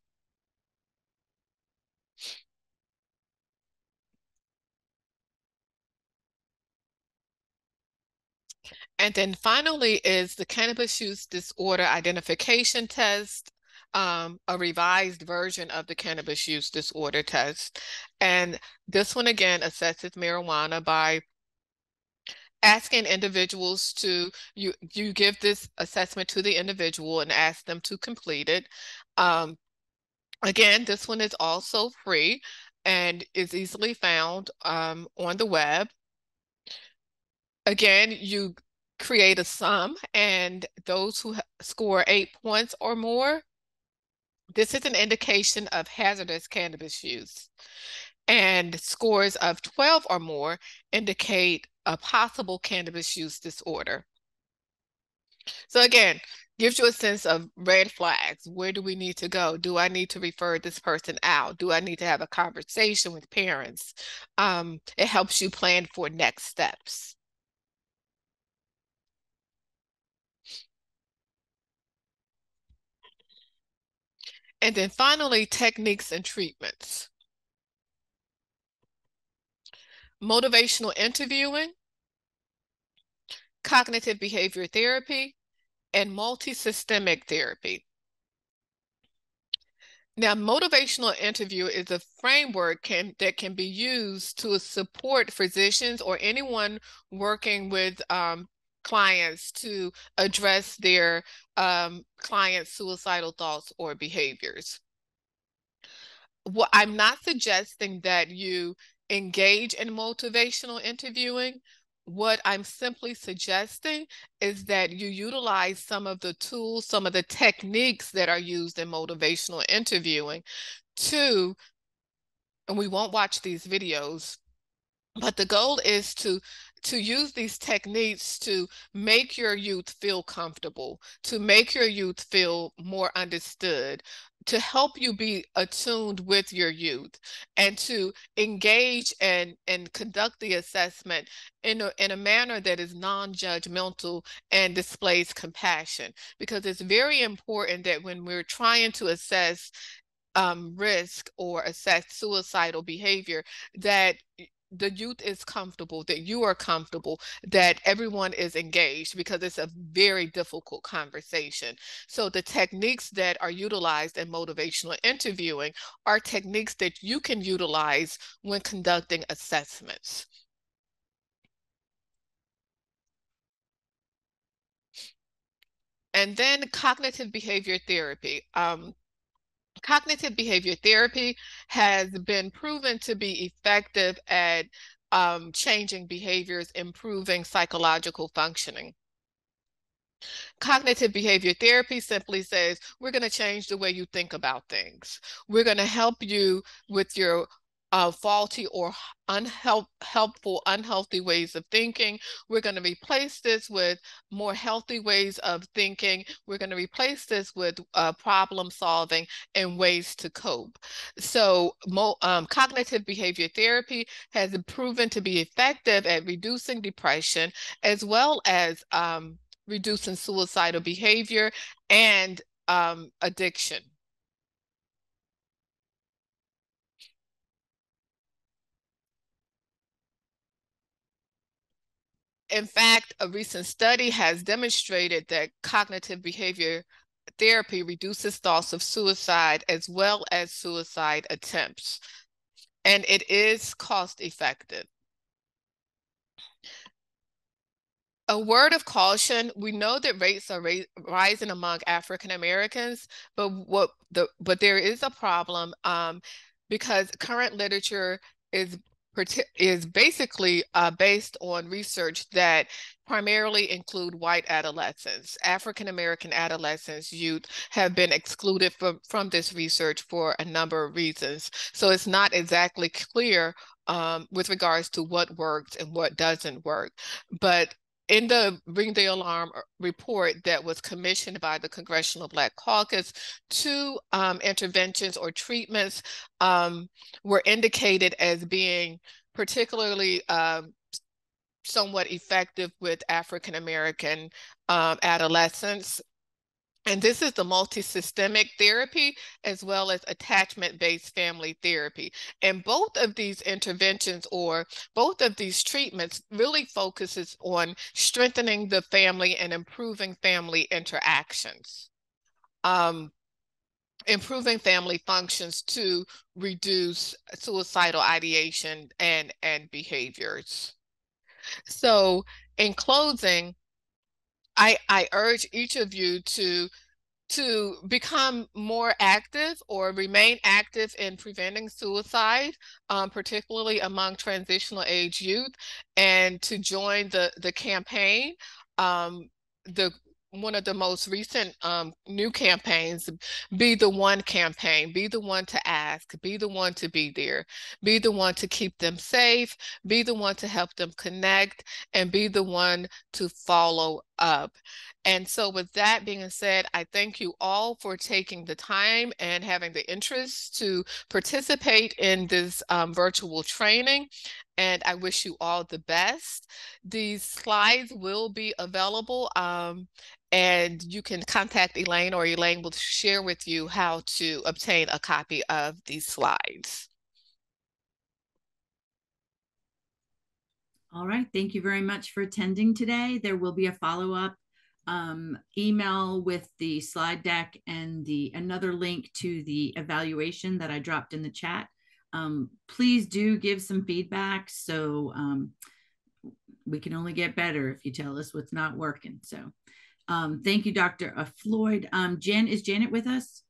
[SPEAKER 3] And then finally is the cannabis use disorder identification test, a revised version of the cannabis use disorder test. And this one again assesses marijuana by asking individuals to, you give this assessment to the individual and ask them to complete it. Again, this one is also free and is easily found on the web. Again, you create a sum, and those who score 8 points or more, this is an indication of hazardous cannabis use. And scores of 12 or more indicate a possible cannabis use disorder. So again, gives you a sense of red flags. Where do we need to go? Do I need to refer this person out? Do I need to have a conversation with parents? It helps you plan for next steps. And then finally, techniques and treatments. Motivational interviewing, cognitive behavior therapy, and multisystemic therapy. Now, motivational interview is a framework that can be used to support physicians or anyone working with clients to address their clients' suicidal thoughts or behaviors. Well, I'm not suggesting that you engage in motivational interviewing. What I'm simply suggesting is that you utilize some of the tools, some of the techniques that are used in motivational interviewing to, and we won't watch these videos, but the goal is to use these techniques to make your youth feel comfortable, to make your youth feel more understood, to help you be attuned with your youth, and to engage and conduct the assessment in a manner that is non-judgmental and displays compassion. Because it's very important that when we're trying to assess risk or assess suicidal behavior, that the youth is comfortable, that you are comfortable, that everyone is engaged, because it's a very difficult conversation. So the techniques that are utilized in motivational interviewing are techniques that you can utilize when conducting assessments. And then cognitive behavior therapy. Cognitive behavior therapy has been proven to be effective at changing behaviors, improving psychological functioning. Cognitive behavior therapy simply says, we're going to change the way you think about things. We're going to help you with your faulty or helpful, unhealthy ways of thinking. We're going to replace this with more healthy ways of thinking. We're going to replace this with problem solving and ways to cope. So cognitive behavior therapy has proven to be effective at reducing depression as well as reducing suicidal behavior and addiction. In fact, a recent study has demonstrated that cognitive behavior therapy reduces thoughts of suicide as well as suicide attempts, and it is cost effective. A word of caution, we know that rates are rising among African Americans, but there is a problem because current literature is basically based on research that primarily include white adolescents. African American adolescents, youth, have been excluded from this research for a number of reasons. So it's not exactly clear with regards to what works and what doesn't work. But in the Ring the Alarm report that was commissioned by the Congressional Black Caucus, 2 interventions or treatments were indicated as being particularly somewhat effective with African American adolescents. And this is the multisystemic therapy as well as attachment-based family therapy. And both of these interventions or both of these treatments really focuses on strengthening the family and improving family interactions. Improving family functions to reduce suicidal ideation and behaviors. So in closing, I urge each of you to become more active or remain active in preventing suicide, particularly among transitional age youth, and to join the campaign. One of the most recent new campaigns, Be the One campaign, be the one to ask, be the one to be there, be the one to keep them safe, be the one to help them connect, and be the one to follow up. And so with that being said, I thank you all for taking the time and having the interest to participate in this virtual training. And I wish you all the best. These slides will be available and you can contact Elaine or Elaine will share with you how to obtain a copy of these slides.
[SPEAKER 1] All right, thank you very much for attending today. There will be a follow-up email with the slide deck and another link to the evaluation that I dropped in the chat. Please do give some feedback so we can only get better if you tell us what's not working. So thank you, Dr. Floyd. Is Janet with us?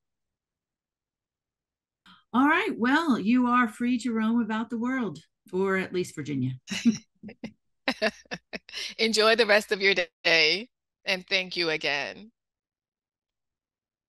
[SPEAKER 1] All right, well, you are free to roam about the world, or at least Virginia.
[SPEAKER 3] Enjoy the rest of your day, and thank you again.